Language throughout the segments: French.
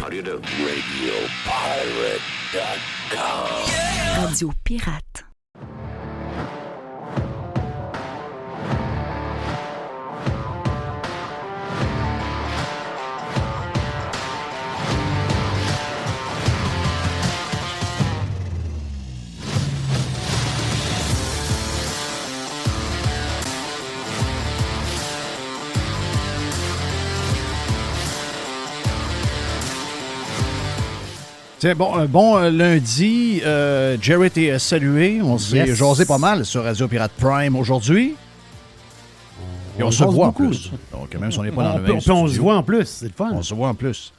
How do you do? RadioPirate.com. Radio Pirate. Tiens, bon lundi. Jared est salué. On s'est jasé pas mal sur Radio Pirate Prime aujourd'hui. Et on se voit en plus. Donc, même si on n'est pas dans le même studio. On se voit en plus, c'est le fun. On se voit en plus.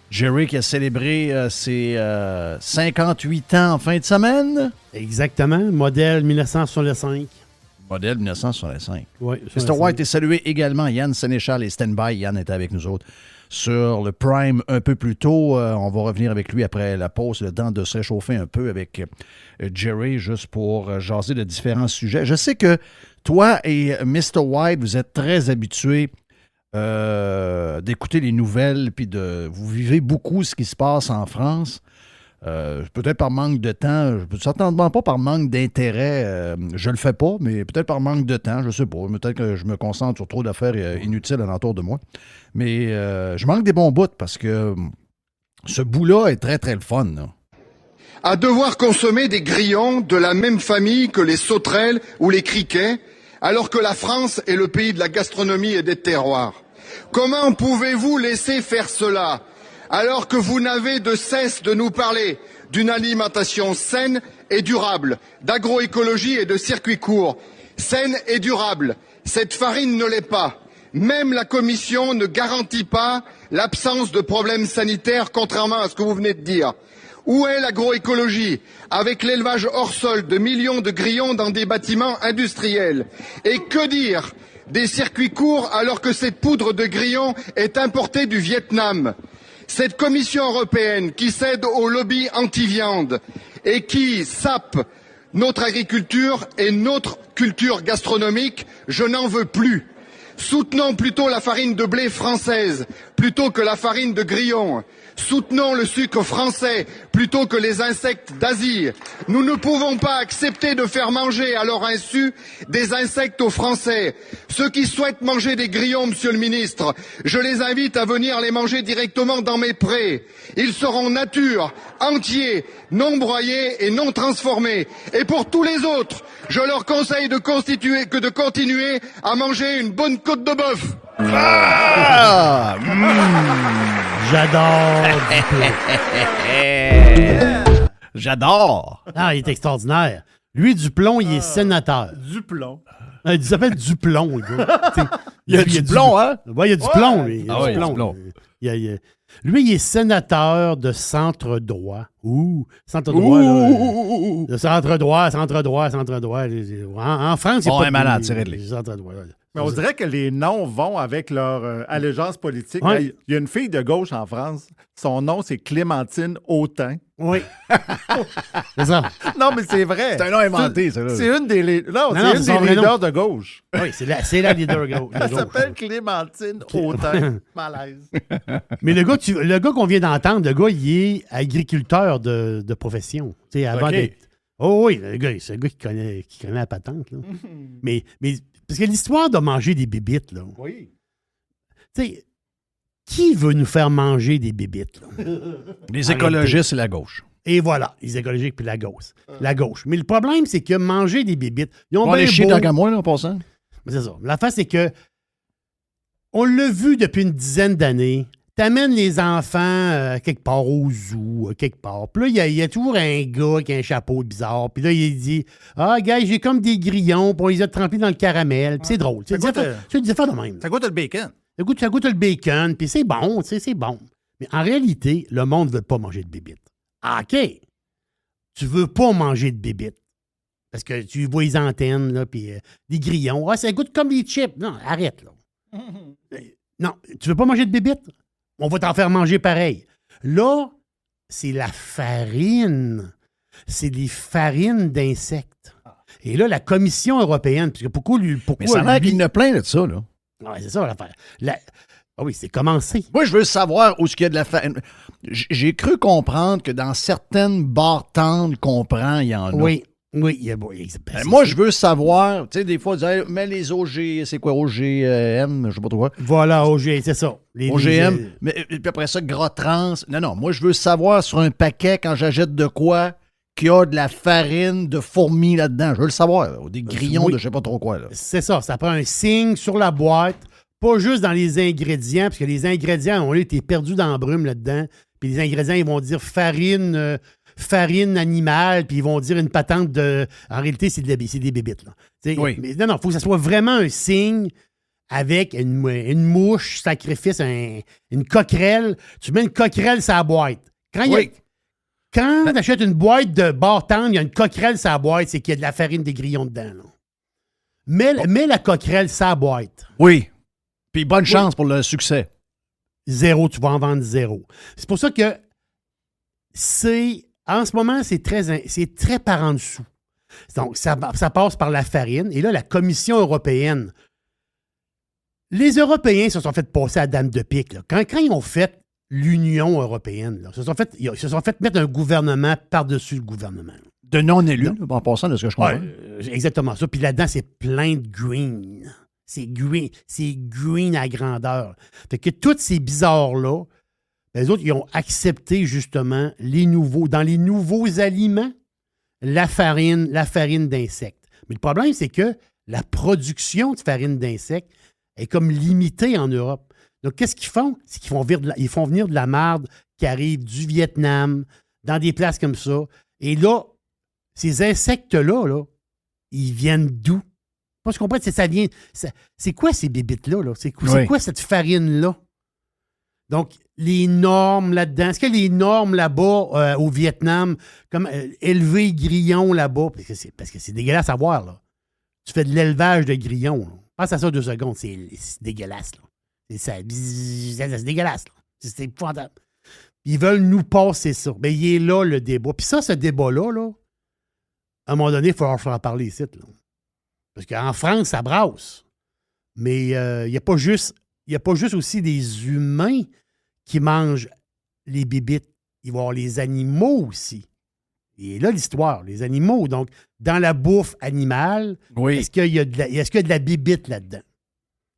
Jerry qui a célébré ses 58 ans en fin de semaine. Exactement. Modèle 1965. Modèle 1965. Oui. Mr. White est salué également. Yann Sénéchal est stand-by. Yann était avec nous autres sur le Prime un peu plus tôt. On va revenir avec lui après la pause, le temps de se réchauffer un peu avec Jerry, juste pour jaser de différents sujets. Je sais que toi et Mr. White, vous êtes très habitués d'écouter les nouvelles, puis vous vivez beaucoup ce qui se passe en France. Peut-être par manque de temps, certainement pas par manque d'intérêt, je le fais pas, mais peut-être par manque de temps, je sais pas. Peut-être que je me concentre sur trop d'affaires inutiles alentour de moi. Mais je manque des bons bouts parce que ce bout-là est très, très le fun. Là. À devoir consommer des grillons de la même famille que les sauterelles ou les criquets, alors que la France est le pays de la gastronomie et des terroirs. Comment pouvez-vous laisser faire cela ? Alors que vous n'avez de cesse de nous parler d'une alimentation saine et durable, d'agroécologie et de circuits courts. Saine et durable, cette farine ne l'est pas. Même la Commission ne garantit pas l'absence de problèmes sanitaires, contrairement à ce que vous venez de dire. Où est l'agroécologie avec l'élevage hors sol de millions de grillons dans des bâtiments industriels? Et que dire des circuits courts alors que cette poudre de grillons est importée du Vietnam? Cette Commission européenne qui cède au lobby anti-viande et qui sape notre agriculture et notre culture gastronomique, je n'en veux plus. Soutenons plutôt la farine de blé française plutôt que la farine de grillon. Soutenons le sucre français plutôt que les insectes d'Asie. Nous ne pouvons pas accepter de faire manger à leur insu des insectes aux Français. Ceux qui souhaitent manger des grillons, monsieur le ministre, je les invite à venir les manger directement dans mes prés. Ils seront nature, entiers, non broyés et non transformés. Et pour tous les autres, je leur conseille de continuer à manger une bonne côte de bœuf. Ah! J'adore Duplon. J'adore! Ah, il est extraordinaire. Lui, Duplon, il est sénateur. Duplon. Il s'appelle Duplon, le gars. Il y a du plomb, hein? Oui, il y a du plomb, lui. Ah oui, il y a du plomb. Lui, il est sénateur de centre-droit. Centre-droit, là. De centre-droit. En France, il n'y a On pas est malade, tirez-le. Centre-droit. Mais on dirait que les noms vont avec leur allégeance politique. Ouais. Il y a une fille de gauche en France. Son nom, c'est Clémentine Autain. Oui. C'est ça. Non, mais c'est vrai. C'est un nom inventé, ça. Là. C'est une des, non, c'est c'est une son des vrai leaders de gauche. Oui, c'est la leader gauche. Elle s'appelle Clémentine Autain. Malaise. Mais le gars qu'on vient d'entendre, le gars, il est agriculteur de profession. Tu sais, avant d'être. Oh oui, le gars, c'est un gars qui connaît la patente. Là. mais parce que l'histoire de manger des bébites, là. Oui. Tu sais, qui veut nous faire manger des bébites, là? Les écologistes et la gauche. Et voilà, les écologiques puis la gauche. La gauche. Mais le problème, c'est que manger des bébites, ils ont On va bien les chier beau... dans le moi, là, en passant. Mais c'est ça. La face, c'est que on l'a vu depuis une dizaine d'années. T'amènes les enfants quelque part au zoo, quelque part. Puis là, il y a toujours un gars qui a un chapeau bizarre. Puis là, il dit « Ah, gars, j'ai comme des grillons, puis on les a trempés dans le caramel. » Puis c'est drôle. C'est des affaires de même. Ça goûte le bacon. Ça goûte le bacon, puis c'est bon, tu sais, c'est bon. Mais en réalité, le monde ne veut pas manger de bébites. OK. Tu veux pas manger de bébites. Parce que tu vois les antennes, là, puis des grillons. Ah, ça goûte comme des chips. Non, arrête, là. Non, tu veux pas manger de bébites? On va t'en faire manger pareil. Là, c'est la farine. C'est des farines d'insectes. Et là, la Commission européenne, parce que pourquoi Mais ça a l'air qu'il y en a plein de ça, là. Oui, c'est ça l'affaire. Ah oui, c'est commencé. Moi, je veux savoir où est-ce qu'il y a de la farine. J'ai cru comprendre que dans certaines bartendes qu'on prend, il y en a. Oui. Moi, je veux savoir, tu sais, des fois, dire, mais les OG, c'est quoi, OGM, je sais pas trop quoi. Voilà, OG, c'est ça. OGM, mais puis après ça, gras trans. Non, moi, je veux savoir sur un paquet, quand j'achète de quoi, qu'il y a de la farine de fourmis là-dedans. Je veux le savoir, là, ou des grillons de je sais pas trop quoi. Là. C'est ça prend un signe sur la boîte, pas juste dans les ingrédients, parce que les ingrédients, on été perdu dans la brume là-dedans, puis les ingrédients, ils vont dire farine animale, puis ils vont dire une patente de... En réalité, c'est des bébites, là. Oui. Mais non, il faut que ça soit vraiment un signe avec une mouche, sacrifice, une coquerelle. Tu mets une coquerelle sur la boîte. Quand tu achètes une boîte de bartende, il y a une coquerelle sur la boîte, c'est qu'il y a de la farine des grillons dedans. Là. Mets la coquerelle sur la boîte. Oui. Puis bonne chance pour le succès. 0, tu vas en vendre 0. C'est pour ça que en ce moment, c'est très par en dessous. Donc, ça passe par la farine. Et là, la Commission européenne, les Européens se sont fait passer à dame de pique. Là. Quand ils ont fait l'Union européenne, là, ils se sont fait mettre un gouvernement par-dessus le gouvernement. De non-élus, en passant de ce que je comprends. Exactement ça. Puis là-dedans, c'est plein de green. C'est green à grandeur. Fait que tous ces bizarres-là, les autres, ils ont accepté justement dans les nouveaux aliments, la farine d'insectes. Mais le problème, c'est que la production de farine d'insectes est comme limitée en Europe. Donc, qu'est-ce qu'ils font? C'est qu'ils font venir de la marde qui arrive du Vietnam, dans des places comme ça. Et là, ces insectes-là, là, ils viennent d'où? Moi, je comprends que ça vient... C'est quoi ces bébites-là? Là? C'est quoi cette farine-là? Donc, les normes là-dedans. Est-ce que les normes là-bas, au Vietnam, comme élever grillons là-bas, parce que c'est dégueulasse à voir, là. Tu fais de l'élevage de grillons. Là. Pense à ça 2 secondes, c'est dégueulasse, là. C'est dégueulasse, là. C'est épouvantable. Ils veulent nous passer ça. Mais il est là, le débat. Puis ça, ce débat-là, là, à un moment donné, il va falloir en parler ici, là. Parce qu'en France, ça brasse. Mais il n'y a pas juste aussi des humains qui mangent les bébites. Il va y avoir les animaux aussi. Et là, l'histoire, les animaux. Donc, dans la bouffe animale, est-ce qu'il y a de la bébite là-dedans?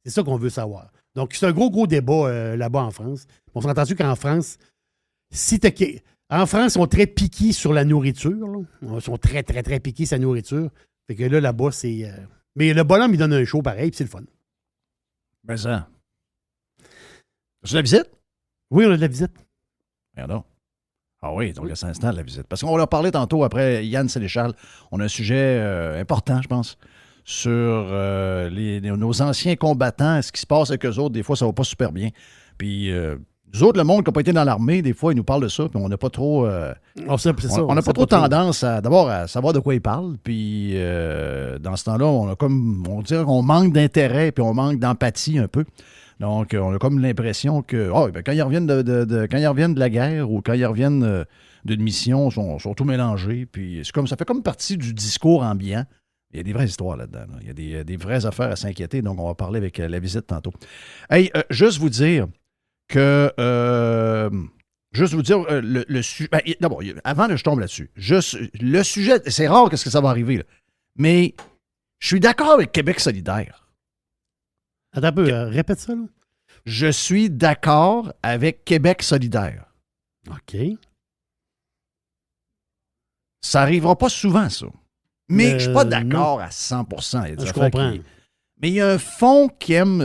C'est ça qu'on veut savoir. Donc, c'est un gros débat là-bas en France. On s'entend-tu qu'en France, en France, ils sont très piqués sur la nourriture. Là. Ils sont très, très, très piqués sur la nourriture. Fait que là-bas, c'est... Mais le bonhomme, il donne un show pareil, puis c'est le fun. Ben ça. C'est la visite? Oui, on a de la visite. Pardon. Ah oui, donc c'est l'instant de la visite. Parce qu'on leur parlait tantôt après Yann Sénéchal. On a un sujet important, je pense, sur nos anciens combattants. Ce qui se passe avec eux autres, des fois, ça va pas super bien. Puis nous autres, le monde qui n'a pas été dans l'armée, des fois, ils nous parlent de ça, puis on n'a pas trop... on n'a pas trop tendance à savoir de quoi ils parlent. Puis dans ce temps-là, on dirait qu'on manque d'intérêt, puis on manque d'empathie un peu. Donc, on a comme l'impression que quand ils reviennent quand ils reviennent de la guerre ou quand ils reviennent d'une mission, ils sont tout mélangés. Puis ça fait comme partie du discours ambiant. Il y a des vraies histoires là-dedans. Là. Il y a des vraies affaires à s'inquiéter. Donc, on va parler avec la visite tantôt. Hey, juste vous dire que... le sujet... D'abord, avant que je tombe là-dessus, juste le sujet, c'est rare que ça va arriver, là, mais je suis d'accord avec Québec solidaire. Attends un peu, répète ça, là. Je suis d'accord avec Québec solidaire. OK. Ça n'arrivera pas souvent, ça. Mais je ne suis pas d'accord à 100%. Je comprends. Mais il y a un fond qui aime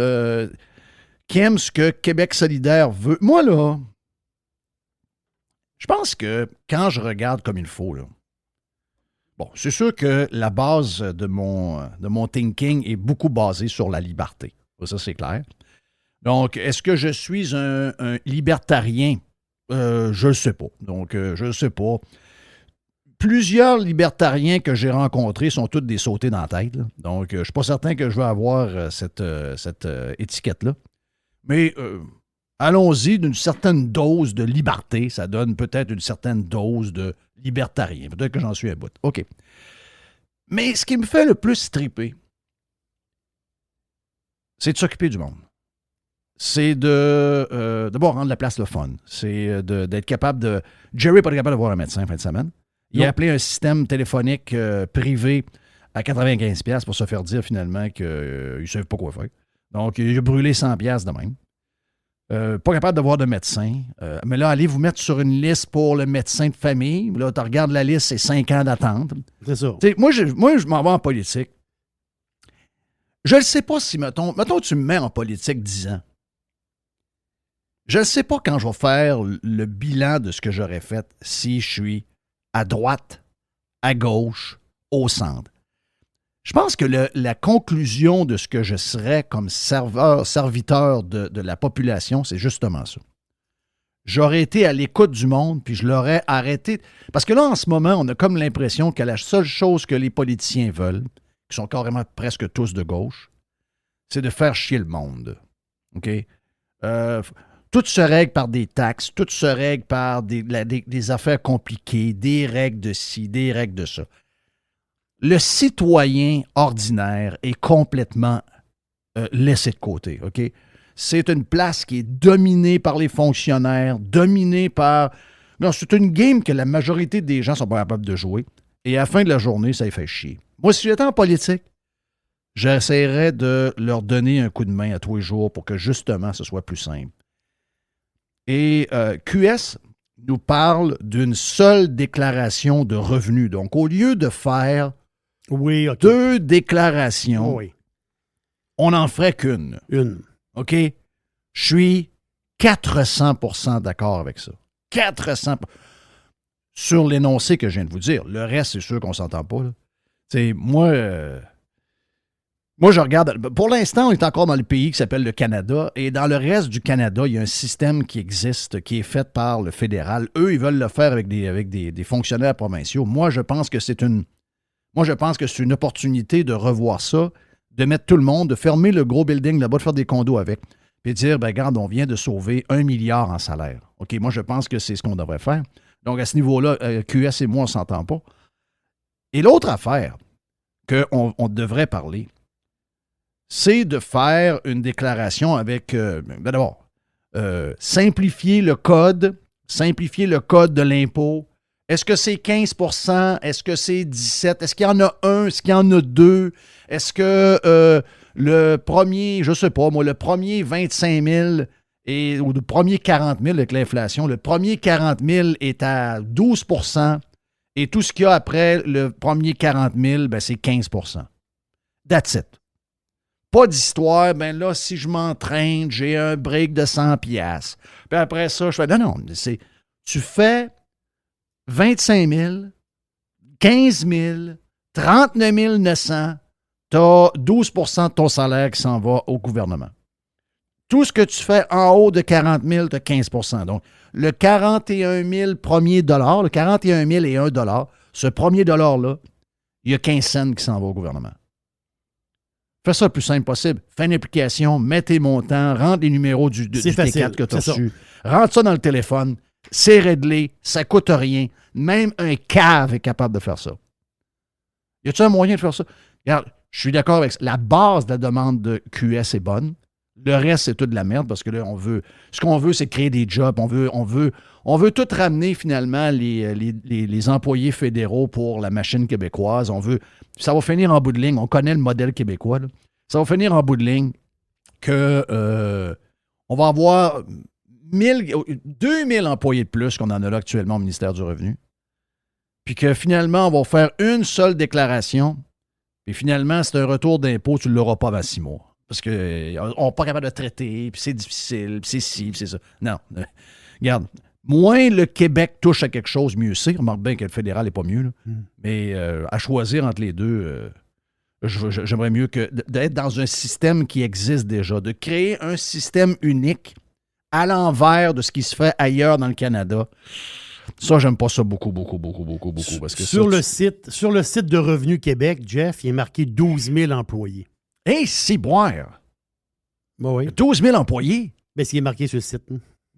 ce que Québec solidaire veut. Moi, là, je pense que quand je regarde comme il faut, là, bon, c'est sûr que la base de mon thinking est beaucoup basée sur la liberté. Ça, c'est clair. Donc, est-ce que je suis un libertarien? Je ne sais pas. Donc, je ne sais pas. Plusieurs libertariens que j'ai rencontrés sont tous des sautés dans la tête. Là. Donc, je ne suis pas certain que je vais avoir cette étiquette-là. Mais allons-y d'une certaine dose de liberté. Ça donne peut-être une certaine dose de libertarien. Peut-être que j'en suis à bout. OK. Mais ce qui me fait le plus triper, c'est de s'occuper du monde. c'est de d'abord rendre la place le fun. C'est d'être capable de... Jerry n'est pas capable de voir un médecin en fin de semaine. Il a appelé un système téléphonique privé à 95$ pour se faire dire finalement qu'ils ne savent pas quoi faire. Donc, il a brûlé 100$ de même. Pas capable de voir de médecin. Mais là, allez vous mettre sur une liste pour le médecin de famille. Là, tu regardes la liste, c'est 5 ans d'attente. C'est ça. Moi, je m'en vais en politique. Je ne sais pas si, mettons, tu me mets en politique 10 ans. Je ne sais pas quand je vais faire le bilan de ce que j'aurais fait si je suis à droite, à gauche, au centre. Je pense que la conclusion de ce que je serais comme serviteur de la population, c'est justement ça. J'aurais été à l'écoute du monde, puis je l'aurais arrêté. Parce que là, en ce moment, on a comme l'impression que la seule chose que les politiciens veulent, qui sont carrément presque tous de gauche, c'est de faire chier le monde. OK? Tout se règle par des taxes, tout se règle par des affaires compliquées, des règles de ci, des règles de ça. Le citoyen ordinaire est complètement laissé de côté, OK? C'est une place qui est dominée par les fonctionnaires, dominée par... Non, c'est une game que la majorité des gens sont pas capables de jouer. Et à la fin de la journée, ça les fait chier. Moi, si j'étais en politique, j'essaierais de leur donner un coup de main à tous les jours pour que, justement, ce soit plus simple. Et QS nous parle d'une seule déclaration de revenus. Donc, au lieu de faire 2 déclarations, on n'en ferait qu'une. Une. OK? Je suis 400% d'accord avec ça. 400%. Sur l'énoncé que je viens de vous dire. Le reste, c'est sûr qu'on ne s'entend pas. Moi, je regarde. Pour l'instant, on est encore dans le pays qui s'appelle le Canada. Et dans le reste du Canada, il y a un système qui existe, qui est fait par le fédéral. Eux, ils veulent le faire avec des fonctionnaires provinciaux. Moi, je pense que c'est une opportunité de revoir ça, de mettre tout le monde, de fermer le gros building là-bas, de faire des condos avec, puis de dire, ben regarde, on vient de sauver 1 milliard en salaire. OK, moi, je pense que c'est ce qu'on devrait faire. Donc, à ce niveau-là, QS et moi, on ne s'entend pas. Et l'autre affaire qu'on devrait parler, c'est de faire une déclaration avec, d'abord, simplifier le code de l'impôt. Est-ce que c'est 15%? Est-ce que c'est 17%? Est-ce qu'il y en a un? Est-ce qu'il y en a deux? Est-ce que le premier, je ne sais pas, moi, le premier 25 000 ou le premier 40 000 avec l'inflation, le premier 40 000 est à 12% et tout ce qu'il y a après le premier 40 000, ben, c'est 15%. That's it. Pas d'histoire, ben là, si je m'entraîne, j'ai un break de 100$. Puis après ça, je fais, non, tu fais 25 000, 15 000, 39 900, tu as 12% de ton salaire qui s'en va au gouvernement. Tout ce que tu fais en haut de 40 000, tu as 15%. Donc, le 41 000 premier dollar, le 41 000 et 1 $, ce premier dollar-là, il y a 15 cents qui s'en va au gouvernement. Fais ça le plus simple possible. Fais une application, mets tes montants, rentre les numéros du T4 que tu as reçu. Rentre ça dans le téléphone. C'est réglé, ça ne coûte rien. Même un cave est capable de faire ça. Y a-t-il un moyen de faire ça? Regarde, je suis d'accord avec ça. La base de la demande de QS est bonne. Le reste, c'est tout de la merde parce que là, ce qu'on veut, c'est créer des jobs. On veut tout ramener finalement les employés fédéraux pour la machine québécoise. Ça va finir en bout de ligne. On connaît le modèle québécois. Là. Ça va finir en bout de ligne que on va avoir 2000 employés de plus qu'on en a là actuellement au ministère du Revenu. Puis que finalement, on va faire une seule déclaration. Puis finalement, c'est un retour d'impôt, tu ne l'auras pas avant 6 mois. Parce qu'on n'est pas capable de traiter, puis c'est difficile, puis c'est ci, puis c'est ça. Non. Regarde, moins le Québec touche à quelque chose, mieux c'est. Remarque bien que le fédéral n'est pas mieux. Là. Mais à choisir entre les deux, j'aimerais mieux d'être dans un système qui existe déjà, de créer un système unique à l'envers de ce qui se fait ailleurs dans le Canada. Ça, j'aime pas ça beaucoup. Parce que sur le site de Revenu Québec, Jeff, il est marqué 12 000 employés. Hey, c'est boire! Oui. 12 000 employés! Mais c'est marqué sur le site.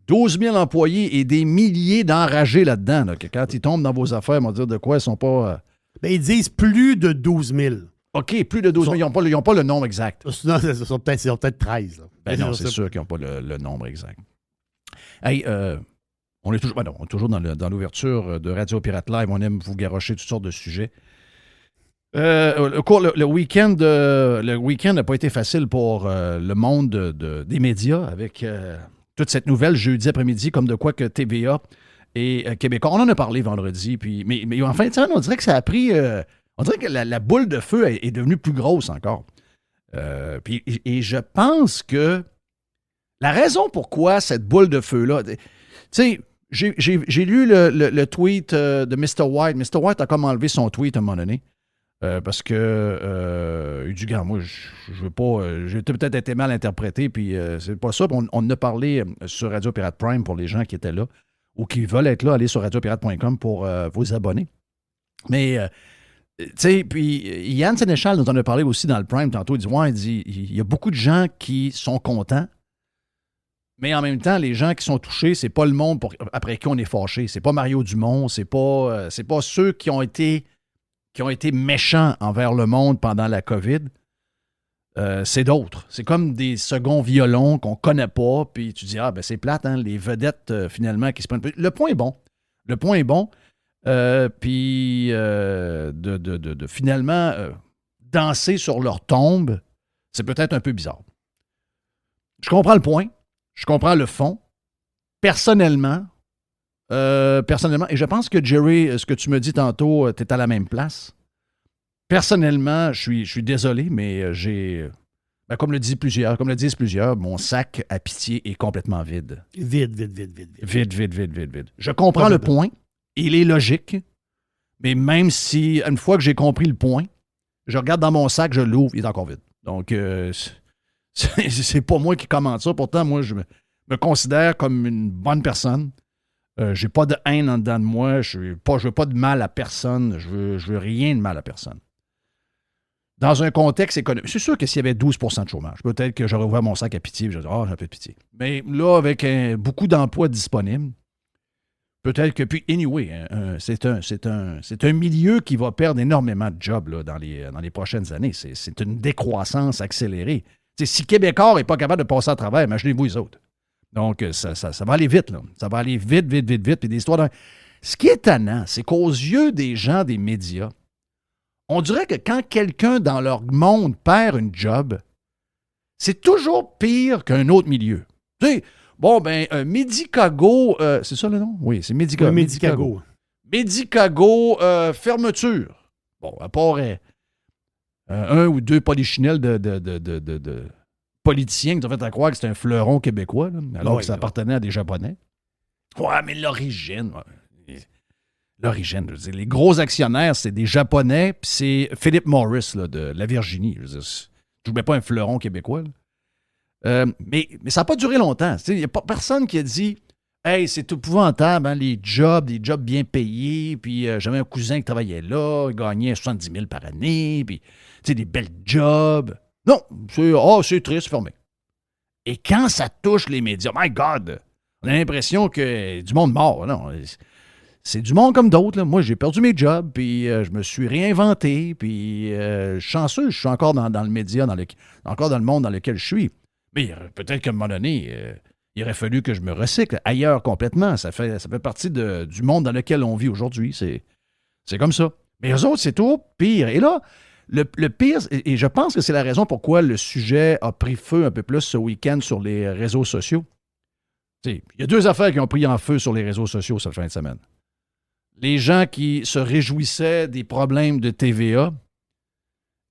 12 000 employés et des milliers d'enragés là-dedans. Là, que quand ils tombent dans vos affaires, ils vont dire de quoi ils sont pas... Ben, ils disent plus de 12 000. OK, plus de 12 millions. Ils n'ont pas le nombre exact. Non, ce sont peut-être 13. Là. Ben non, c'est sûr qu'ils n'ont pas le nombre exact. Hey, on est toujours dans l'ouverture de Radio Pirate Live. On aime vous garrocher toutes sortes de sujets. Le week-end n'a pas été facile pour le monde des médias avec toute cette nouvelle jeudi après-midi, comme de quoi que TVA et Québécois. On en a parlé vendredi, mais en fin de semaine, on dirait que ça a pris... on dirait que la boule de feu est devenue plus grosse encore. Et je pense que la raison pourquoi cette boule de feu-là... Tu sais, j'ai lu le tweet de Mr. White. Mr. White a comme enlevé son tweet à un moment donné. Parce que il dit, gars, moi, je veux pas. J'ai peut-être été mal interprété, puis c'est pas ça. On en a parlé sur Radio Pirate Prime pour les gens qui étaient là ou qui veulent être là, allez sur radiopirate.com pour vous abonner. Mais, tu sais, puis Yann Sénéchal nous en a parlé aussi dans le Prime tantôt. Il dit, il y a beaucoup de gens qui sont contents, mais en même temps, les gens qui sont touchés, c'est pas le monde après qui on est fâché. C'est pas Mario Dumont, c'est pas ceux qui ont été méchants envers le monde pendant la COVID, c'est d'autres. C'est comme des seconds violons qu'on connaît pas, puis tu dis, c'est plate, hein, les vedettes, finalement, qui se prennent... Le point est bon. Puis de finalement danser sur leur tombe, c'est peut-être un peu bizarre. Je comprends le point, je comprends le fond. Personnellement, et je pense que Jerry, ce que tu me dis tantôt, tu es à la même place. Personnellement, je suis désolé, mais j'ai... comme le disent plusieurs, mon sac à pitié est complètement vide. Vide. Vide. Je comprends le point. Il est logique. Mais même si, une fois que j'ai compris le point, je regarde dans mon sac, je l'ouvre, il est encore vide. Donc, c'est pas moi qui commente ça. Pourtant, moi, je me considère comme une bonne personne. J'ai pas de haine en dedans de moi. Je veux pas de mal à personne. Je veux rien de mal à personne. Dans un contexte économique, c'est sûr que s'il y avait 12 % de chômage, peut-être que j'aurais ouvert mon sac à pitié et j'aurais dit, j'ai un peu de pitié. Mais là, avec beaucoup d'emplois disponibles, peut-être que... Puis, anyway, c'est un milieu qui va perdre énormément de jobs là, dans les prochaines années. C'est une décroissance accélérée. T'sais, si Québécois n'est pas capable de passer à travers, imaginez-vous les autres. Donc, ça va aller vite, là. Ça va aller vite. Puis des histoires Ce qui est étonnant, c'est qu'aux yeux des gens des médias, on dirait que quand quelqu'un dans leur monde perd une job, c'est toujours pire qu'un autre milieu. Tu sais, Medicago, c'est ça le nom? Oui, c'est Medicago. Medicago, fermeture. Bon, à part un ou deux polichinelles de politiciens qui ont fait à croire que c'était un fleuron québécois, là, alors que ça appartenait à des Japonais. Ouais, mais l'origine, je veux dire, les gros actionnaires, c'est des Japonais, puis c'est Philip Morris là, de la Virginie. Je veux dire, je ne mets pas un fleuron québécois. Mais ça n'a pas duré longtemps. Il n'y a pas personne qui a dit « Hey, c'est épouvantable, hein, les jobs bien payés, puis j'avais un cousin qui travaillait là, il gagnait 70 000 par année, puis des belles jobs. » Non, c'est triste, fermé. Et quand ça touche les médias, my God, on a l'impression que du monde mort. Non, c'est du monde comme d'autres. Là. Moi, j'ai perdu mes jobs, puis je me suis réinventé, puis chanceux, je suis encore dans le média, encore dans le monde dans lequel je suis. Mais peut-être qu'à un moment donné, il aurait fallu que je me recycle ailleurs complètement. Ça fait partie du monde dans lequel on vit aujourd'hui. C'est comme ça. Mais eux autres, c'est tout pire. Et là, le pire, et je pense que c'est la raison pourquoi le sujet a pris feu un peu plus ce week-end sur les réseaux sociaux. Il y a deux affaires qui ont pris en feu sur les réseaux sociaux cette fin de semaine. Les gens qui se réjouissaient des problèmes de TVA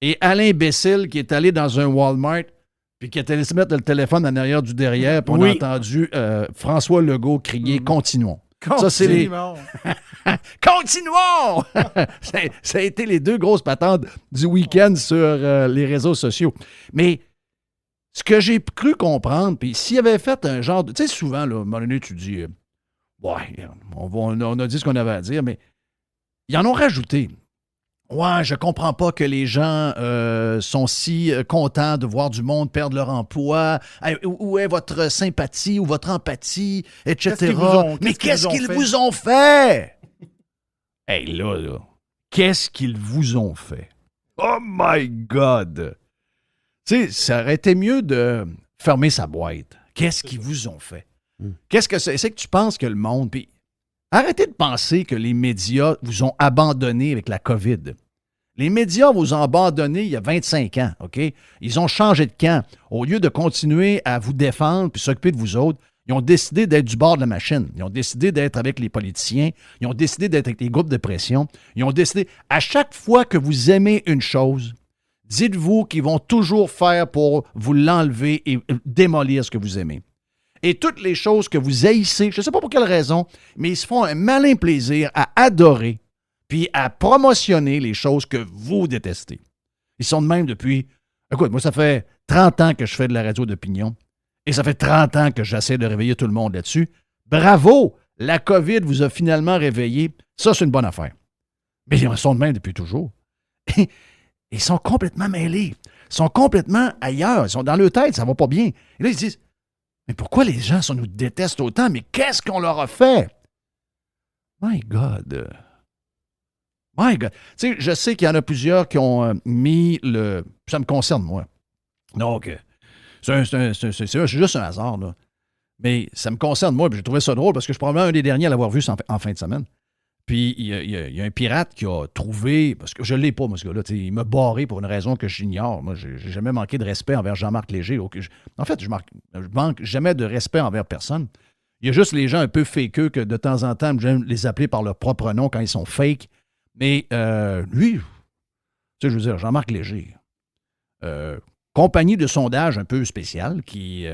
et Alain Bessel qui est allé dans un Walmart puis qui est allé se mettre le téléphone en arrière du derrière puis on a entendu François Legault crier « Continuons ». Ça, c'est les... Continuons! Ça a été les deux grosses patentes du week-end sur les réseaux sociaux. Mais ce que j'ai cru comprendre, puis s'il avait fait un genre de... Tu sais, souvent, là, à un moment donné, tu dis... on a dit ce qu'on avait à dire, mais ils en ont rajouté. Ouais, je comprends pas que les gens sont si contents de voir du monde perdre leur emploi. Où est votre sympathie ou votre empathie, etc. Qu'est-ce qu'ils vous ont fait? Hey, là, qu'est-ce qu'ils vous ont fait? Oh my God! Tu sais, ça aurait été mieux de fermer sa boîte. Qu'est-ce qu'ils vous ont fait? Qu'est-ce que c'est? C'est que tu penses que le monde... Puis arrêtez de penser que les médias vous ont abandonné avec la COVID. Les médias vous ont abandonné il y a 25 ans, OK? Ils ont changé de camp. Au lieu de continuer à vous défendre puis s'occuper de vous autres, ils ont décidé d'être du bord de la machine. Ils ont décidé d'être avec les politiciens. Ils ont décidé d'être avec les groupes de pression. Ils ont décidé... À chaque fois que vous aimez une chose, dites-vous qu'ils vont toujours faire pour vous l'enlever et démolir ce que vous aimez. Et toutes les choses que vous haïssez, je ne sais pas pour quelle raison, mais ils se font un malin plaisir à adorer puis à promotionner les choses que vous détestez. Ils sont de même depuis... Écoute, moi, ça fait 30 ans que je fais de la radio d'opinion et ça fait 30 ans que j'essaie de réveiller tout le monde là-dessus. Bravo! La COVID vous a finalement réveillé. Ça, c'est une bonne affaire. Mais ils sont de même depuis toujours. Ils sont complètement mêlés. Ils sont complètement ailleurs. Ils sont dans leur tête, ça va pas bien. Et là, ils se disent, mais pourquoi les gens nous détestent autant? Mais qu'est-ce qu'on leur a fait? My God. My God. Tu sais, je sais qu'il y en a plusieurs qui ont mis le... Ça me concerne, moi. Donc, c'est juste un hasard, là. Mais ça me concerne, moi, puis j'ai trouvé ça drôle parce que je suis probablement un des derniers à l'avoir vu en fin de semaine. Puis, il y a un pirate qui a trouvé, parce que je ne l'ai pas, moi, ce gars-là, il m'a barré pour une raison que j'ignore. Moi, j'ai jamais manqué de respect envers Jean-Marc Léger. En fait, je manque jamais de respect envers personne. Il y a juste les gens un peu fakeux que de temps en temps, j'aime les appeler par leur propre nom quand ils sont fake. Mais lui, tu sais, je veux dire, Jean-Marc Léger, compagnie de sondage un peu spéciale qui...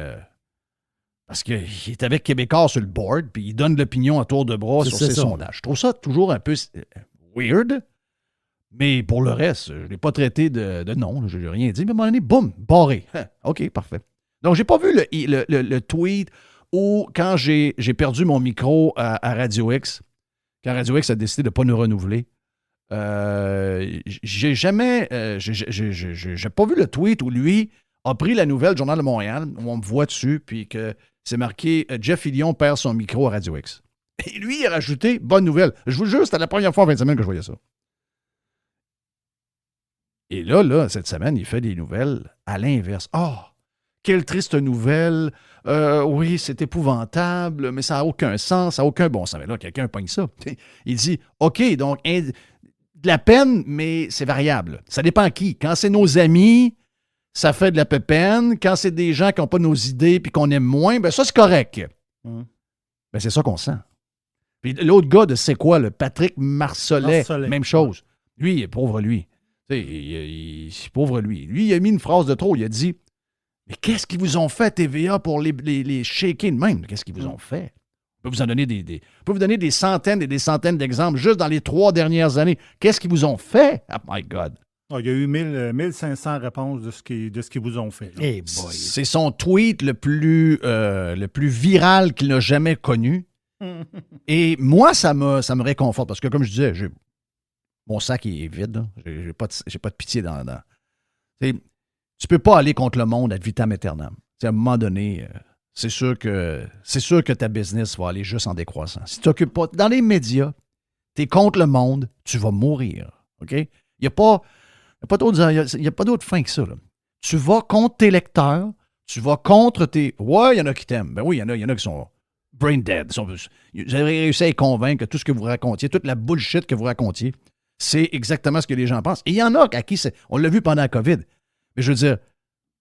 parce qu'il est avec Québécois sur le board, puis il donne l'opinion à tour de bras sur ses sondages. Je trouve ça toujours un peu weird, mais pour le reste, je ne l'ai pas traité de non, je n'ai rien dit, mais à un moment donné, boum, barré. OK, parfait. Donc, j'ai pas vu le tweet où, quand j'ai perdu mon micro à Radio X, quand Radio X a décidé de ne pas nous renouveler, j'ai jamais... j'ai pas vu le tweet où lui a pris la nouvelle du Journal de Montréal, où on me voit dessus, puis que c'est marqué « Jeff Fillion perd son micro à Radio X ». Et lui, il a rajouté « Bonne nouvelle ». Je vous jure, c'était la première fois en fin de semaine que je voyais ça. Et là, cette semaine, il fait des nouvelles à l'inverse. « Oh, quelle triste nouvelle. Oui, c'est épouvantable, mais ça n'a aucun sens, ça n'a aucun bon sens. » Mais là, quelqu'un pogne ça. Il dit « OK, donc, de la peine, mais c'est variable. Ça dépend qui. Quand c'est nos amis... ça fait de la peine. Quand c'est des gens qui n'ont pas nos idées et qu'on aime moins, ben ça, c'est correct. Ben, c'est ça qu'on sent. Puis l'autre gars de c'est quoi, le Patrick Marcelet, même chose. Lui, pauvre lui. Pauvre lui. Lui, il a mis une phrase de trop. Il a dit, mais qu'est-ce qu'ils vous ont fait, TVA, pour les shaker de même? Qu'est-ce qu'ils vous ont fait? Je peux vous en donner je peux vous donner des centaines et des centaines d'exemples juste dans les 3 dernières années. Qu'est-ce qu'ils vous ont fait? Oh my God! Oh, il y a eu 1500 réponses de ce qu'ils vous ont fait. Hey boy. C'est son tweet le plus viral qu'il n'a jamais connu. Et moi, ça me réconforte parce que, comme je disais, mon sac est vide. J'ai pas de pitié dans. Tu peux pas aller contre le monde ad vitam aeternam. À un moment donné, c'est sûr que ta business va aller juste en décroissant. Si tu t'occupes pas dans les médias, tu es contre le monde, tu vas mourir. OK? Il n'y a pas d'autre fin que ça. Là. Tu vas contre tes lecteurs, tu vas contre tes... Ouais, il y en a qui t'aiment. Ben oui, il y en a qui sont brain dead. Vous avez réussi à les convaincre que tout ce que vous racontiez, toute la bullshit que vous racontiez, c'est exactement ce que les gens pensent. Et il y en a à qui c'est... On l'a vu pendant la COVID. Mais je veux dire,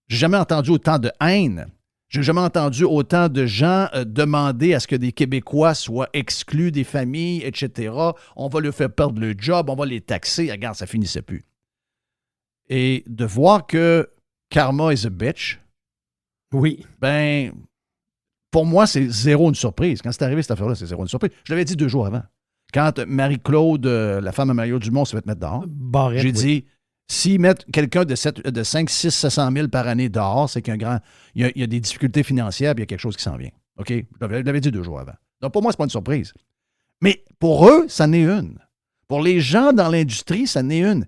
j'ai jamais entendu autant de haine. J'ai jamais entendu autant de gens demander à ce que des Québécois soient exclus des familles, etc. On va leur faire perdre le job, on va les taxer. Regarde, ça finissait plus. Et de voir que karma is a bitch, oui. Ben, pour moi, c'est zéro une surprise. Quand c'est arrivé cette affaire-là, c'est zéro une surprise. Je l'avais dit 2 jours avant. Quand Marie-Claude, la femme à Mario Dumont, se fait mettre dehors, j'ai dit, s'ils mettent quelqu'un de 5, 6, 700 000 par année dehors, c'est qu'il y a des difficultés financières et il y a quelque chose qui s'en vient. OK? Je l'avais dit 2 jours avant. Donc, pour moi, c'est pas une surprise. Mais pour eux, ça n'est une. Pour les gens dans l'industrie, ça n'est une.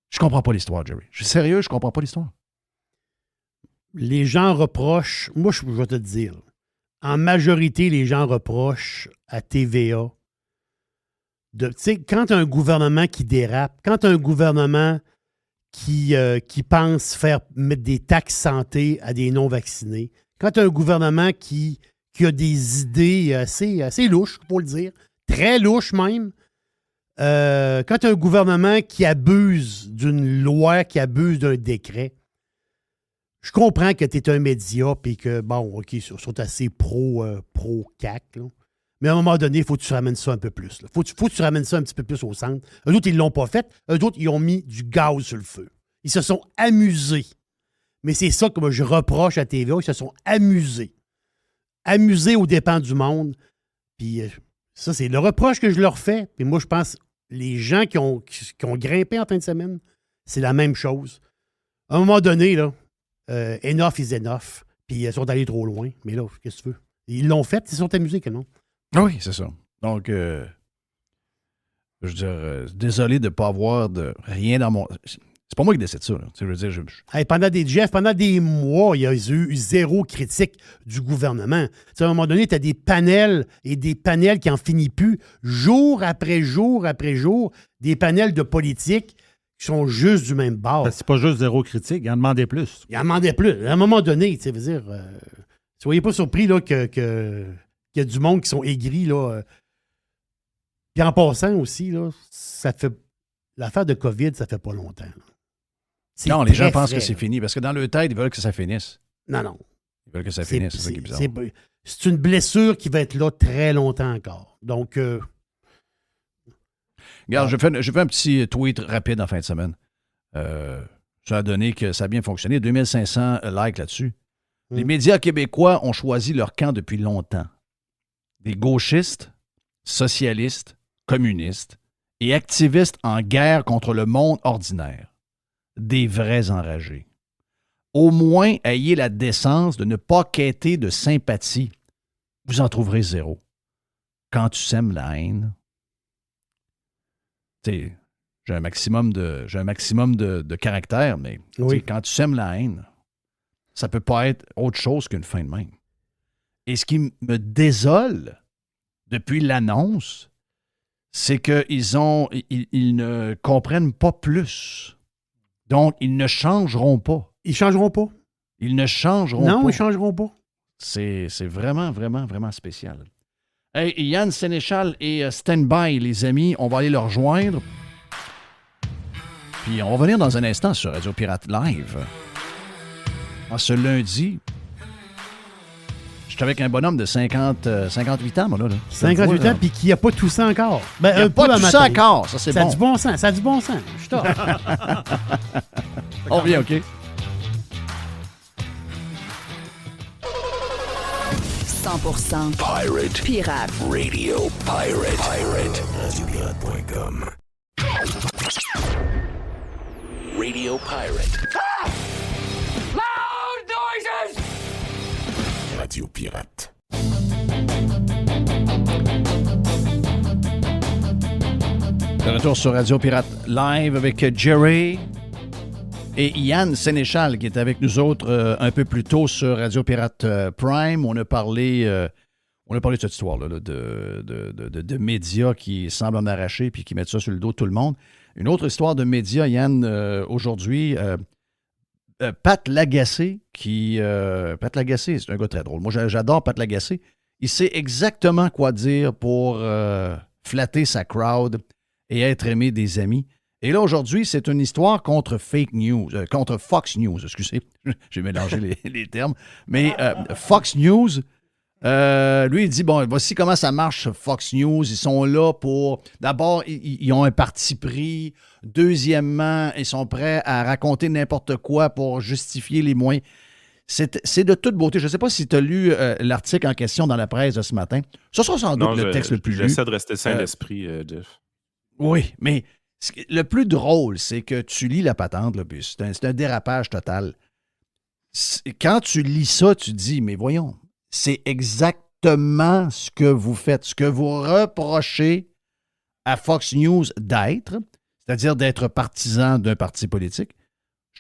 Je comprends pas l'histoire, Jerry. Je suis sérieux, je comprends pas l'histoire. Les gens reprochent, moi je vais te dire, en majorité, les gens reprochent à TVA tu sais, quand un gouvernement qui dérape, quand un gouvernement qui pensent mettre des taxes santé à des non-vaccinés, quand tu as un gouvernement qui a des idées assez louches, il faut le dire, très louches même, quand tu as un gouvernement qui abuse d'une loi, qui abuse d'un décret, je comprends que tu es un média et que, bon, OK, ils sont assez pro-CAC, là. Mais à un moment donné, il faut que tu ramènes ça un peu plus. Il faut que tu ramènes ça un petit peu plus au centre. Eux autres, ils ne l'ont pas fait. Eux autres, ils ont mis du gaz sur le feu. Ils se sont amusés. Mais c'est ça que moi, je reproche à TVA. Ils se sont amusés. Amusés aux dépens du monde. Puis ça, c'est le reproche que je leur fais. Puis moi, je pense les gens qui ont grimpé en fin de semaine, c'est la même chose. À un moment donné, là, enough is enough. Puis ils sont allés trop loin. Mais là, qu'est-ce que tu veux? Ils l'ont fait, ils se sont amusés, que non? Oui, c'est ça. Donc, je veux dire, désolé de ne pas avoir de rien dans mon... C'est pas moi qui décide ça. Là. Je veux dire, Hey, pendant des mois, il y a eu zéro critique du gouvernement. T'sais, à un moment donné, tu as des panels et des panels qui n'en finissent plus, jour après jour après jour, des panels de politique qui sont juste du même bord. C'est pas juste zéro critique, il en demandait plus. Il en demandait plus. À un moment donné, tu veux dire, soyez pas surpris là, qu'il y a du monde qui sont aigris. Là. Puis en passant aussi, là, ça fait l'affaire de COVID, ça fait pas longtemps. Non, les gens pensent que c'est fini parce que dans leur tête, ils veulent que ça finisse. Non. Ils veulent que ça finisse, c'est ça qui est bizarre. C'est une blessure qui va être là très longtemps encore. Donc, regarde, je fais un petit tweet rapide en fin de semaine. Ça a donné que ça a bien fonctionné. 2500 likes là-dessus. Les médias québécois ont choisi leur camp depuis longtemps. Des gauchistes, socialistes, communistes et activistes en guerre contre le monde ordinaire. Des vrais enragés. Au moins, ayez la décence de ne pas quêter de sympathie. Vous en trouverez zéro. Quand tu sèmes la haine, j'ai un maximum de caractère, mais quand tu sèmes la haine, ça peut pas être autre chose qu'une fin de même. Et ce qui me désole depuis l'annonce, c'est qu'ils ne comprennent pas plus. Donc, ils ne changeront pas. Ils changeront pas. Ils ne changeront pas. Non, ils changeront pas. C'est vraiment, vraiment, vraiment spécial. Hey, Yann Sénéchal et Stand-by, les amis, on va aller leur rejoindre. Puis on va venir dans un instant sur Radio Pirate Live. Ce lundi, je suis avec un bonhomme de 58 ans, moi, là. 58 ans, puis qui n'a pas tout ça encore. Ben, il n'a pas tout ça encore, ça c'est bon. Ça a du bon sens, ça a du bon sens. Je t'en. On revient, OK? 100% Pirate Radio Pirate. RadioPirate.com. Radio Pirate. Ah! Loud noises! Radio Pirate. De retour sur Radio Pirate Live avec Jerry et Yann Sénéchal qui est avec nous autres un peu plus tôt sur Radio Pirate Prime. On a parlé de cette histoire-là de médias qui semblent en arracher puis qui mettent ça sur le dos de tout le monde. Une autre histoire de médias, Yann, aujourd'hui, Pat Lagacé, Pat Lagacé, c'est un gars très drôle. Moi, j'adore Pat Lagacé. Il sait exactement quoi dire pour flatter sa crowd et être aimé des amis. Et là, aujourd'hui, c'est une histoire contre Fox News, excusez, j'ai mélangé les termes, mais Fox News, lui, il dit, bon, voici comment ça marche, Fox News, ils sont là pour, d'abord, ils ont un parti pris, deuxièmement, ils sont prêts à raconter n'importe quoi pour justifier les moyens. C'est de toute beauté. Je ne sais pas si tu as lu l'article en question dans la presse de ce matin. Ça sera sans doute le texte le plus lu. J'essaie de rester sain d'esprit, Jeff. Oui, mais le plus drôle, c'est que tu lis la patente, là, puis c'est un dérapage total. Quand tu lis ça, tu dis, mais voyons, c'est exactement ce que vous faites, ce que vous reprochez à Fox News d'être, c'est-à-dire d'être partisan d'un parti politique.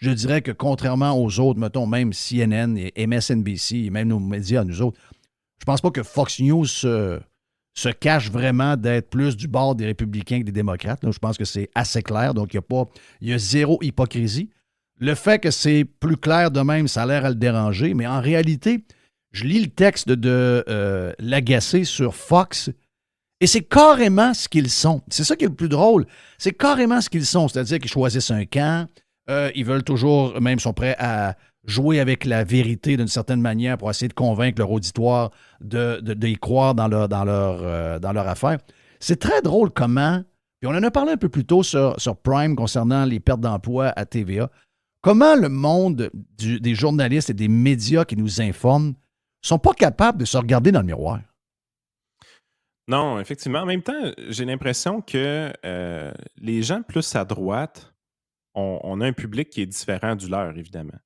Je dirais que contrairement aux autres, mettons, même CNN et MSNBC, et même nos médias, nous autres, je pense pas que Fox News se cache vraiment d'être plus du bord des républicains que des démocrates. Là, je pense que c'est assez clair. Donc, il y a zéro hypocrisie. Le fait que c'est plus clair de même, ça a l'air à le déranger. Mais en réalité, je lis le texte de Lagacé sur Fox et c'est carrément ce qu'ils sont. C'est ça qui est le plus drôle. C'est carrément ce qu'ils sont. C'est-à-dire qu'ils choisissent un camp. Ils veulent toujours, même sont prêts à jouer avec la vérité d'une certaine manière pour essayer de convaincre leur auditoire d'y croire dans leur affaire. C'est très drôle comment, puis on en a parlé un peu plus tôt sur Prime concernant les pertes d'emploi à TVA, comment le monde des journalistes et des médias qui nous informent ne sont pas capables de se regarder dans le miroir. Non, effectivement. En même temps, j'ai l'impression que les gens plus à droite, on a un public qui est différent du leur, évidemment.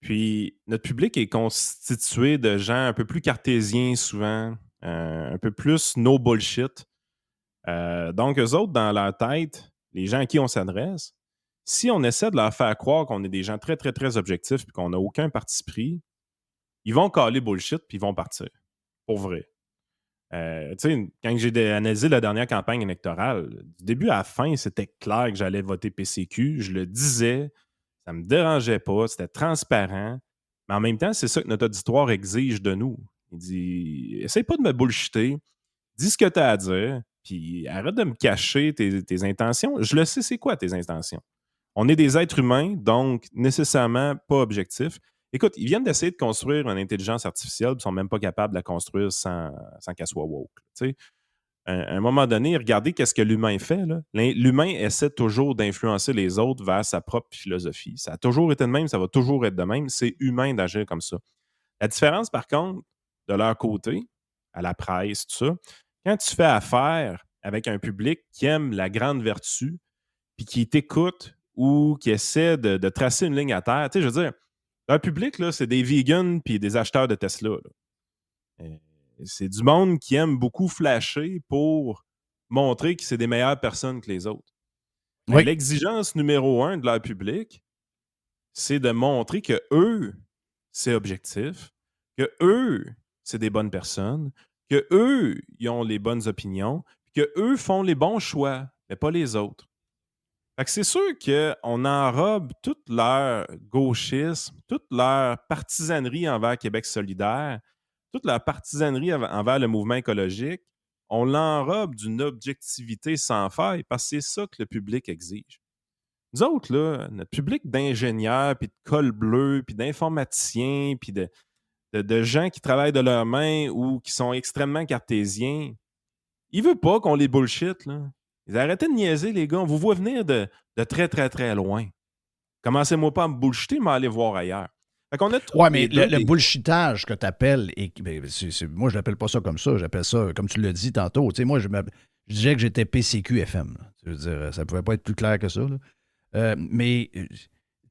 Puis, notre public est constitué de gens un peu plus cartésiens souvent, un peu plus no bullshit. Donc, eux autres, dans leur tête, les gens à qui on s'adresse, si on essaie de leur faire croire qu'on est des gens très, très, très objectifs et qu'on n'a aucun parti pris, ils vont caler bullshit puis ils vont partir. Pour vrai. Tu sais, quand j'ai analysé la dernière campagne électorale, du début à la fin, c'était clair que j'allais voter PCQ. Je le disais. Ça ne me dérangeait pas, c'était transparent. Mais en même temps, c'est ça que notre auditoire exige de nous. Il dit essaye pas de me bullshiter, dis ce que tu as à dire, puis arrête de me cacher tes intentions. Je le sais, c'est quoi tes intentions? On est des êtres humains, donc nécessairement pas objectifs. Écoute, ils viennent d'essayer de construire une intelligence artificielle, ils ne sont même pas capables de la construire sans qu'elle soit woke. Tu sais. À un moment donné, regardez qu'est-ce que l'humain fait. Là. L'humain essaie toujours d'influencer les autres vers sa propre philosophie. Ça a toujours été de même, ça va toujours être de même. C'est humain d'agir comme ça. La différence, par contre, de leur côté, à la presse, tout ça, quand tu fais affaire avec un public qui aime la grande vertu, puis qui t'écoute ou qui essaie de tracer une ligne à terre, tu sais, je veux dire, leur public, là, c'est des vegans puis des acheteurs de Tesla. Là. C'est du monde qui aime beaucoup flasher pour montrer que c'est des meilleures personnes que les autres. Oui. L'exigence numéro 1 de leur public, c'est de montrer que eux, c'est objectif, que eux, c'est des bonnes personnes, que eux, ils ont les bonnes opinions, que eux font les bons choix, mais pas les autres. Fait que c'est sûr qu'on enrobe tout leur gauchisme, toute leur partisanerie envers Québec solidaire, toute la partisanerie envers le mouvement écologique, on l'enrobe d'une objectivité sans faille parce que c'est ça que le public exige. Nous autres, là, notre public d'ingénieurs, puis de cols bleus, puis d'informaticiens, puis de gens qui travaillent de leurs mains ou qui sont extrêmement cartésiens, ils ne veulent pas qu'on les bullshit. Là. Ils arrêtez de niaiser, les gars. On vous voit venir de très, très, très loin. Commencez-moi pas à me bullshiter, mais à aller voir ailleurs. Oui, mais le bullshitage que tu appelles, moi, je l'appelle pas ça comme ça, j'appelle ça, comme tu l'as dit tantôt. Tu sais, moi, je disais que j'étais PCQ-FM. Je veux dire, ça pouvait pas être plus clair que ça. Mais, tu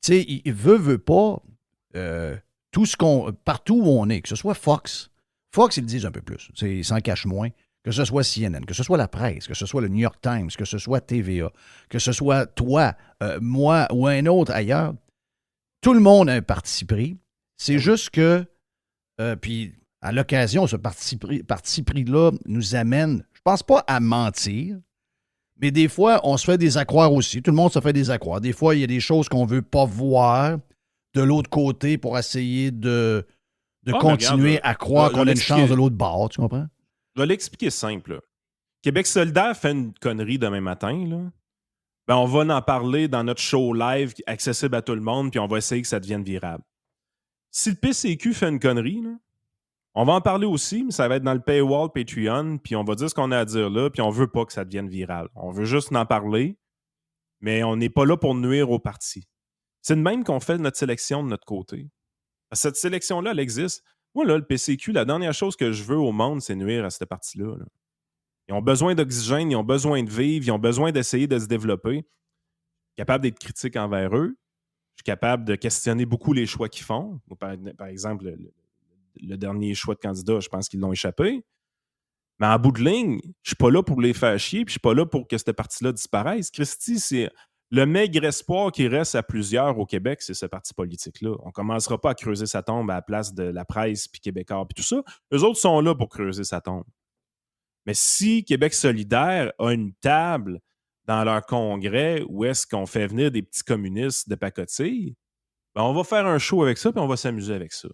sais, il veut pas, tout ce partout où on est, que ce soit Fox, ils le disent un peu plus, ils s'en cachent moins, que ce soit CNN, que ce soit la presse, que ce soit le New York Times, que ce soit TVA, que ce soit toi, moi ou un autre ailleurs. Tout le monde a un parti pris. C'est juste que, puis à l'occasion, ce parti pris-là nous amène, je pense pas à mentir, mais des fois, on se fait des accroires aussi. Tout le monde se fait des accroires. Des fois, il y a des choses qu'on veut pas voir de l'autre côté pour essayer de continuer à croire qu'on a une chance de l'autre bord. Tu comprends? Je vais l'expliquer simple. Là. Québec solidaire fait une connerie demain matin, là. Ben, on va en parler dans notre show live accessible à tout le monde, puis on va essayer que ça devienne virable. Si le PCQ fait une connerie, là, on va en parler aussi, mais ça va être dans le paywall Patreon, puis on va dire ce qu'on a à dire là, puis on veut pas que ça devienne viral. On veut juste en parler, mais on n'est pas là pour nuire au parti. C'est de même qu'on fait notre sélection de notre côté. Cette sélection-là, elle existe. Moi, là, le PCQ, la dernière chose que je veux au monde, c'est nuire à cette partie-là. Là. Ils ont besoin d'oxygène, ils ont besoin de vivre, ils ont besoin d'essayer de se développer. Je suis capable d'être critique envers eux. Je suis capable de questionner beaucoup les choix qu'ils font. Par exemple, le dernier choix de candidat, je pense qu'ils l'ont échappé. Mais en bout de ligne, je ne suis pas là pour les faire chier, puis je ne suis pas là pour que cette partie-là disparaisse. Christy, c'est le maigre espoir qui reste à plusieurs au Québec, c'est ce parti politique-là. On ne commencera pas à creuser sa tombe à la place de la presse, puis Québécois, puis tout ça. Eux autres sont là pour creuser sa tombe. Mais si Québec solidaire a une table dans leur congrès où est-ce qu'on fait venir des petits communistes de pacotille, ben on va faire un show avec ça puis on va s'amuser avec ça.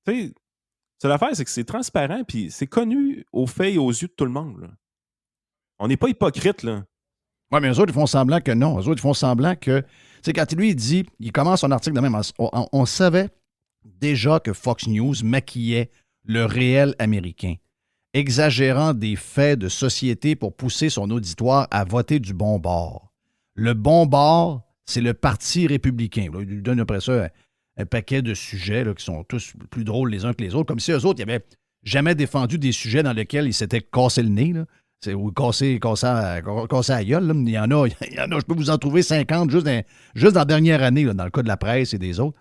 Tu sais, l'affaire, c'est que c'est transparent puis c'est connu aux faits et aux yeux de tout le monde. Là. On n'est pas hypocrite, là. Oui, mais eux autres, ils font semblant que non. Eux autres, ils font semblant que... Tu sais, quand lui, il dit... Il commence son article de même... On savait déjà que Fox News maquillait le réel américain, exagérant des faits de société pour pousser son auditoire à voter du bon bord. Le bon bord, c'est le Parti républicain. Là, il lui donne après ça un paquet de sujets là, qui sont tous plus drôles les uns que les autres, comme si eux autres, ils n'avaient jamais défendu des sujets dans lesquels ils s'étaient cassé le nez, là. Ou cassé la gueule. Là. Il y en a, je peux vous en trouver 50 juste dans la dernière année, là, dans le cas de la presse et des autres.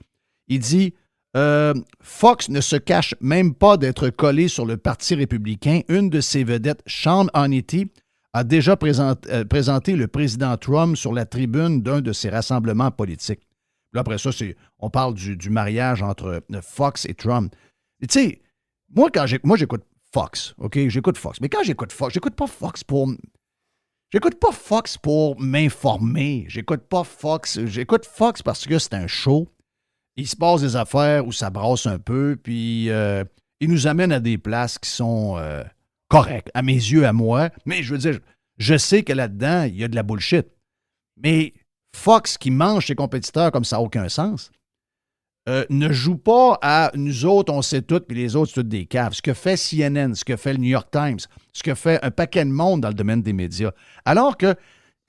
Il dit Fox ne se cache même pas d'être collé sur le Parti républicain. Une de ses vedettes, Sean Hannity, a déjà présenté le président Trump sur la tribune d'un de ses rassemblements politiques. Là, après ça, on parle du mariage entre Fox et Trump. Tu sais, moi, j'écoute Fox, OK? J'écoute Fox. Mais quand j'écoute Fox, j'écoute pas Fox pour m'informer. J'écoute Fox parce que c'est un show. Il se passe des affaires où ça brasse un peu, puis il nous amène à des places qui sont correctes, à mes yeux, à moi. Mais je veux dire, je sais que là-dedans, il y a de la bullshit. Mais Fox qui mange ses compétiteurs comme ça n'a aucun sens, ne joue pas à nous autres, on sait tout, puis les autres, c'est toutes des caves. Ce que fait CNN, ce que fait le New York Times, ce que fait un paquet de monde dans le domaine des médias. Alors que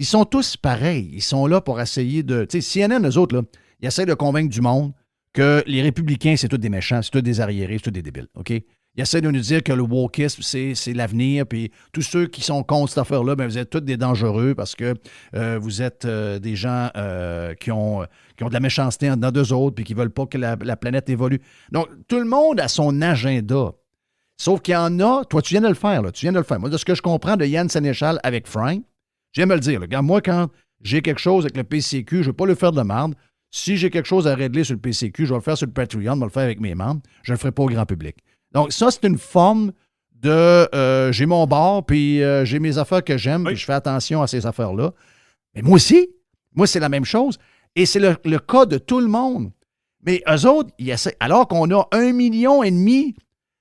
ils sont tous pareils. Ils sont là pour essayer de... Tu sais, CNN, eux autres, là, ils essaient de convaincre du monde que les républicains, c'est tous des méchants, c'est tous des arriérés, c'est tous des débiles, OK? Ils essaient de nous dire que le wokisme, c'est l'avenir, puis tous ceux qui sont contre cette affaire-là, bien, vous êtes tous des dangereux parce que vous êtes des gens qui ont de la méchanceté en dedans d'eux autres puis qui ne veulent pas que la planète évolue. Donc, tout le monde a son agenda. Sauf qu'il y en a... Toi, tu viens de le faire, là. Tu viens de le faire. Moi, de ce que je comprends de Yann Sénéchal avec Frank, je viens de me le dire. Là. Regarde, moi, quand j'ai quelque chose avec le PCQ, je ne veux pas le faire de merde. Si j'ai quelque chose à régler sur le PCQ, je vais le faire sur le Patreon, je vais le faire avec mes membres. Je ne le ferai pas au grand public. Donc, ça, c'est une forme de j'ai mon bar, puis j'ai mes affaires que j'aime, puis je fais attention à ces affaires-là. Mais moi aussi, c'est la même chose. Et c'est le cas de tout le monde. Mais eux autres, ils essaient, alors qu'on a 1,5 million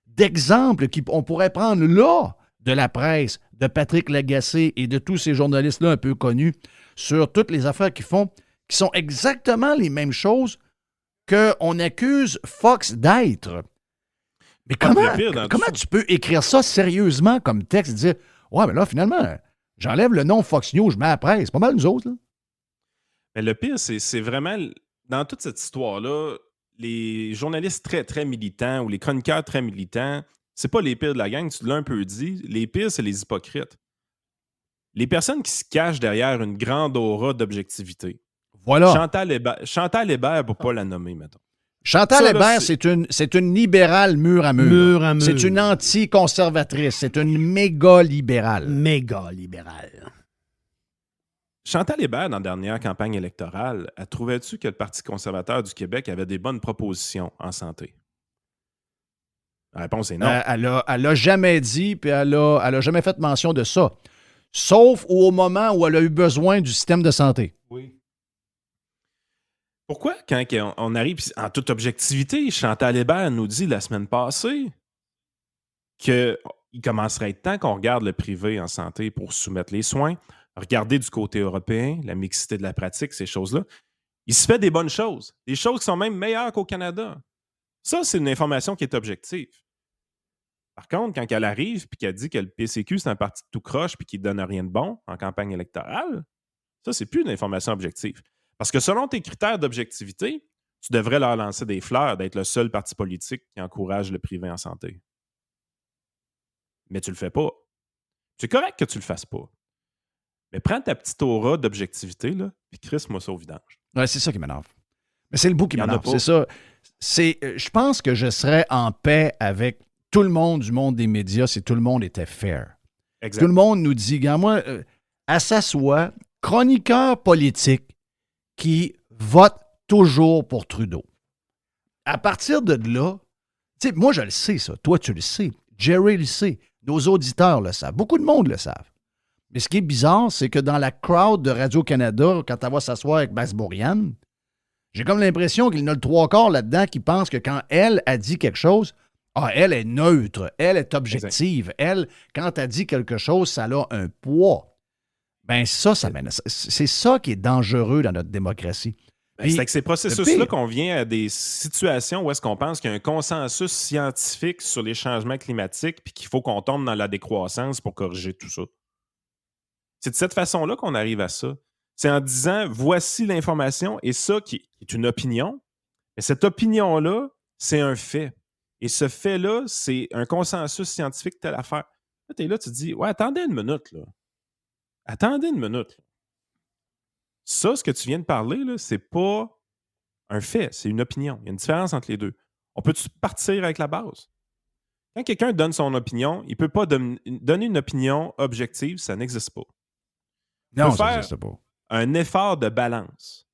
d'exemples qu'on pourrait prendre là de la presse, de Patrick Lagacé et de tous ces journalistes-là un peu connus sur toutes les affaires qu'ils font, qui sont exactement les mêmes choses qu'on accuse Fox d'être. Mais comment tu peux écrire ça sérieusement comme texte et dire « Ouais, mais là, finalement, j'enlève le nom Fox News, je mets à la presse. » C'est pas mal nous autres, là. Mais le pire, c'est vraiment, dans toute cette histoire-là, les journalistes très, très militants ou les chroniqueurs très militants, c'est pas les pires de la gang, tu l'as un peu dit. Les pires, c'est les hypocrites. Les personnes qui se cachent derrière une grande aura d'objectivité. Voilà. Chantal Hébert, pour pas la nommer, mettons. Chantal Hébert, c'est une libérale mur à mur. C'est une anti-conservatrice. C'est une méga-libérale. Méga-libérale. Chantal Hébert, dans la dernière campagne électorale, trouvais-tu que le Parti conservateur du Québec avait des bonnes propositions en santé? La réponse est non. Elle a jamais dit, puis elle a jamais fait mention de ça. Sauf au moment où elle a eu besoin du système de santé. Oui. Pourquoi, quand on arrive, en toute objectivité, Chantal Hébert nous dit la semaine passée qu'il commencerait à être temps qu'on regarde le privé en santé pour soumettre les soins, regarder du côté européen, la mixité de la pratique, ces choses-là. Il se fait des bonnes choses, des choses qui sont même meilleures qu'au Canada. Ça, c'est une information qui est objective. Par contre, quand elle arrive et qu'elle dit que le PCQ, c'est un parti de tout croche et qu'il ne donne rien de bon en campagne électorale, ça, c'est plus une information objective. Parce que selon tes critères d'objectivité, tu devrais leur lancer des fleurs d'être le seul parti politique qui encourage le privé en santé. Mais tu le fais pas. C'est correct que tu le fasses pas. Mais prends ta petite aura d'objectivité, là, puis crisse-moi ça au vidange. Ouais, c'est ça qui m'énerve. Mais c'est le bout qui m'énerve. C'est ça. Je pense que je serais en paix avec tout le monde du monde des médias si tout le monde était fair. Exact. Tout le monde nous dit, regarde-moi, à s'asseoir, chroniqueur politique qui vote toujours pour Trudeau. À partir de là, tu sais, moi je le sais ça, toi tu le sais, Jerry le sait, Nos auditeurs le savent. Beaucoup de monde le savent. Mais ce qui est bizarre, c'est que dans la crowd de Radio-Canada, quand elle va s'asseoir avec Basse-Bourriane, j'ai comme l'impression qu'il y en a le trois quarts là-dedans qui pensent que quand elle a dit quelque chose, elle est neutre, elle est objective. Exact. Elle, quand elle dit quelque chose, ça a un poids. Ben ça mène. C'est ça qui est dangereux dans notre démocratie. C'est avec ces processus-là qu'on vient à des situations où est-ce qu'on pense qu'il y a un consensus scientifique sur les changements climatiques puis qu'il faut qu'on tombe dans la décroissance pour corriger tout ça. C'est de cette façon-là qu'on arrive à ça. C'est en disant, voici l'information et ça qui est une opinion. Et cette opinion-là, c'est un fait. Et ce fait-là, c'est un consensus scientifique, telle affaire. Là, tu es là, tu te dis, ouais, attendez une minute, là. Attendez une minute. Là. Ça, ce que tu viens de parler, là, c'est pas un fait, c'est une opinion. Il y a une différence entre les deux. On peut-tu partir avec la base? Quand quelqu'un donne son opinion, il ne peut pas donner une opinion objective, ça n'existe pas. Non, ça n'existe pas. Un effort de balance.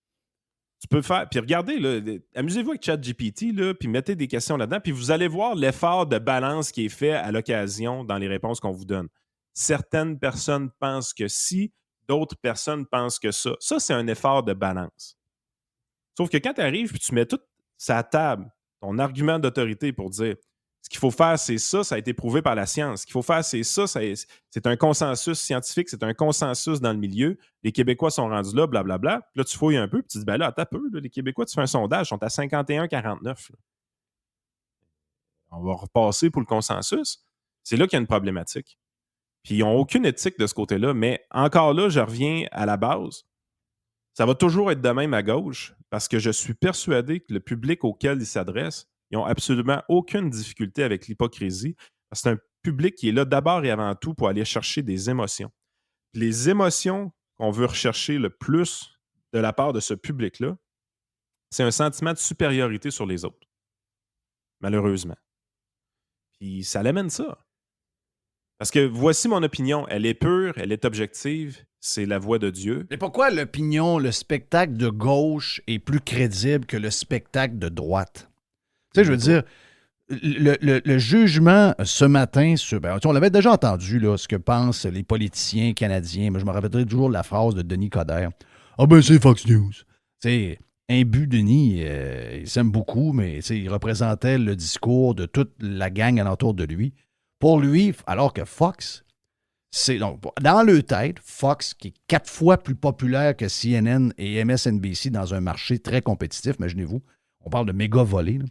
Tu peux faire. Puis regardez, là, amusez-vous avec ChatGPT, là, puis mettez des questions là-dedans, puis vous allez voir l'effort de balance qui est fait à l'occasion dans les réponses qu'on vous donne. Certaines personnes pensent que si, d'autres personnes pensent que ça. Ça, c'est un effort de balance. Sauf que quand tu arrives et tu mets tout sur la table, ton argument d'autorité pour dire ce qu'il faut faire, c'est ça, ça a été prouvé par la science. Ce qu'il faut faire, c'est ça, c'est un consensus scientifique, c'est un consensus dans le milieu. Les Québécois sont rendus là, blablabla. Puis là, tu fouilles un peu, puis tu te dis, ben là, attends un peu, là, les Québécois, tu fais un sondage, ils sont à 51-49. On va repasser pour le consensus. C'est là qu'il y a une problématique. Puis ils n'ont aucune éthique de ce côté-là, mais encore là, je reviens à la base. Ça va toujours être de même à gauche, parce que je suis persuadé que le public auquel ils s'adressent, ils n'ont absolument aucune difficulté avec l'hypocrisie, parce que c'est un public qui est là d'abord et avant tout pour aller chercher des émotions. Puis les émotions qu'on veut rechercher le plus de la part de ce public-là, c'est un sentiment de supériorité sur les autres, malheureusement. Puis ça l'amène ça. Parce que voici mon opinion. Elle est pure, elle est objective, c'est la voix de Dieu. Mais pourquoi l'opinion, le spectacle de gauche est plus crédible que le spectacle de droite? Tu sais, je veux dire, le jugement ce matin, on l'avait déjà entendu, là, ce que pensent les politiciens canadiens, mais je me rappellerai toujours la phrase de Denis Coderre. Ah ben c'est Fox News. Tu sais, imbu Denis, il s'aime beaucoup, mais il représentait le discours de toute la gang alentour de lui. Pour lui, alors que Fox, donc, dans leur tête, Fox, qui est 4 fois plus populaire que CNN et MSNBC dans un marché très compétitif, imaginez-vous, on parle de méga volets. Là.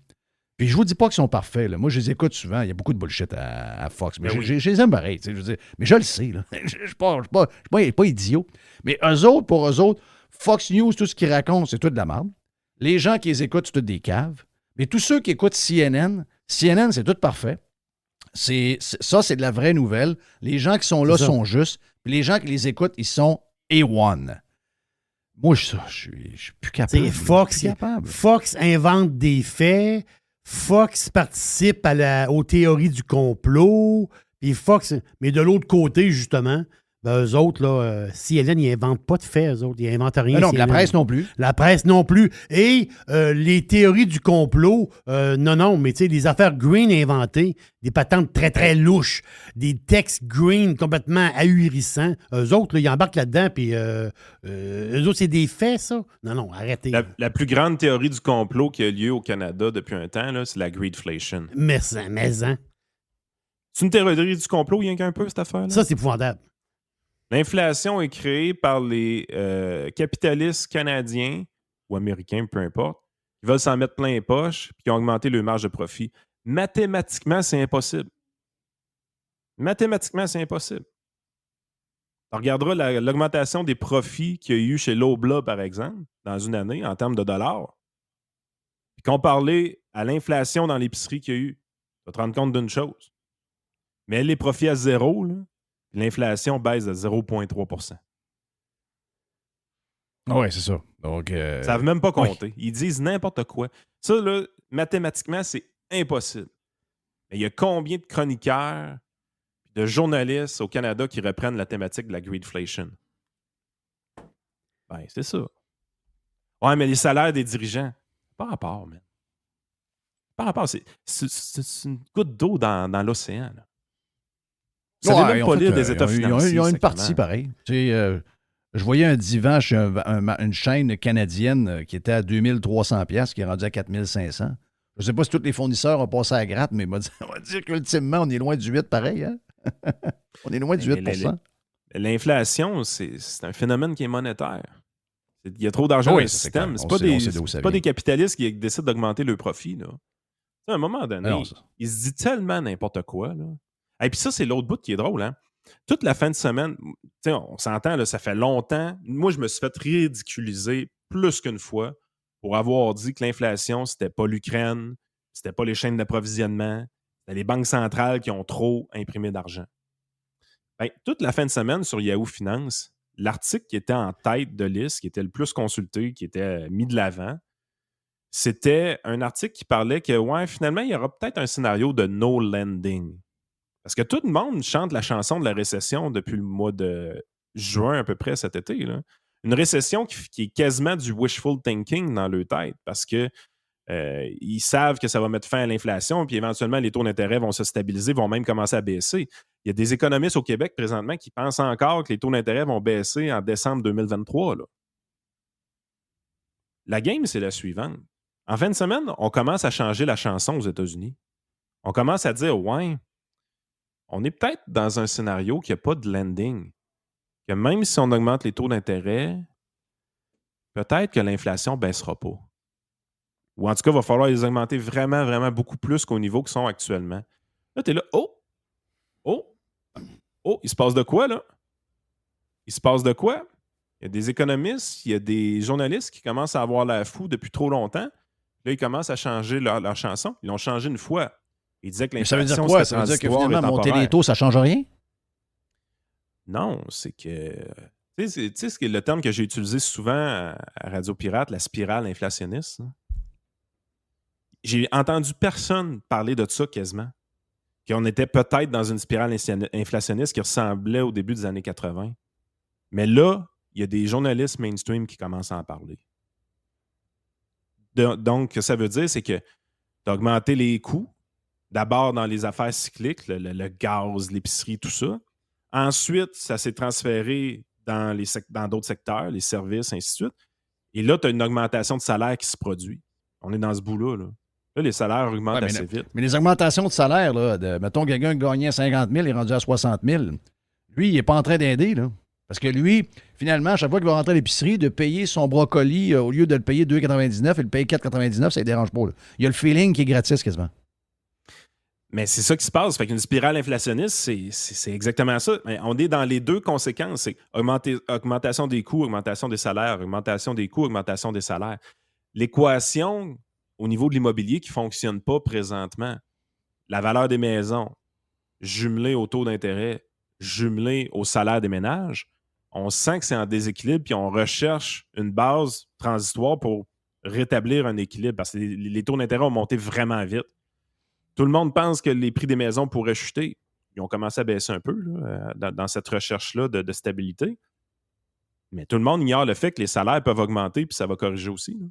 Puis je vous dis pas qu'ils sont parfaits. Là. Moi, je les écoute souvent. Il y a beaucoup de bullshit à Fox. Mais je les aime pareil. Je veux dire, mais je le sais. Je ne suis pas idiot. Mais pour eux autres, Fox News, tout ce qu'ils racontent, c'est tout de la merde. Les gens qui les écoutent, c'est tout des caves. Mais tous ceux qui écoutent CNN, c'est tout parfait. Ça, c'est de la vraie nouvelle. Les gens qui sont là sont justes. Puis les gens qui les écoutent, ils sont A1. Moi, je suis plus capable. Fox invente des faits. Fox participe aux théories du complot. Puis Fox, mais de l'autre côté, justement, eux autres, là, CNN, ils n'inventent pas de faits, eux autres. Ils n'inventent rien. Non, la presse non plus. La presse non plus. Et les théories du complot, non, mais tu sais, les affaires green inventées, des patentes très, très louches, des textes green complètement ahurissants. Eux autres, là, ils embarquent là-dedans, puis eux autres, c'est des faits, ça? Non, arrêtez. La plus grande théorie du complot qui a lieu au Canada depuis un temps, là, c'est la greedflation. Mais C'est une théorie du complot, il y a qu'un peu, cette affaire-là? Ça, c'est épouvantable. L'inflation est créée par les capitalistes canadiens ou américains, peu importe, qui veulent s'en mettre plein les poches et qui ont augmenté leur marge de profit. Mathématiquement, c'est impossible. Tu regarderas l'augmentation des profits qu'il y a eu chez Loblaw, par exemple, dans une année, en termes de dollars. Puis comparé à l'inflation dans l'épicerie qu'il y a eu, tu vas te rendre compte d'une chose. Mais les profits à zéro, là, l'inflation baisse de 0,3 %. Oui, c'est ça. Donc, ça ne savent même pas compter. Ils disent n'importe quoi. Ça, là, mathématiquement, c'est impossible. Mais il y a combien de chroniqueurs, de journalistes au Canada qui reprennent la thématique de la greedflation? Ben, c'est ça. Ouais, mais les salaires des dirigeants, pas rapport, man. Pas rapport. C'est une goutte d'eau dans l'océan, là. Vous savez même en pas fait, lire des états financiers. Ils ont une sacrément. partie pareil. Tu sais, je voyais un divan chez une chaîne canadienne qui était à 2300 $, qui est rendu à 4500. Je ne sais pas si tous les fournisseurs ont passé à la gratte, mais on va dire qu'ultimement, on est loin du 8 pareil. Hein? On est loin du 8 L'inflation, c'est un phénomène qui est monétaire. Il y a trop d'argent dans le système. Ce n'est pas des capitalistes qui décident d'augmenter le profit. Là. À un moment donné, il se dit tellement n'importe quoi. Et puis ça, c'est l'autre bout qui est drôle. Hein? Toute la fin de semaine, on s'entend, là, ça fait longtemps. Moi, je me suis fait ridiculiser plus qu'une fois pour avoir dit que l'inflation, c'était pas l'Ukraine, c'était pas les chaînes d'approvisionnement, c'était les banques centrales qui ont trop imprimé d'argent. Ben, toute la fin de semaine sur Yahoo Finance, l'article qui était en tête de liste, qui était le plus consulté, qui était mis de l'avant, c'était un article qui parlait que, finalement, il y aura peut-être un scénario de no landing. Parce que tout le monde chante la chanson de la récession depuis le mois de juin à peu près cet été. Là. Une récession qui est quasiment du wishful thinking dans leur tête parce que ils savent que ça va mettre fin à l'inflation puis éventuellement les taux d'intérêt vont se stabiliser, vont même commencer à baisser. Il y a des économistes au Québec présentement qui pensent encore que les taux d'intérêt vont baisser en décembre 2023. Là. La game, c'est la suivante. En fin de semaine, on commence à changer la chanson aux États-Unis. On commence à dire, on est peut-être dans un scénario qui n'a pas de landing. Que même si on augmente les taux d'intérêt, peut-être que l'inflation ne baissera pas. Ou en tout cas, il va falloir les augmenter vraiment, vraiment beaucoup plus qu'au niveau qu'ils sont actuellement. Là, tu es là, il se passe de quoi, là? Il se passe de quoi? Il y a des économistes, il y a des journalistes qui commencent à avoir l'air fou depuis trop longtemps. Là, ils commencent à changer leur chanson. Ils l'ont changé une fois. Ils disaient que l'inflation, ça veut dire quoi? Ça veut dire que finalement, monter les taux, ça ne change rien? Non, c'est que... Tu sais, ce qui est le terme que j'ai utilisé souvent à Radio Pirate, la spirale inflationniste. Là. J'ai entendu personne parler de ça quasiment. Qu'on était peut-être dans une spirale inflationniste qui ressemblait au début des années 80. Mais là, il y a des journalistes mainstream qui commencent à en parler. Donc, ce que ça veut dire, c'est que tu as augmenté les coûts, d'abord dans les affaires cycliques, le gaz, l'épicerie, tout ça. Ensuite, ça s'est transféré dans d'autres secteurs, les services, ainsi de suite. Et là, tu as une augmentation de salaire qui se produit. On est dans ce bout-là. Là, les salaires augmentent assez vite. Mais les augmentations de salaire, là, mettons quelqu'un qui gagnait 50 000 et est rendu à 60 000, lui, il n'est pas en train d'aider, là. Parce que lui, finalement, à chaque fois qu'il va rentrer à l'épicerie, de payer son brocoli, au lieu de le payer 2,99 et le payer 4,99, ça ne dérange pas. Là. Il y a le feeling qui est gratis quasiment. Mais c'est ça qui se passe. Fait qu'une spirale inflationniste, c'est exactement ça. Mais on est dans les deux conséquences. C'est augmentation des coûts, augmentation des salaires, augmentation des coûts, augmentation des salaires. L'équation au niveau de l'immobilier qui ne fonctionne pas présentement, la valeur des maisons jumelée au taux d'intérêt, jumelée au salaire des ménages, on sent que c'est en déséquilibre puis on recherche une base transitoire pour rétablir un équilibre parce que les taux d'intérêt ont monté vraiment vite. Tout le monde pense que les prix des maisons pourraient chuter. Ils ont commencé à baisser un peu là, dans cette recherche-là de stabilité. Mais tout le monde ignore le fait que les salaires peuvent augmenter puis ça va corriger aussi. Là.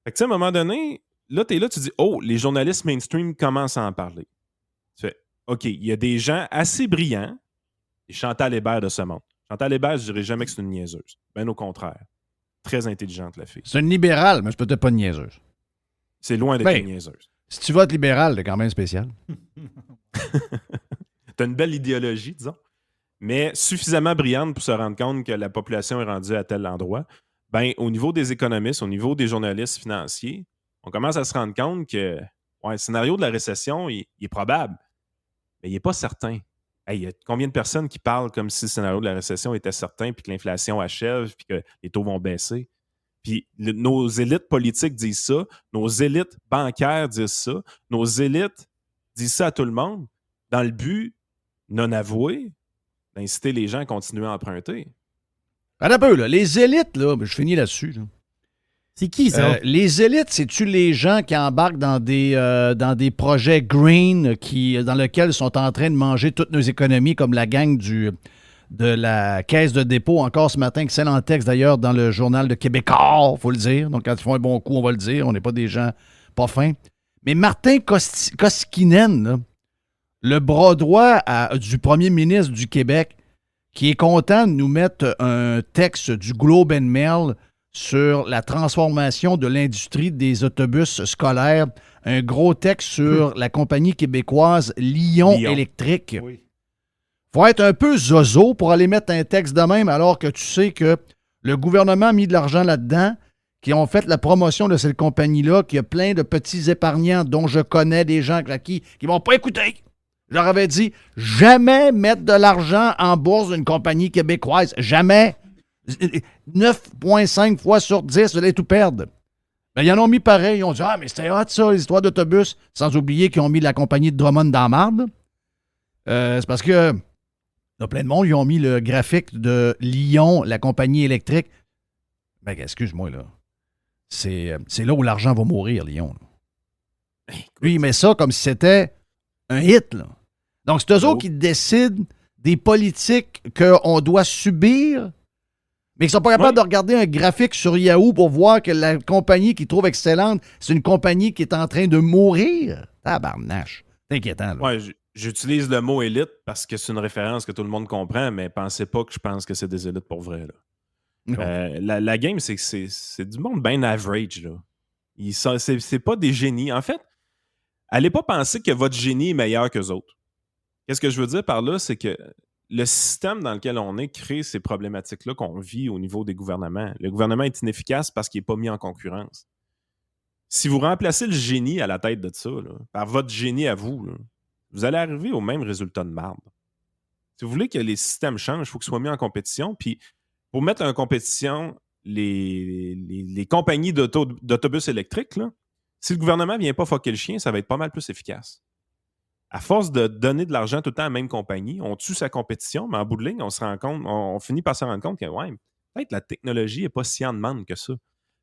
Fait que, tu sais, à un moment donné, là, tu es là, tu dis, les journalistes mainstream commencent à en parler. Tu fais, OK, il y a des gens assez brillants, et Chantal Hébert de ce monde. Chantal Hébert, je dirais jamais que c'est une niaiseuse. Bien au contraire. Très intelligente, la fille. C'est une libérale, mais c'est peut-être pas une niaiseuse. C'est loin d'être une niaiseuse. Si tu votes libéral, c'est quand même spécial. T'as une belle idéologie, disons, mais suffisamment brillante pour se rendre compte que la population est rendue à tel endroit. Ben, au niveau des économistes, au niveau des journalistes financiers, on commence à se rendre compte que le scénario de la récession, il est probable, mais il n'est pas certain. Il y a combien de personnes qui parlent comme si le scénario de la récession était certain, puis que l'inflation achève, puis que les taux vont baisser? Puis nos élites politiques disent ça, nos élites bancaires disent ça, nos élites disent ça à tout le monde, dans le but non avoué d'inciter les gens à continuer à emprunter. Un peu, là. Les élites, là, je finis là-dessus. Là. C'est qui, ça? Les élites, c'est-tu les gens qui embarquent dans des projets green dans lesquels sont en train de manger toutes nos économies, comme la gang de la Caisse de dépôt, encore ce matin, excellent texte d'ailleurs dans le journal de Québécois, il faut le dire. Donc, quand ils font un bon coup, on va le dire. On n'est pas des gens pas fins. Mais Martin Koskinen, là, le bras droit du premier ministre du Québec, qui est content de nous mettre un texte du Globe and Mail sur la transformation de l'industrie des autobus scolaires, un gros texte sur la compagnie québécoise Lion Électrique. Oui. Faut être un peu zozo pour aller mettre un texte de même alors que tu sais que le gouvernement a mis de l'argent là-dedans, qui ont fait la promotion de cette compagnie-là, qu'il y a plein de petits épargnants dont je connais des gens qui vont pas écouter. Je leur avais dit, jamais mettre de l'argent en bourse d'une compagnie québécoise. Jamais. 9,5 fois sur 10, vous allez tout perdre. Ben, ils en ont mis pareil. Ils ont dit, mais c'était hot ça, les histoires d'autobus. Sans oublier qu'ils ont mis la compagnie de Drummond dans la marde. C'est parce que il y a plein de monde, ils ont mis le graphique de Lion, la compagnie électrique. Ben, excuse-moi, là. C'est là où l'argent va mourir, Lion. Lui, il met ça comme si c'était un hit, là. Donc, c'est eux autres qui décident des politiques qu'on doit subir, mais qui ne sont pas capables de regarder un graphique sur Yahoo pour voir que la compagnie qu'ils trouvent excellente, c'est une compagnie qui est en train de mourir. Tabarnache. C'est inquiétant, là. Ouais, j'utilise le mot élite parce que c'est une référence que tout le monde comprend, mais pensez pas que je pense que c'est des élites pour vrai, là. La game, c'est que c'est du monde bien average, là. C'est pas des génies. En fait, allez pas penser que votre génie est meilleur qu'eux autres. Qu'est-ce que je veux dire par là? C'est que le système dans lequel on est crée ces problématiques-là qu'on vit au niveau des gouvernements. Le gouvernement est inefficace parce qu'il n'est pas mis en concurrence. Si vous remplacez le génie à la tête de ça, là, par votre génie à vous, là, vous allez arriver au même résultat de marde. Si vous voulez que les systèmes changent, il faut qu'ils soient mis en compétition. Puis, pour mettre en compétition les compagnies d'autobus électriques, là, si le gouvernement ne vient pas fucker le chien, ça va être pas mal plus efficace. À force de donner de l'argent tout le temps à la même compagnie, on tue sa compétition, mais en bout de ligne, on finit par se rendre compte que peut-être la technologie n'est pas si en demande que ça.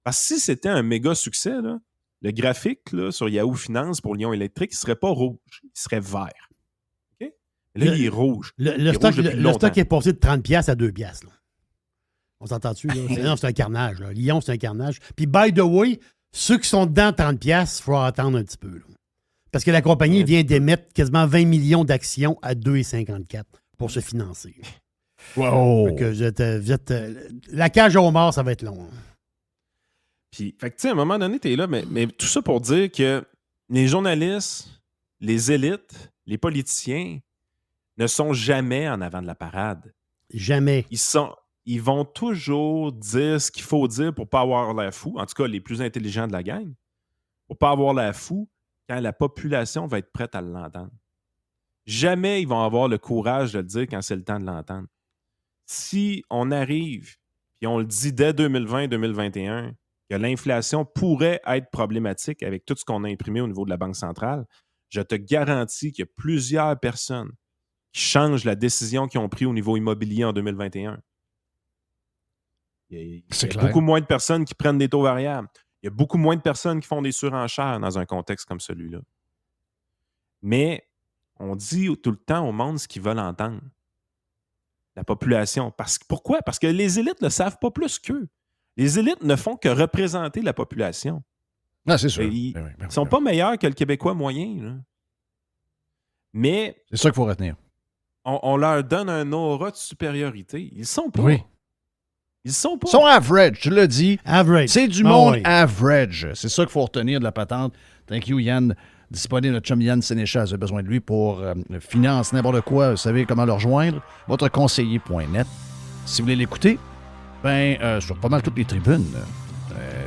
Parce que si c'était un méga succès, là, le graphique là, sur Yahoo Finance pour Lion Électrique, il ne serait pas rouge, il serait vert. Okay? Là, il est rouge. Le stock est passé de 30$ à 2$. Là. On s'entend-tu? Non, c'est un carnage. Là. Lyon, c'est un carnage. Puis, by the way, ceux qui sont dedans 30$, il faut attendre un petit peu. Là. Parce que la compagnie vient d'émettre quasiment 20 millions d'actions à 2,54 pour se financer. Wow! La cage au mort, ça va être long. Hein. Puis, fait que, tu sais, à un moment donné, tu es là, mais tout ça pour dire que les journalistes, les élites, les politiciens ne sont jamais en avant de la parade. Jamais. Ils vont toujours dire ce qu'il faut dire pour ne pas avoir l'air fou. En tout cas, les plus intelligents de la gang. Pour ne pas avoir l'air fou quand la population va être prête à l'entendre. Jamais ils vont avoir le courage de le dire quand c'est le temps de l'entendre. Si on arrive, puis on le dit dès 2020-2021, que l'inflation pourrait être problématique avec tout ce qu'on a imprimé au niveau de la Banque centrale, je te garantis qu'il y a plusieurs personnes qui changent la décision qu'ils ont prise au niveau immobilier en 2021. Il y a beaucoup moins de personnes qui prennent des taux variables. Il y a beaucoup moins de personnes qui font des surenchères dans un contexte comme celui-là. Mais on dit tout le temps au monde ce qu'ils veulent entendre. La population. Pourquoi? Parce que les élites ne savent pas plus qu'eux. Les élites ne font que représenter la population. Ah, c'est sûr. Ils ne sont pas meilleurs que le Québécois moyen. Là. Mais... c'est ça qu'il faut retenir. On leur donne un aura de supériorité. Ils ne sont pas. Oui. Ils sont pas. Ils sont average, tu l'as dit. Average. C'est du monde average. C'est ça qu'il faut retenir de la patente. Thank you, Yann. Disponible, notre chum Yann Sénéchal. Vous avez besoin de lui pour finance, n'importe quoi. Vous savez comment le rejoindre. Votreconseiller.net. Si vous voulez l'écouter, sur pas mal toutes les tribunes.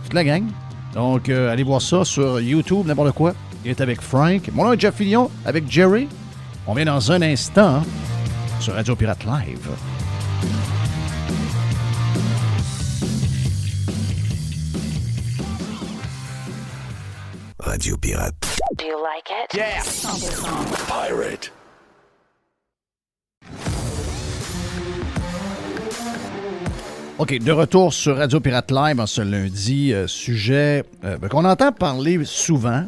Toute la gang. Donc, allez voir ça sur YouTube, n'importe quoi. Il est avec Frank. Mon nom est Jeff Fillion avec Jerry. On vient dans un instant sur Radio Pirate Live. Radio Pirate. Do you like it? Yeah! 100%. Pirate. OK, de retour sur Radio Pirate Live en ce lundi, sujet qu'on entend parler souvent,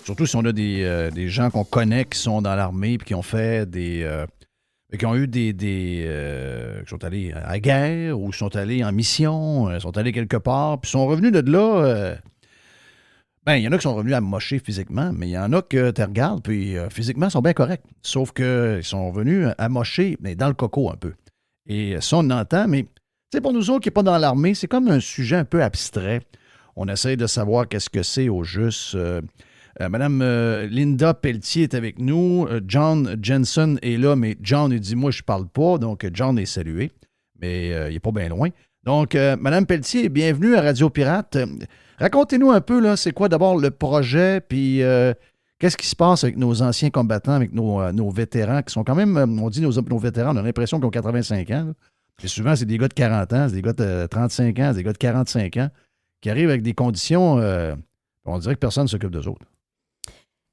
surtout si on a des gens qu'on connaît qui sont dans l'armée et qui ont fait qui ont eu qui sont allés à la guerre ou sont allés en mission, sont allés quelque part, puis sont revenus de là. Ben, il y en a qui sont revenus amochés physiquement, mais il y en a que tu regardes, puis physiquement, ils sont bien corrects. Sauf qu'ils sont venus amochés, mais dans le coco un peu. Et ça, on entend, mais pour nous autres qui n'est pas dans l'armée, c'est comme un sujet un peu abstrait. On essaie de savoir qu'est-ce que c'est au juste. Madame Linda Pelletier est avec nous. John Jensen est là, mais John, il dit, moi, je parle pas. Donc, John est salué, mais il n'est pas bien loin. Donc, Madame Pelletier, bienvenue à Radio Pirate. Racontez-nous un peu, là, c'est quoi d'abord le projet, puis qu'est-ce qui se passe avec nos anciens combattants, avec nos vétérans, qui sont quand même, on dit nos vétérans, on a l'impression qu'ils ont 85 ans. Là. Puis souvent, c'est des gars de 40 ans, c'est des gars de 35 ans, c'est des gars de 45 ans, qui arrivent avec des conditions, on dirait que personne ne s'occupe d'eux autres.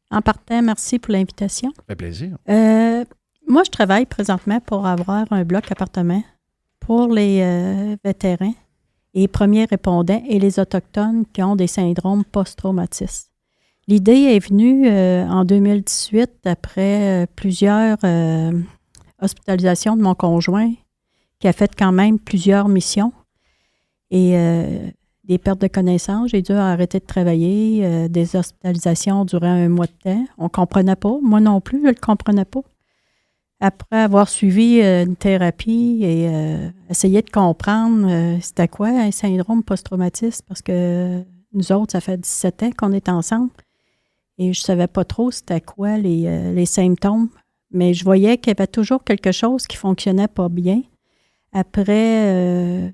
En partant, merci pour l'invitation. Ça fait plaisir. Moi, je travaille présentement pour avoir un bloc appartement pour les vétérans et premiers répondants et les Autochtones qui ont des syndromes post-traumatistes. L'idée est venue en 2018 après plusieurs hospitalisations de mon conjoint qui a fait quand même plusieurs missions et des pertes de connaissances. J'ai dû arrêter de travailler, des hospitalisations durant un mois de temps. On ne comprenait pas. Moi non plus, je ne le comprenais pas. Après avoir suivi une thérapie et essayer de comprendre c'était quoi un syndrome post-traumatiste, parce que nous autres, ça fait 17 ans qu'on est ensemble et je ne savais pas trop c'était quoi les symptômes, mais je voyais qu'il y avait toujours quelque chose qui ne fonctionnait pas bien. Après,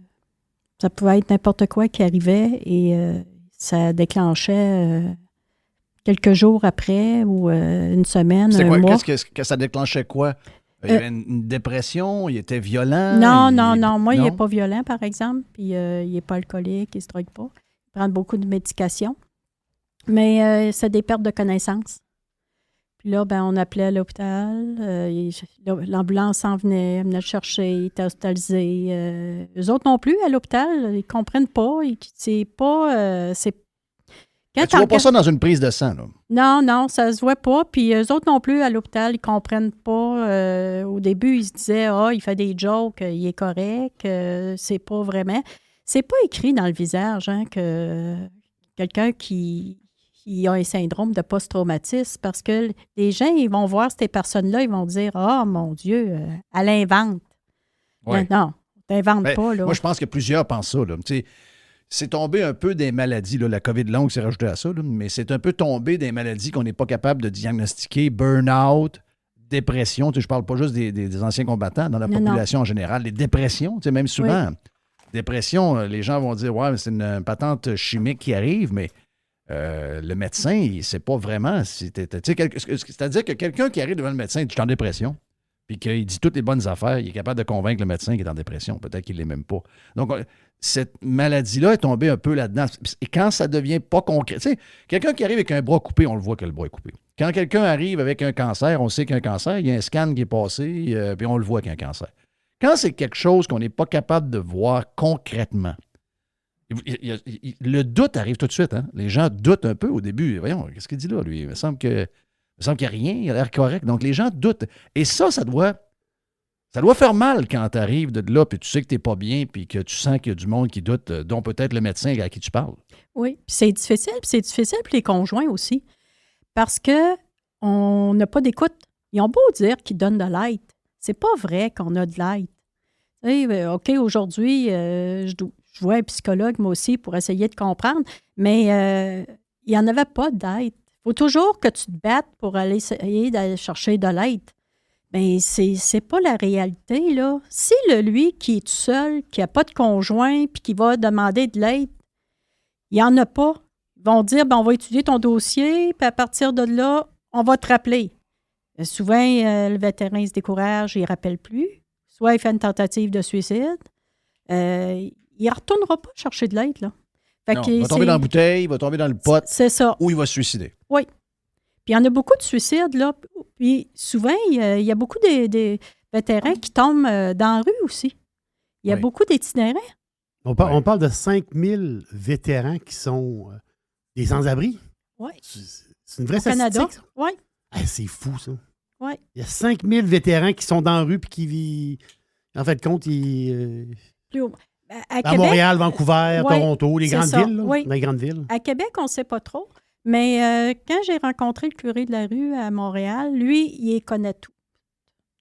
ça pouvait être n'importe quoi qui arrivait et ça déclenchait quelques jours après ou une semaine, C'est un quoi, mois. qu'est-ce que ça déclenchait quoi? Il y avait une dépression, il était violent? Non. Moi, il n'est pas violent, par exemple, puis il n'est pas alcoolique, il ne se drogue pas. Il prend beaucoup de médication. Mais c'est des pertes de connaissances. Puis là, on appelait à l'hôpital. L'ambulance s'en venait le chercher, il était hospitalisé. Eux autres non plus, à l'hôpital, ils ne comprennent pas. C'est pas... tu vois pas ça dans une prise de sang, là? Non, ça se voit pas. Puis eux autres non plus, à l'hôpital, ils comprennent pas. Au début, ils se disaient, il fait des jokes, il est correct. C'est pas vraiment... C'est pas écrit dans le visage, que quelqu'un qui a un syndrome de post-traumatisme, parce que les gens, ils vont voir ces personnes-là, ils vont dire, mon Dieu, elle invente. Ouais. Non, t'inventes pas, là. Moi, je pense que plusieurs pensent ça, là. Tu sais, c'est tombé un peu des maladies, là, la COVID longue s'est rajoutée à ça, là, mais c'est un peu tombé des maladies qu'on n'est pas capable de diagnostiquer, burn-out, dépression. Tu sais, je parle pas juste des anciens combattants, dans la population en général. Les dépressions, tu sais, même souvent, dépression, les gens vont dire, ouais, c'est une patente chimique qui arrive, mais le médecin, il ne sait pas vraiment. C'est-à-dire que quelqu'un qui arrive devant le médecin et dit, je suis en dépression, puis qu'il dit toutes les bonnes affaires, il est capable de convaincre le médecin qu'il est en dépression. Peut-être qu'il ne l'est même pas. Donc, cette maladie-là est tombée un peu là-dedans. Et quand ça devient pas concret, tu sais, quelqu'un qui arrive avec un bras coupé, on le voit que le bras est coupé. Quand quelqu'un arrive avec un cancer, on sait qu'il y a un cancer, il y a un scan qui est passé, puis on le voit qu'il y a un cancer. Quand c'est quelque chose qu'on n'est pas capable de voir concrètement, le doute arrive tout de suite. Hein? Les gens doutent un peu au début. Voyons, qu'est-ce qu'il dit là, lui? Il me semble qu'il n'y a rien, il a l'air correct. Donc, les gens doutent. Et ça doit faire mal quand tu arrives de là, puis tu sais que tu n'es pas bien, puis que tu sens qu'il y a du monde qui doute, dont peut-être le médecin à qui tu parles. Oui, puis c'est difficile pour les conjoints aussi, parce qu'on n'a pas d'écoute. Ils ont beau dire qu'ils donnent de l'aide. C'est pas vrai qu'on a de l'aide. Tu sais, OK, aujourd'hui, je vois un psychologue, moi aussi, pour essayer de comprendre, mais il n'y en avait pas d'aide. Il faut toujours que tu te battes pour aller essayer d'aller chercher de l'aide. Bien, c'est pas la réalité, là. Si lui qui est tout seul, qui n'a pas de conjoint, puis qui va demander de l'aide, il n'y en a pas. Ils vont dire, on va étudier ton dossier, puis à partir de là, on va te rappeler. Souvent, le vétéran se décourage, il ne rappelle plus. Soit il fait une tentative de suicide. Il ne retournera pas chercher de l'aide, là. Fait non, il va tomber dans la bouteille, il va tomber dans le pot. C'est ça. Ou il va se suicider. Oui. Puis il y en a beaucoup de suicides, là. Puis souvent, il y a beaucoup des vétérans qui tombent dans la rue aussi. Il y a beaucoup d'itinérants. On parle de 5000 vétérans qui sont des sans-abri. Oui. C'est une vraie statistique. Canada? Oui. C'est fou, ça. Oui. Il y a 5000 vétérans qui sont dans la rue et qui vivent. En fait, compte, Plus haut. À Montréal, Vancouver, Toronto, les grandes villes. Oui. Dans les grandes villes. À Québec, on ne sait pas trop. Mais quand j'ai rencontré le curé de la rue à Montréal, lui, il connaît tout.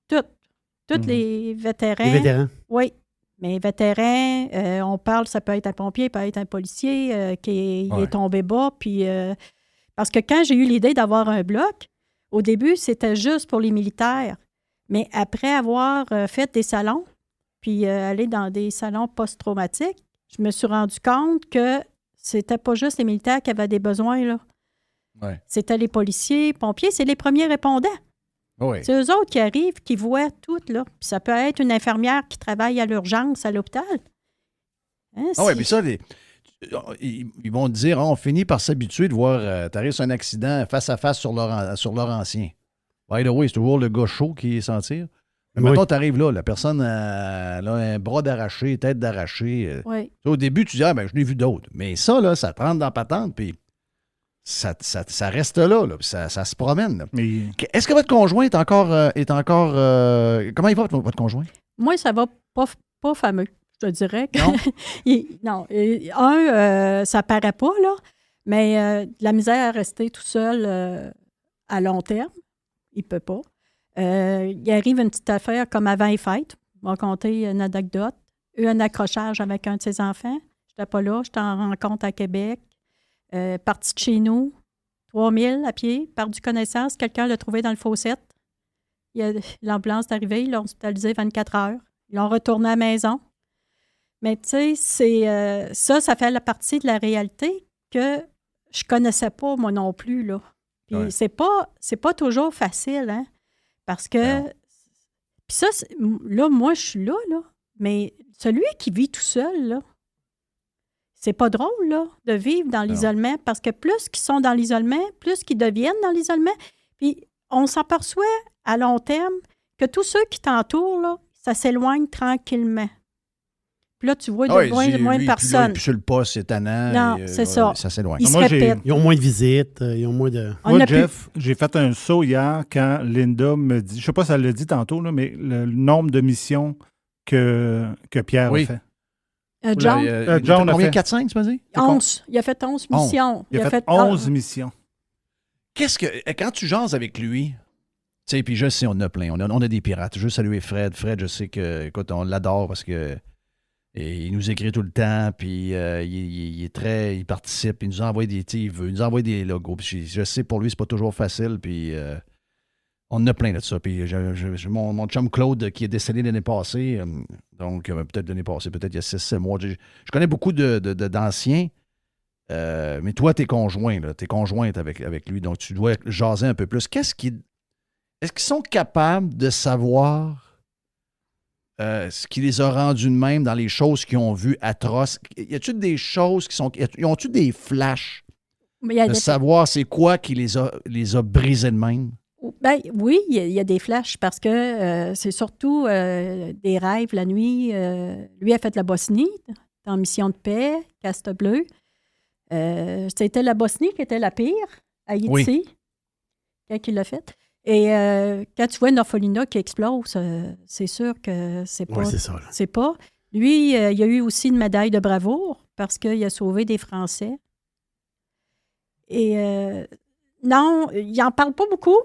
Tous les vétérans. Les vétérans. Oui. Mais vétérans, on parle, ça peut être un pompier, ça peut être un policier qui est tombé bas. Puis, parce que quand j'ai eu l'idée d'avoir un bloc, au début, c'était juste pour les militaires. Mais après avoir fait des salons, puis aller dans des salons post-traumatiques, je me suis rendu compte que c'était pas juste les militaires qui avaient des besoins, là. Ouais. C'était les policiers, pompiers, c'est les premiers répondants. Oui. C'est eux autres qui arrivent, qui voient tout, là. Puis ça peut être une infirmière qui travaille à l'urgence à l'hôpital. Hein, Oui, puis ça, ils vont te dire, on finit par s'habituer de voir, t'arrives sur un accident face à face sur leur ancien. By the way, c'est toujours le gars chaud qui s'en tire. Mais maintenant, t'arrives là, la personne elle a un bras d'arraché, tête d'arraché. Oui. Au début, tu dis, je l'ai vu d'autres. Mais ça, là, ça te rentre dans la patente, puis ça reste là, puis ça se promène. Là. Mais Est-ce que votre conjoint est encore... comment il va, votre conjoint? Moi, ça va pas fameux, je te dirais. Non? Ça paraît pas, là, mais de la misère à rester tout seul à long terme, il peut pas. Il arrive une petite affaire comme avant les fêtes. Je vais raconter une anecdote. Eu un accrochage avec un de ses enfants. Je n'étais pas là, j'étais en rencontre à Québec. Parti de chez nous, 3000 à pied, perdu connaissance. Quelqu'un l'a trouvé dans le fossette. L'ambulance est arrivée, ils l'ont hospitalisé 24 heures. Ils l'ont retourné à la maison. Mais tu sais, ça fait la partie de la réalité que je connaissais pas, moi non plus, là. Puis c'est pas toujours facile, hein? Parce que... Puis ça, là, moi, je suis là, mais celui qui vit tout seul, là, c'est pas drôle, là, de vivre dans l'isolement, parce que plus qu'ils sont dans l'isolement, plus qu'ils deviennent dans l'isolement, puis on s'aperçoit à long terme que tous ceux qui t'entourent, là, ça s'éloigne tranquillement. Puis là, tu vois de moins de personnes. Puis sur le poste, c'est tannant. Non, c'est ça. Ça s'éloigne. Ils se répètent. Ils ont moins de visites, ils ont moins de... Moi, Jeff, j'ai fait un saut hier quand Linda me dit, je sais pas si elle l'a dit tantôt, là, mais le nombre de missions que Pierre a fait. John? John a fait combien? 4-5, tu m'as dit? 11. Il a fait 11 missions. Il a fait 11 missions. Qu'est-ce que... Quand tu jases avec lui, tu sais, puis je sais, on en a plein. On a des pirates. Je veux saluer Fred. Fred, je sais que, écoute, on l'adore parce que il nous écrit tout le temps, puis il est très... Il participe, il nous envoie des... Il nous envoie des logos. Puis je sais, pour lui, c'est pas toujours facile, puis... on en a plein de ça. Puis mon chum Claude, qui est décédé l'année passée, donc peut-être l'année passée, peut-être il y a 6-7 mois. Je connais beaucoup d'anciens, mais toi, t'es conjointe avec lui, donc tu dois jaser un peu plus. Est-ce qu'ils sont capables de savoir ce qui les a rendus de même dans les choses qu'ils ont vues atroces? Y a-t-il des choses qui sont... Ont-ils des flashs de savoir c'est quoi qui les a brisés de même? Ben, oui, il y a des flashs parce que c'est surtout des rêves la nuit. Lui a fait la Bosnie en mission de paix, Caste Bleu. C'était la Bosnie qui était la pire, Haïti, quand il l'a fait. Et quand tu vois Norfolina qui explose, c'est sûr que c'est pas... c'est ça. Là. C'est pas. Lui, il a eu aussi une médaille de bravoure parce qu'il a sauvé des Français. Et non, il n'en parle pas beaucoup.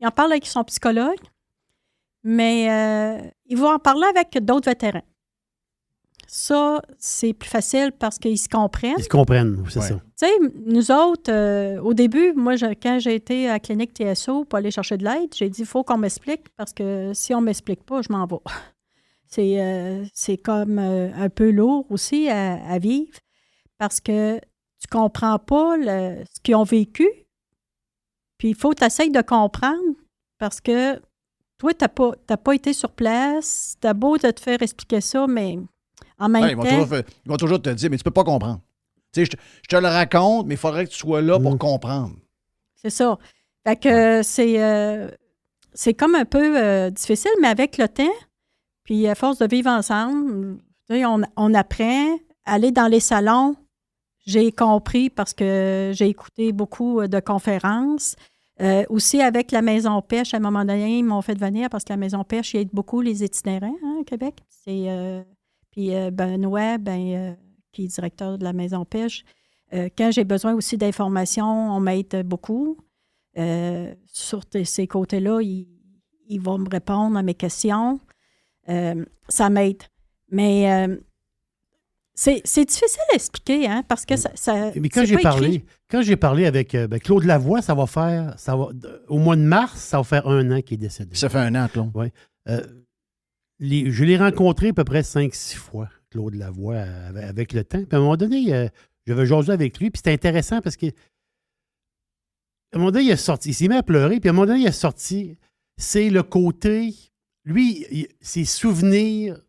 Il en parle avec son psychologue, mais il va en parler avec d'autres vétérans. Ça, c'est plus facile parce qu'ils se comprennent. Ils se comprennent, c'est ça. Tu sais, nous autres, au début, moi, quand j'ai été à la clinique TSO pour aller chercher de l'aide, j'ai dit, il faut qu'on m'explique parce que si on ne m'explique pas, je m'en vais. C'est comme un peu lourd aussi à vivre parce que tu ne comprends pas ce qu'ils ont vécu. Puis il faut que tu essayes de comprendre parce que toi, tu n'as pas été sur place. Tu as beau de te faire expliquer ça, mais en même temps... Ils vont toujours te dire, mais tu ne peux pas comprendre. Tu sais, je te le raconte, mais il faudrait que tu sois là pour comprendre. C'est ça. Fait que c'est comme un peu difficile, mais avec le temps, puis à force de vivre ensemble, tu sais, on apprend à aller dans les salons. J'ai compris parce que j'ai écouté beaucoup de conférences. Aussi, avec la Maison Pêche, à un moment donné, ils m'ont fait venir parce que la Maison Pêche, il aide beaucoup les itinérants au Québec. Puis Benoît, qui est directeur de la Maison Pêche, Quand j'ai besoin aussi d'informations, on m'aide beaucoup. Sur ces côtés-là, il va me répondre à mes questions. Ça m'aide. Mais c'est difficile à expliquer, hein, parce que ça mais quand j'ai parlé avec Claude Lavoie, au mois de mars, ça va faire 1 an qu'il est décédé. Ça fait 1 an, Claude. Oui. Je l'ai rencontré à peu près 5-6 fois, Claude Lavoie, avec le temps. Puis à un moment donné, j'avais jasé avec lui, puis c'était intéressant parce que à un moment donné, il s'est mis à pleurer, puis à un moment donné, il est sorti. C'est le côté... Lui, ses souvenirs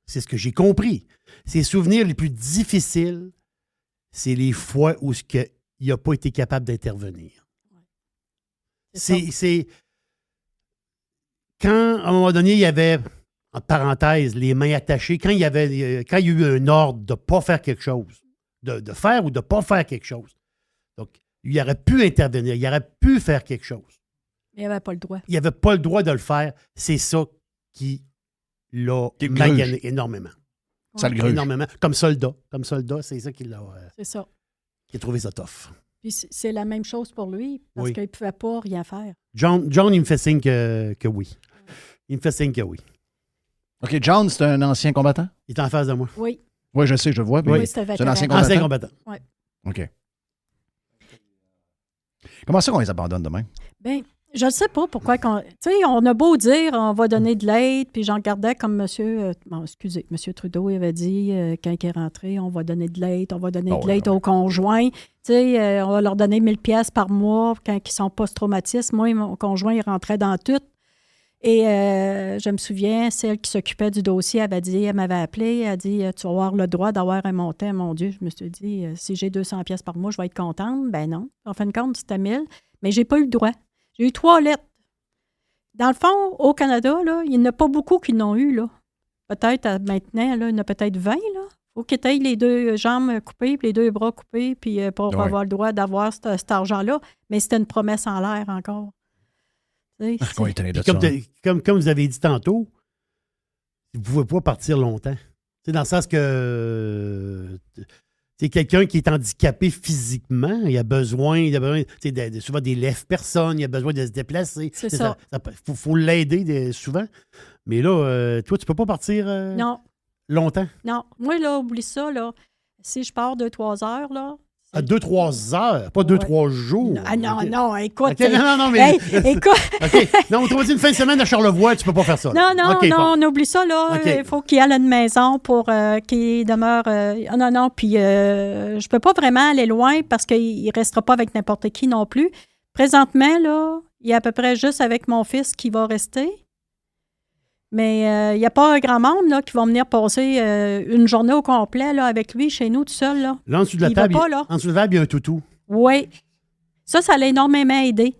c'est ce que j'ai compris. Ses souvenirs les plus difficiles, c'est les fois où il n'a pas été capable d'intervenir. C'est quand, à un moment donné, il y avait, en parenthèse, les mains attachées, quand il y a eu un ordre de ne pas faire quelque chose, de faire ou de ne pas faire quelque chose. Donc, il aurait pu intervenir, il aurait pu faire quelque chose. Il n'avait pas le droit. Il n'avait pas le droit de le faire. C'est ça qui l'a magané énormément. Ça le gruge. Énormément. Comme soldat, c'est ça qui l'a... c'est ça. Qui a trouvé ça tough. Puis c'est la même chose pour lui, parce qu'il ne pouvait pas rien faire. John, il me fait signe que oui. Il me fait signe que oui. OK, John, c'est un ancien combattant? Il est en face de moi. Oui. Oui, je sais, je le vois. Oui, c'est un ancien combattant. Ancien combattant. Oui. OK. Comment ça qu'on les abandonne demain? Bien, je ne sais pas pourquoi. Tu sais, on a beau dire on va donner de l'aide, puis j'en regardais comme monsieur Trudeau il avait dit quand il est rentré, on va donner de l'aide, aux conjoints. Tu sais, on va leur donner 1000 pièces par mois quand ils sont post-traumatistes. Moi, mon conjoint, il rentrait dans tout. Et je me souviens, celle qui s'occupait du dossier, elle m'avait appelé, elle a dit tu vas avoir le droit d'avoir un montant. Mon Dieu, je me suis dit si j'ai 200 pièces par mois, je vais être contente. Ben non. En fin de compte, c'était 1000. Mais j'ai pas eu le droit. J'ai eu 3 lettres. Dans le fond, au Canada, là, il n'y en a pas beaucoup qui l'ont eu. Là. Peut-être maintenant, là, il y en a peut-être 20. Il faut qu'ils aient les 2 jambes coupées puis les 2 bras coupés puis pour avoir le droit d'avoir cet argent-là. Mais c'était une promesse en l'air encore. Comme vous avez dit tantôt, vous ne pouvez pas partir longtemps. C'est dans le sens que c'est quelqu'un qui est handicapé physiquement, il a besoin souvent des lèvres-personnes, il a besoin de se déplacer. C'est ça. Faut l'aider souvent. Mais là, toi, tu peux pas partir longtemps. Non. Moi, là, oublie ça. Là. Si je pars 2-3 heures, là. À 2-3 heures, pas 2-3 jours. Non, écoute. Okay, non, mais. Écoute. OK. Non, on trouve une fin de semaine à Charlevoix, tu peux pas faire ça. Non, on oublie ça, là. Il faut qu'il aille à une maison pour qu'il demeure. Non, puis je peux pas vraiment aller loin parce qu'il restera pas avec n'importe qui non plus. Présentement, là, il y a à peu près juste avec mon fils qui va rester. Mais il n'y a pas un grand monde là, qui va venir passer une journée au complet là, avec lui, chez nous, tout seul. Là, en dessous de la table, en dessous de la table, il y a un toutou. Oui. Ça l'a énormément aidé.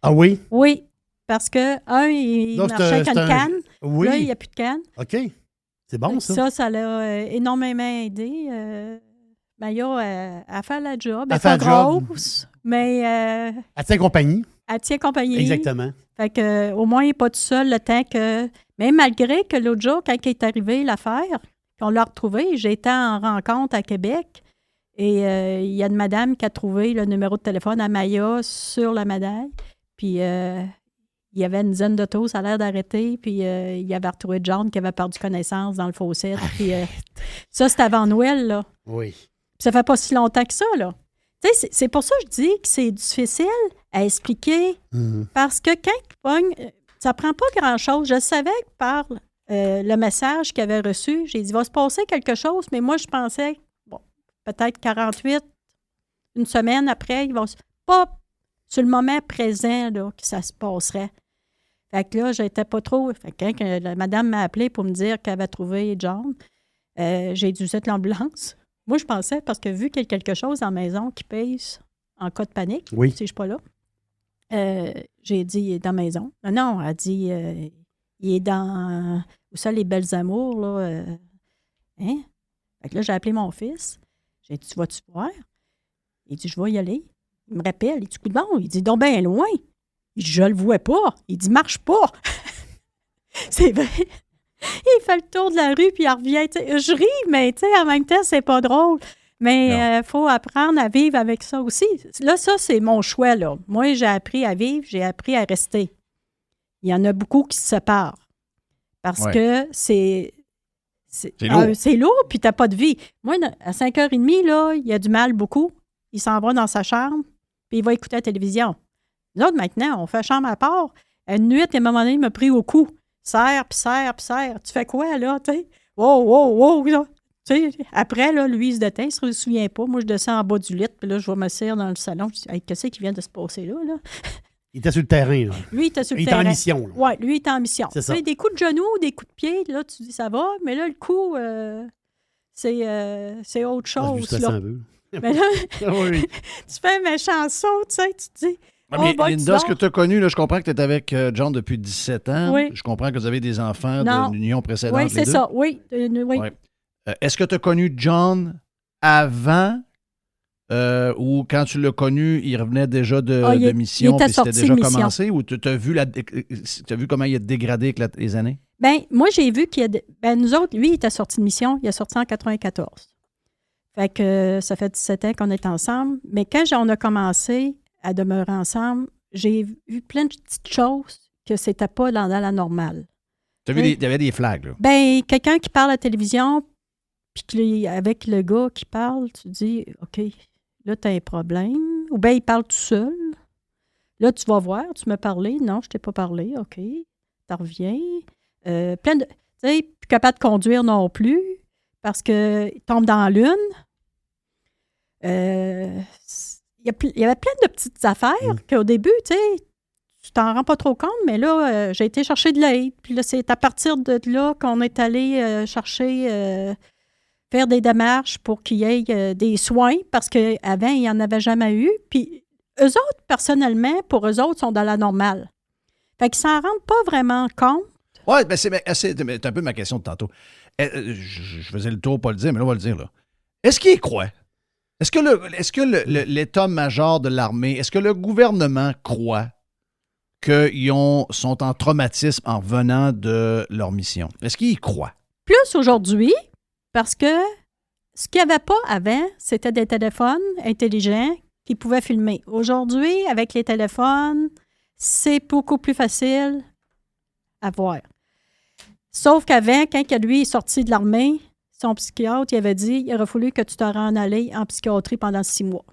Ah oui? Oui. Parce que, il marchait avec une canne. Oui. Là, il n'y a plus de canne. OK. C'est bon, ça. Ça l'a énormément aidé. Maya, elle fait la job. Elle fait la grosse, mais... elle tient compagnie. Elle tient compagnie. Exactement. Fait que, au moins, il n'est pas tout seul le temps que... Mais malgré que l'autre jour, quand il est arrivé l'affaire, qu'on l'a retrouvé, j'ai été en rencontre à Québec et il y a une madame qui a trouvé le numéro de téléphone à Maya sur la médaille. Puis il y avait une dizaine d'autos, ça a l'air d'arrêter. Puis il y avait retrouvé John qui avait perdu connaissance dans le fossé. Puis ça, c'était avant Noël, là. Oui. Puis ça fait pas si longtemps que ça, là. Tu sais, c'est pour ça que je dis que c'est difficile à expliquer. Parce que quand il pogne... Ça prend pas grand-chose. Je savais que par le message qu'il avait reçu, j'ai dit, il va se passer quelque chose, mais moi, je pensais, peut-être 48, une semaine après, il va pas sur le moment présent là, que ça se passerait. Fait que là, j'étais pas trop... Fait que quand la madame m'a appelé pour me dire qu'elle avait trouvé John, j'ai dû cette l'ambulance. Moi, je pensais, parce que vu qu'il y a quelque chose dans la maison qui pèse en cas de panique, si je suis pas là, j'ai dit, il est dans la maison. Non, elle a dit, il est dans... Où ça, les belles amours, là? Hein? Fait que là, j'ai appelé mon fils. J'ai dit, tu vas-tu voir? Il dit, je vais y aller. Il me rappelle. Il dit, coup de bon. Il dit, donc bien loin. Il dit, je le vois pas. Il dit, marche pas. C'est vrai. il fait le tour de la rue, puis il revient. T'sais. Je ris, mais en même temps, c'est pas drôle. Mais il faut apprendre à vivre avec ça aussi. Là, ça, c'est mon choix. Là. Moi, j'ai appris à vivre, j'ai appris à rester. Il y en a beaucoup qui se séparent. Parce que c'est lourd. C'est lourd, puis tu n'as pas de vie. Moi, à 5h30, là, il a du mal beaucoup. Il s'en va dans sa chambre, puis il va écouter la télévision. Nous autres, maintenant, on fait chambre à part. Une nuit, à un moment donné, il m'a pris au cou. Serre. Tu fais quoi, là? T'sais? Wow, là. T'sais, après, là, lui, il se déteint, il ne se souvient pas. Moi, je descends en bas du lit, puis là, je vais m'asseoir dans le salon. Je dis, hey, qu'est-ce qui vient de se passer là? Il était sur le terrain. Là. Lui, il était sur le terrain. Il était en mission. Oui, lui, il était en mission. C'est ça. Des coups de genoux, des coups de pied, là, tu dis, ça va. Mais là, le coup, c'est autre chose. Juste un peu. Mais là, tu fais un méchant saut, tu sais, tu te dis... mais Linda, ce que tu as connu, là, je comprends que tu es avec John depuis 17 ans. Oui. Je comprends que vous avez des enfants de l'union précédente. Oui, c'est ça. Oui. Ouais. Est-ce que tu as connu John avant ou quand tu l'as connu, il revenait déjà de mission puis c'était déjà commencé? Ou tu as vu comment il a dégradé avec les années? Bien, moi, j'ai vu nous autres, lui, il était sorti de mission. Il est sorti en 94. Fait que ça fait 17 ans qu'on est ensemble. Mais quand on a commencé à demeurer ensemble, j'ai vu plein de petites choses que c'était pas dans la normale. Tu as vu, il y avait des flags, là? Bien, quelqu'un qui parle à la télévision, puis avec le gars qui parle, tu dis, OK, là, tu as un problème. Ou bien il parle tout seul. Là, tu vas voir, tu m'as parlé. Non, je t'ai pas parlé. OK, tu reviens. Plein de... Tu sais, plus capable de conduire non plus, parce qu'il tombe dans la lune. Il y avait plein de petites affaires qu'au début, tu sais, tu t'en rends pas trop compte, mais là, j'ai été chercher de l'aide. Puis là, c'est à partir de là qu'on est allé faire des démarches pour qu'il y ait des soins, parce qu'avant, il n'y en avait jamais eu. Puis eux autres, personnellement, pour eux autres, sont dans la normale. Fait qu'ils s'en rendent pas vraiment compte. Oui, ben c'est un peu ma question de tantôt. Je faisais le tour, pas le dire, mais là, on va le dire. Là. Est-ce qu'il y croit? Est-ce que l'état-major de l'armée, est-ce que le gouvernement croit qu'ils sont en traumatisme en revenant de leur mission? Est-ce qu'ils y croient? Plus aujourd'hui, parce que ce qu'il n'y avait pas avant, c'était des téléphones intelligents qui pouvaient filmer. Aujourd'hui, avec les téléphones, c'est beaucoup plus facile à voir. Sauf qu'avant, quand lui est sorti de l'armée, son psychiatre, il avait dit il aurait fallu que tu te rendes aller en psychiatrie pendant 6 mois.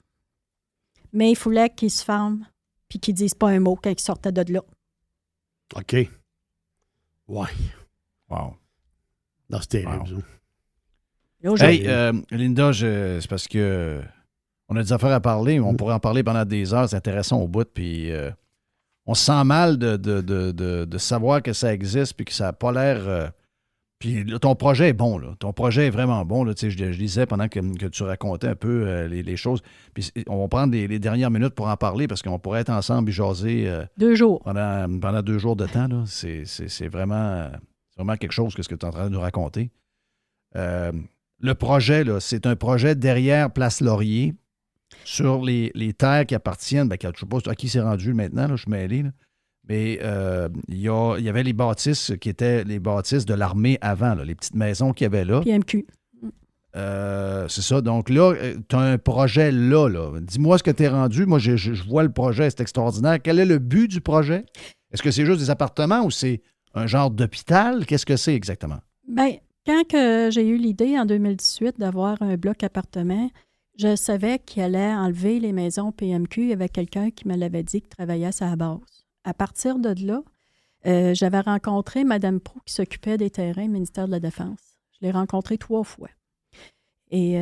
Mais il fallait qu'il se ferme puis qu'il ne dise pas un mot quand il sortait de là. OK. Ouais. Wow. Non, c'est terrible, wow. Hey, Linda, c'est parce que on a des affaires à parler. On pourrait en parler pendant des heures. C'est intéressant au bout. Puis on se sent mal de savoir que ça existe puis que ça n'a pas l'air... Puis ton projet est bon, là. Ton projet est vraiment bon. Là. Je lisais pendant que tu racontais un peu les choses. Puis on va prendre les dernières minutes pour en parler parce qu'on pourrait être ensemble et jaser 2 jours. Pendant 2 jours de temps. Là. C'est vraiment quelque chose que ce que tu es en train de nous raconter. Le projet, là, c'est un projet derrière Place Laurier sur les terres qui appartiennent. Ben, je ne sais pas à qui c'est rendu maintenant, là, je suis mêlé. Là. Mais il y avait les bâtisses qui étaient les bâtisses de l'armée avant, là, les petites maisons qu'il y avait là. PMQ. C'est ça. Donc là, tu as un projet là. Dis-moi ce que tu es rendu. Moi, je vois le projet, c'est extraordinaire. Quel est le but du projet? Est-ce que c'est juste des appartements ou c'est un genre d'hôpital? Qu'est-ce que c'est exactement? Bien, quand j'ai eu l'idée en 2018 d'avoir un bloc appartement, je savais qu'il allait enlever les maisons PMQ. Il y avait quelqu'un qui me l'avait dit qui travaillait à sa base. À partir de là, j'avais rencontré Mme Proulx qui s'occupait des terrains du ministère de la Défense. Je l'ai rencontrée 3 fois. Et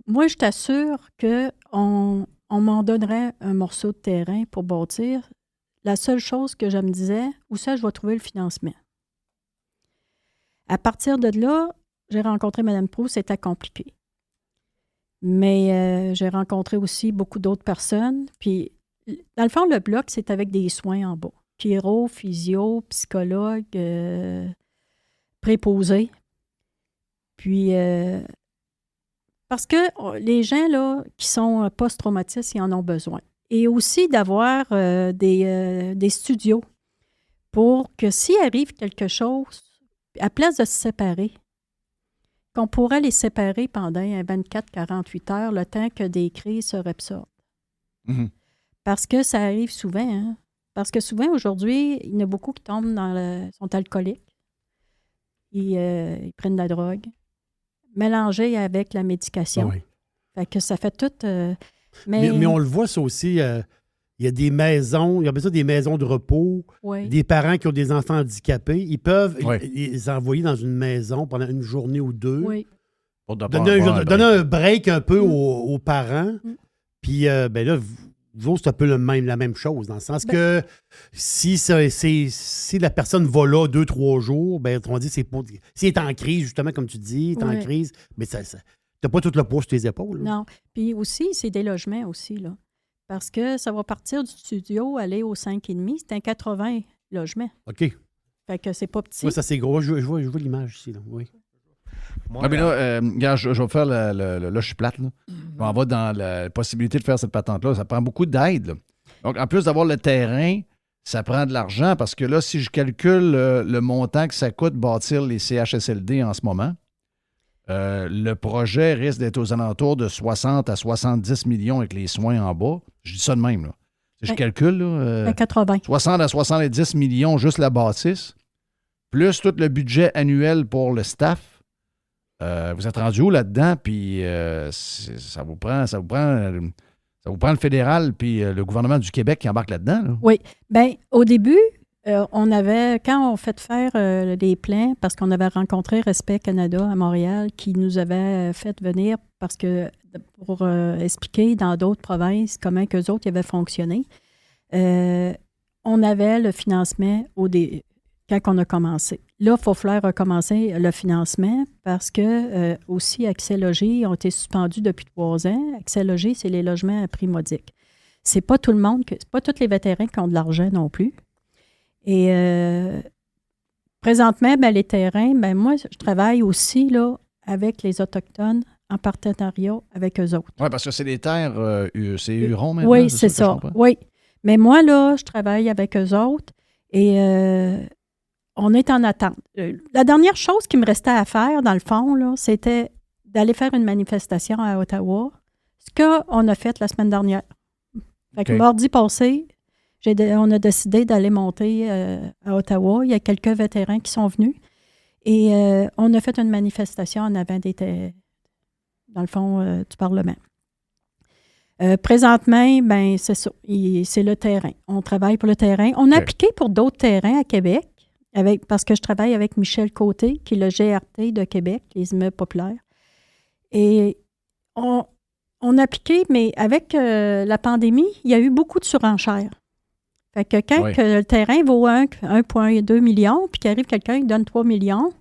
moi, je t'assure qu'on m'en donnerait un morceau de terrain pour bâtir. La seule chose que je me disais, où ça, je vais trouver le financement. À partir de là, j'ai rencontré Mme Proulx, c'était compliqué. Mais j'ai rencontré aussi beaucoup d'autres personnes. Puis, dans le fond, le bloc, c'est avec des soins en bas. Chiro, physio, psychologue, préposé. Puis, parce que les gens là, qui sont post-traumatistes, ils en ont besoin. Et aussi d'avoir des studios pour que s'il arrive quelque chose, à place de se séparer, qu'on pourrait les séparer pendant 24-48 heures, le temps que des crises se réabsorbent. Parce que ça arrive souvent. Hein? Parce que souvent, aujourd'hui, il y en a beaucoup qui tombent sont alcooliques. Ils prennent de la drogue, mélangée avec la médication. Oui. Fait que ça fait tout... mais on le voit, ça aussi. Il y a des maisons, il y a besoin des maisons de repos, des parents qui ont des enfants handicapés. Ils peuvent les envoyer dans une maison pendant une journée ou deux. Oui. Pour donner un break un peu aux parents. Puis ben là, vous autres, c'est un peu la même chose, dans le sens que si la personne va là 2-3 jours, ben on dit s'il est en crise, justement, comme tu dis, il est en crise, mais ça t'as pas tout le poids sur tes épaules. Là. Non. Puis aussi, c'est des logements aussi, là. Parce que ça va partir du studio, aller au 5,5, c'est un 80 logements. OK. Fait que c'est pas petit. Oui, ça c'est gros. Je vois l'image ici, là. Oui. Moi, mais là, regarde, je vais faire là, je suis plate. Là. On va dans la possibilité de faire cette patente-là. Ça prend beaucoup d'aide. Là. Donc, en plus d'avoir le terrain, ça prend de l'argent parce que là, si je calcule le montant que ça coûte bâtir les CHSLD en ce moment, le projet risque d'être aux alentours de 60 à 70 millions avec les soins en bas. Je dis ça de même. Là. Si je calcule, là, 80. 60 à 70 millions juste la bâtisse, plus tout le budget annuel pour le staff. Vous êtes rendu où là-dedans? Puis ça vous prend le fédéral puis le gouvernement du Québec qui embarque là-dedans? Là? Oui. Bien, au début, quand on fait faire les plans, parce qu'on avait rencontré Respect Canada à Montréal, qui nous avait fait venir pour expliquer dans d'autres provinces comment qu'eux autres avaient fonctionné. On avait le financement quand on a commencé. Là, il faut falloir recommencer le financement parce que aussi Accès Logis ont été suspendus depuis 3 ans. Accès Logis, c'est les logements à prix modique. C'est pas tout le monde, c'est pas tous les vétérans qui ont de l'argent non plus. Et présentement, les terrains, moi, je travaille aussi là, avec les Autochtones en partenariat avec eux autres. Oui, parce que c'est des terres, c'est Huron maintenant. Oui, c'est ça. Oui. Mais moi, là, je travaille avec eux autres et on est en attente. La dernière chose qui me restait à faire, dans le fond, là, c'était d'aller faire une manifestation à Ottawa, ce qu'on a fait la semaine dernière. Fait que mardi passé, on a décidé d'aller monter à Ottawa. Il y a quelques vétérans qui sont venus. Et on a fait une manifestation en avant dans le fond du Parlement. Présentement, c'est ça. C'est le terrain. On travaille pour le terrain. On a appliqué pour d'autres terrains à Québec, parce que je travaille avec Michel Côté, qui est le GRT de Québec, les immeubles populaires. Et on a appliqué, mais avec la pandémie, il y a eu beaucoup de surenchères. Fait que quand que le terrain vaut 1,2 million, puis qu'arrive quelqu'un qui donne 3 millions,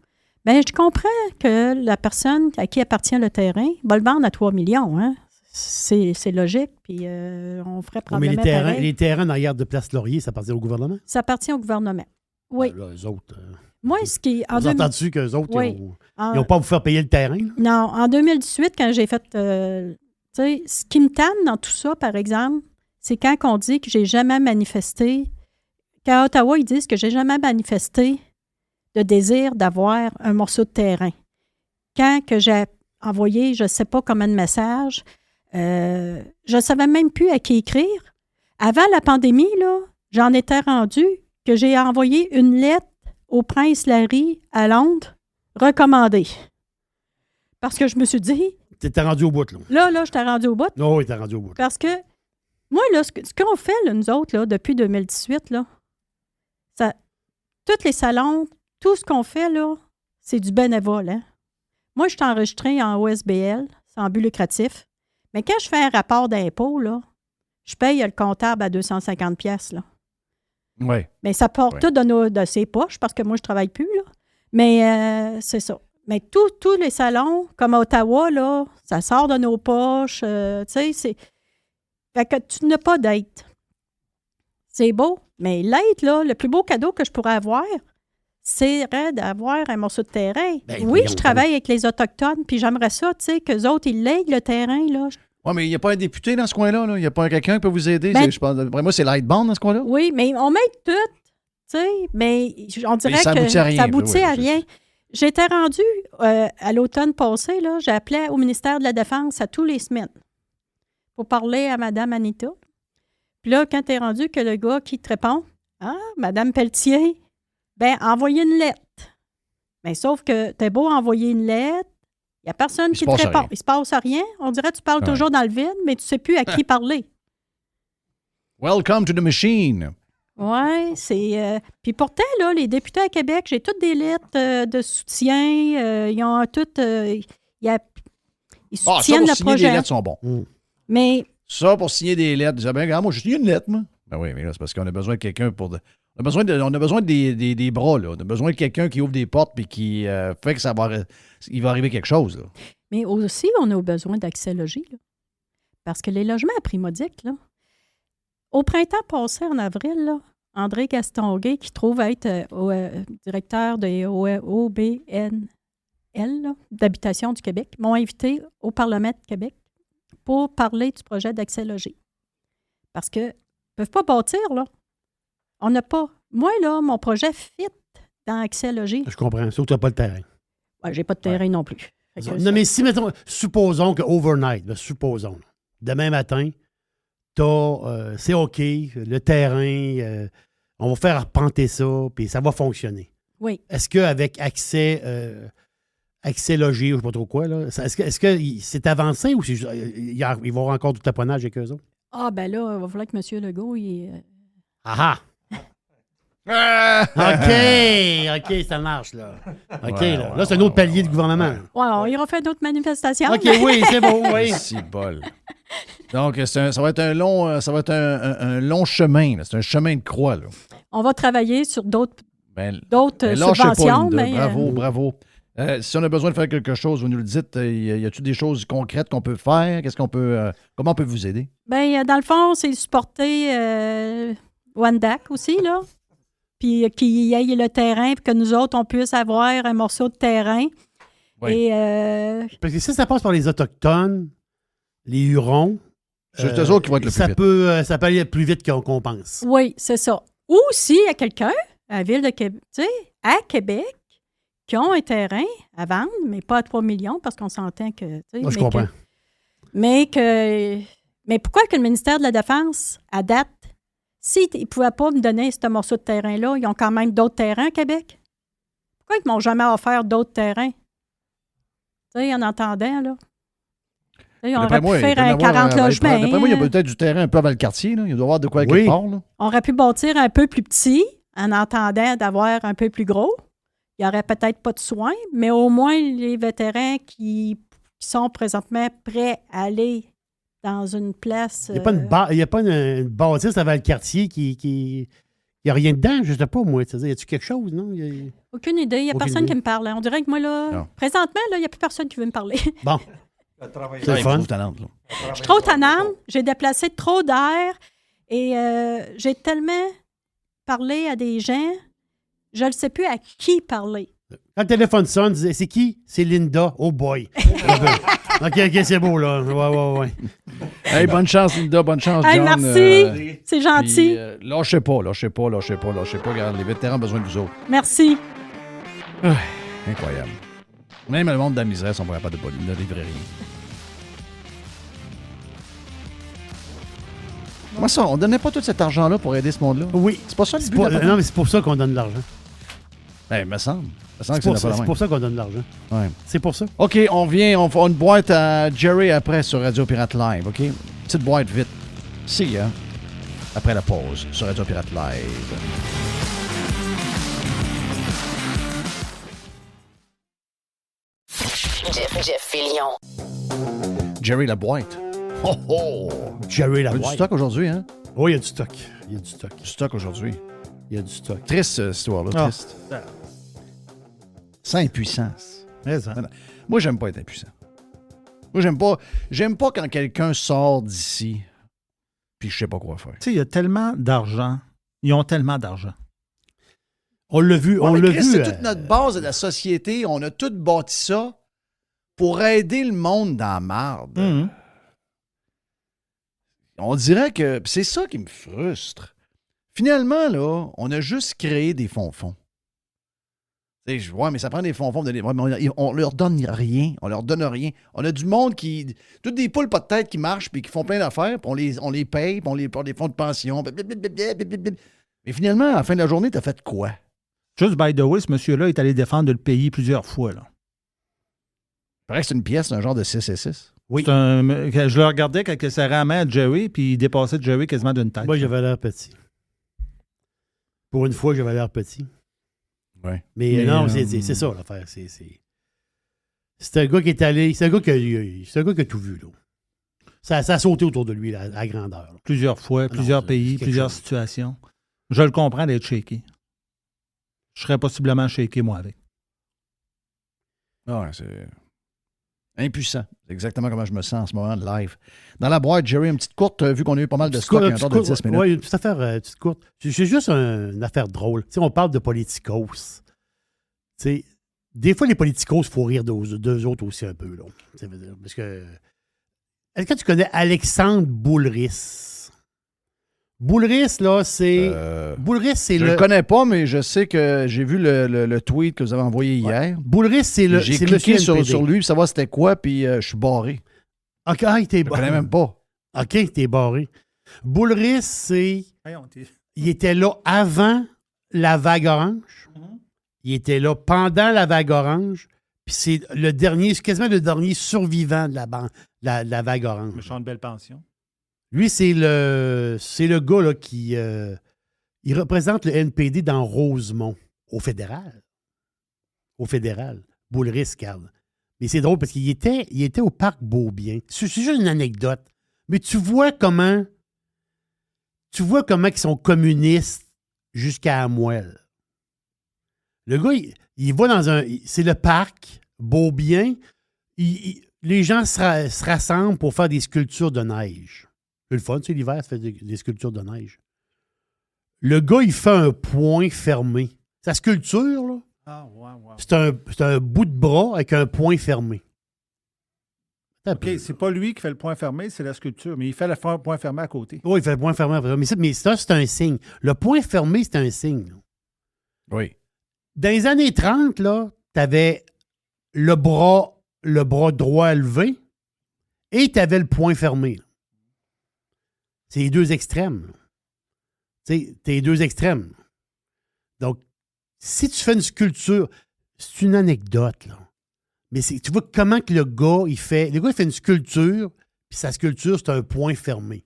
je comprends que la personne à qui appartient le terrain va le vendre à 3 millions. Hein? C'est logique, puis on ferait probablement les terrains en arrière de Place Laurier, ça appartient au gouvernement? Ça appartient au gouvernement, oui. Là, eux autres... Moi, ce qui... Vous entendez-tu qu'eux autres, ils n'ont pas à vous faire payer le terrain? Là? Non, en 2018, quand j'ai fait... ce qui me tanne dans tout ça, par exemple, c'est quand on dit que j'ai jamais manifesté, qu'à Ottawa, ils disent que j'ai jamais manifesté de désir d'avoir un morceau de terrain. Quand que j'ai envoyé, je ne sais pas combien de messages, je ne savais même plus à qui écrire. Avant la pandémie, là, j'en étais rendu que j'ai envoyé une lettre au prince Larry à Londres, recommandée. Parce que je me suis dit... Tu étais rendu au bout, là. Là, je t'ai rendu au bout. Oui, tu es rendu au bout. Parce que moi, là, ce qu'on fait, là, nous autres, là, depuis 2018, là, tous les salons, tout ce qu'on fait, là, c'est du bénévole. Hein? Moi, je suis enregistrée en OSBL, c'est en but lucratif. Mais quand je fais un rapport d'impôt, là, je paye le comptable à 250 $, là. Oui. Mais ça part tout de ses poches, parce que moi, je ne travaille plus, là. Mais c'est ça. Mais tous les salons, comme à Ottawa, là, ça sort de nos poches. Tu sais, c'est... Fait que tu n'as pas d'aide. C'est beau, mais l'aide, là, le plus beau cadeau que je pourrais avoir, c'est d'avoir un morceau de terrain. Oui, je travaille avec les Autochtones, puis j'aimerais ça, tu sais, qu'eux autres, ils lèguent le terrain, là. Oui, mais il n'y a pas un député dans ce coin-là, là. Il n'y a pas quelqu'un qui peut vous aider. Je pense, après moi, c'est l'aide-bande dans ce coin-là. Oui, mais on m'aide tout. sais, mais on dirait ça que aboutit à rien. ça aboutit Oui, à oui, rien. J'étais rendue à l'automne passé, là, j'appelais au ministère de la Défense à tous les semaines pour parler à Mme Anita. Puis là, quand t'es rendu que le gars qui te répond, « Ah, Mme Pelletier, ben envoyez une lettre. » Mais sauf que t'es beau envoyer une lettre, il n'y a personne qui te répond. Il se passe rien. On dirait que tu parles toujours dans le vide, mais tu ne sais plus à qui parler. Welcome to the machine. Oui, c'est... Puis pourtant, là, les députés à Québec, j'ai toutes des lettres de soutien. Ils ont toutes... ils soutiennent le projet. Signer des lettres sont bons. Mais... Ça, pour signer des lettres, ils disent, ben, regarde, moi, j'ai signé une lettre, moi. Ben oui, mais là, c'est parce qu'on a besoin de quelqu'un pour... On a besoin des bras, là. On a besoin de quelqu'un qui ouvre des portes et qui fait que il va arriver quelque chose, là. Mais aussi, on a besoin d'accès logis, là. Parce que les logements à prix modique, là, au printemps passé, en avril, là, André Gastonguay, qui trouve être directeur de OBNL, là, d'Habitation du Québec, m'ont invité au Parlement de Québec pour parler du projet d'accès logis. Parce qu'ils ne peuvent pas bâtir, là. On n'a pas... Moi, là, mon projet fit dans accès logis. Je comprends, sauf que tu n'as pas le terrain. Oui, j'ai pas de terrain non plus. Non, mais si, mettons, supposons que overnight, là, supposons, demain matin, c'est OK, le terrain, on va faire arpenter ça, puis ça va fonctionner. Oui. Est-ce qu'avec accès logis, je ne sais pas trop quoi, là, est-ce que c'est avancé ou il va y avoir encore du taponnage avec eux autres? Ah, ben là, il va falloir que M. Legault, Ah! OK, ça marche, là. OK, là, c'est un autre palier du gouvernement. Oui, on ira faire d'autres manifestations. OK, oui, c'est bon, oui. C'est bol. Donc, ça va être un long chemin. Là. C'est un chemin de croix. Là. On va travailler sur d'autres subventions. Mais, bravo. Si on a besoin de faire quelque chose, vous nous le dites, y a-t-il des choses concrètes qu'on peut faire? Comment on peut vous aider? Bien, dans le fond, c'est supporter Wandac aussi, là. Puis qu'il y ait le terrain, puis que nous autres, on puisse avoir un morceau de terrain. Oui. Et, parce que si ça passe par les Autochtones, les Hurons, c'est eux autres qui vont être le plus vite. Ça peut aller plus vite qu'on pense. Oui, c'est ça. Ou s'il y a quelqu'un à la ville de Québec, tu sais, à Québec, qui ont un terrain à vendre, mais pas à 3 millions, parce qu'on s'entend que... Moi, je comprends. Mais pourquoi que le ministère de la Défense, à date, s'ils ne pouvaient pas me donner ce morceau de terrain-là, ils ont quand même d'autres terrains à Québec? Pourquoi ils ne m'ont jamais offert d'autres terrains? Tu sais, en entendant, là. Ils auraient pu faire un 40 logements. D'après moi, il y a peut-être du terrain un peu avant le quartier. Là. Il doit y avoir de quoi quelque part. Là. On aurait pu bâtir un peu plus petit en entendant d'avoir un peu plus gros. Il n'y aurait peut-être pas de soins, mais au moins les vétérans qui sont présentement prêts à aller dans une place... Il n'y a pas une bâtisse avant le quartier qui... Il n'y a rien dedans, je ne sais pas, moi. Y a-tu quelque chose, non? Aucune idée. Il n'y a personne qui me parle. On dirait que moi, là, présentement, il n'y a plus personne qui veut me parler. Bon. C'est le fun. Je suis trop tannante. J'ai déplacé trop d'air et j'ai tellement parlé à des gens, je ne sais plus à qui parler. Quand le téléphone sonne, c'est qui? C'est Linda. Oh boy. OK, c'est beau, là. Ouais. Hey, bonne chance, Linda. Bonne chance, John. Hey, merci. C'est gentil. Puis, lâchez pas. Regarde, les vétérans ont besoin de vous autres. Merci. Incroyable. Même le monde de la misère sont pas capables de livrer rien. Comment ça? On donnait pas tout cet argent-là pour aider ce monde-là? Oui. C'est pas ça le but de la non, mais c'est pour ça qu'on donne de l'argent. Ben, me semble. C'est pour ça qu'on donne de l'argent. Ouais. C'est pour ça. OK, on fera une boîte à Jerry après sur Radio Pirate Live, OK? Petite boîte vite. See ya. Après la pause sur Radio Pirate Live. Jeff Fillion. Jerry la boîte. Oh oh! Jerry la boîte. Il y a du stock aujourd'hui, hein? Oui, il y a du stock. Du stock aujourd'hui. Il y a du stock. Triste, cette histoire-là. Triste. Sans impuissance. Moi, j'aime pas être impuissant. Moi, j'aime pas quand quelqu'un sort d'ici puis je sais pas quoi faire. Tu sais, il y a tellement d'argent. Ils ont tellement d'argent. On l'a vu, C'est toute notre base de la société. On a tout bâti ça pour aider le monde dans la marde. On dirait que c'est ça qui me frustre. Finalement, là, on a juste créé des fonds-fonds. Ouais, mais ça prend des fonds-fonds. On leur donne rien. On leur donne rien. On a du monde qui... Toutes des poules pas de tête qui marchent puis qui font plein d'affaires, puis on les paye, puis on les porte des fonds de pension. Mais finalement, à la fin de la journée, t'as fait quoi? Juste, by the way, ce monsieur-là est allé défendre le pays plusieurs fois. Là. Il paraît que c'est une pièce, un genre de 6 et 6. Oui. Je le regardais quand il serrait la main à Jerry, puis il dépassait Jerry quasiment d'une tête. Moi, j'avais l'air petit. Pour une fois, j'avais l'air petit. Ouais. Mais non, c'est ça l'affaire. C'est un gars qui est allé. C'est un gars qui a tout vu. Là. Ça a sauté autour de lui là, à grandeur. Là. Plusieurs fois, plusieurs pays, plusieurs situations. Je le comprends d'être shaké. Je serais possiblement shaké, moi, avec. Ah ouais, c'est impuissant. C'est exactement comment je me sens en ce moment de live. Dans la boîte, Jerry, une petite courte, vu qu'on a eu pas mal de stock, un temps de 10 minutes. Oui, une petite affaire petite courte. C'est juste une affaire drôle. Tu sais, on parle de politicos. Tu sais, des fois, les politicos, il faut rire d'eux autres aussi un peu. Là. Parce que... Est-ce que tu connais Alexandre Boulris? Boulris, là, c'est... Boulris, c'est je le connais pas, mais je sais que j'ai vu le tweet que vous avez envoyé hier. Boulris, c'est le... J'ai cliqué sur lui pour savoir c'était quoi, puis je suis barré. OK, t'es barré. Je le connais même pas. OK, t'es barré. Boulris, c'est... Il était là avant la vague orange. Il était là pendant la vague orange. Puis c'est le dernier, c'est quasiment le dernier survivant de la vague orange. Le champ de belle pension. Lui, c'est le gars là, qui il représente le NPD dans Rosemont, au fédéral. Au fédéral. Boulris, Carl. Mais c'est drôle parce qu'il était au parc Beaubien. C'est juste une anecdote. Mais tu vois comment ils sont communistes jusqu'à Amouel. Le gars, il va dans c'est le parc Beaubien. Les gens se rassemblent pour faire des sculptures de neige. C'est le fun, tu sais, l'hiver, ça fait des sculptures de neige. Le gars, il fait un point fermé. Sa sculpture, là, c'est un bout de bras avec un point fermé. OK, c'est pas lui qui fait le point fermé, c'est la sculpture, mais il fait le point fermé à côté. Oui, il fait le point fermé. Mais ça, c'est un signe. Le point fermé, c'est un signe. Là. Oui. Dans les années 30, là, t'avais le bras droit levé et t'avais le point fermé. Là. C'est les deux extrêmes. Tu sais, t'es les deux extrêmes. Donc, si tu fais une sculpture, c'est une anecdote, là. Mais tu vois comment que le gars, il fait une sculpture, puis sa sculpture, c'est un point fermé.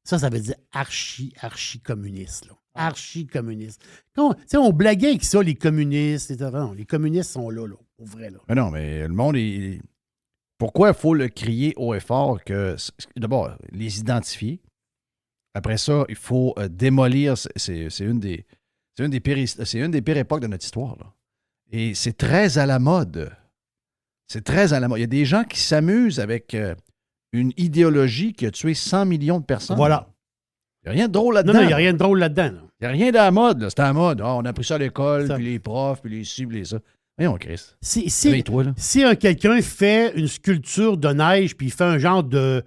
Ça veut dire archi-communiste, là. Archi-communiste. On blaguait avec ça, les communistes. Non, les communistes sont là, au vrai, là. Mais non, mais le monde, pourquoi il faut le crier haut et fort que... D'abord, les identifier. Après ça, il faut démolir... C'est une des pires époques de notre histoire, là. Et c'est très à la mode. C'est très à la mode. Il y a des gens qui s'amusent avec une idéologie qui a tué 100 millions de personnes. Voilà. Il n'y a rien de drôle là-dedans. Non, il n'y a rien de drôle là-dedans. Là. Il n'y a rien de la mode. Là. C'est à la mode. On a appris ça à l'école, puis les profs, puis les ci, puis les ça. Voyons, Chris. Si quelqu'un fait une sculpture de neige, puis il fait un genre de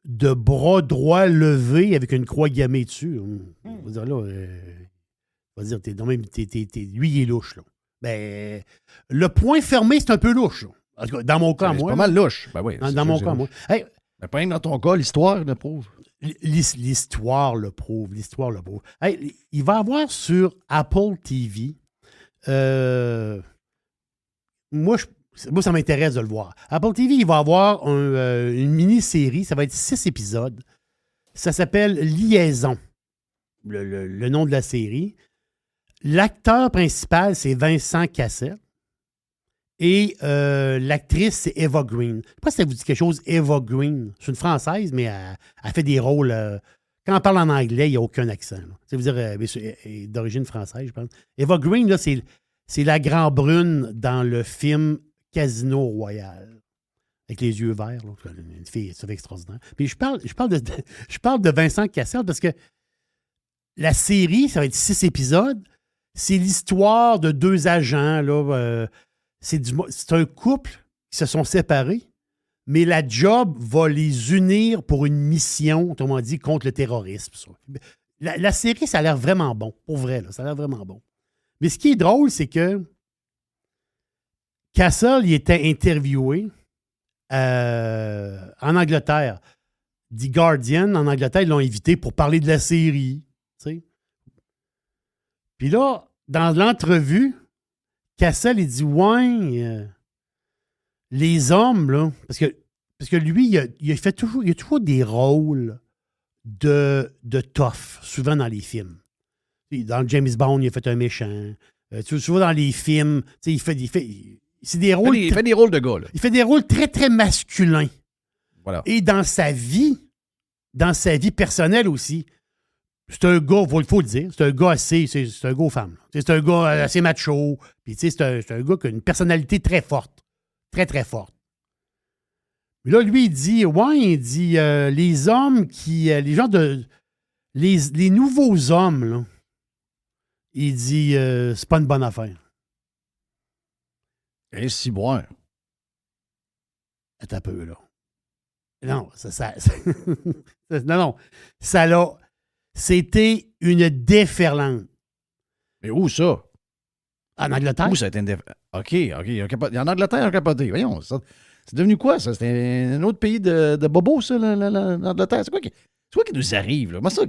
bras droit levé avec une croix gammée dessus, on va dire là... on va dire, lui, il est louche, là. Ben, le point fermé, c'est un peu louche. En tout cas, dans mon cas, moi. C'est pas mal louche. Ben oui, dans mon cas, moi. Hey, mais pas même dans ton cas, l'histoire le prouve. L'histoire le prouve. L'histoire le prouve. Hey, il va y avoir sur Apple TV. Moi, ça m'intéresse de le voir. Apple TV, il va y avoir une mini-série. Ça va être 6 épisodes. Ça s'appelle Liaison. Le nom de la série. L'acteur principal, c'est Vincent Cassel. Et l'actrice, c'est Eva Green. Je ne sais pas si ça vous dit quelque chose, Eva Green. C'est une Française, mais elle fait des rôles... quand on parle en anglais, il n'y a aucun accent. Ça veut dire elle est d'origine française, je pense. Eva Green, là, c'est la grand brune dans le film Casino Royale. Avec les yeux verts. Là. Une fille, c'est extraordinaire. Puis je parle de Vincent Cassel parce que la série, ça va être 6 épisodes. C'est l'histoire de 2 agents. Là, c'est un couple qui se sont séparés, mais la job va les unir pour une mission, autrement dit, contre le terrorisme. La série, ça a l'air vraiment bon. Pour vrai, là, ça a l'air vraiment bon. Mais ce qui est drôle, c'est que Castle, il était interviewé en Angleterre. The Guardian, en Angleterre, ils l'ont invité pour parler de la série. T'sais. Puis là, dans l'entrevue, Castle, il dit « Ouais, les hommes, là... » Parce que lui, il a toujours des rôles de tough, souvent dans les films. Dans le James Bond, il a fait un méchant. Souvent dans les films, il fait des rôles... Il fait des rôles de gars, là. Il fait des rôles très, très masculins. Voilà. Et dans sa vie personnelle aussi, c'est un gars, il faut le dire, c'est un gars assez... C'est un gars aux femmes. C'est un gars assez macho. Puis c'est un gars qui a une personnalité très forte. Très, très forte. Mais là, lui, il dit, les hommes qui... les gens de... Les nouveaux hommes, là, il dit, c'est pas une bonne affaire. Et si bon. Attends un peu, là. Non, non, ça l'a... C'était une déferlante. Mais où ça? En Angleterre? Où ça a été une déferlante? OK. En Angleterre, on a capoté. Voyons, ça... C'est devenu quoi, ça? C'était un autre pays de bobos, ça, l'Angleterre? C'est quoi qui nous arrive, là? Moi, ça,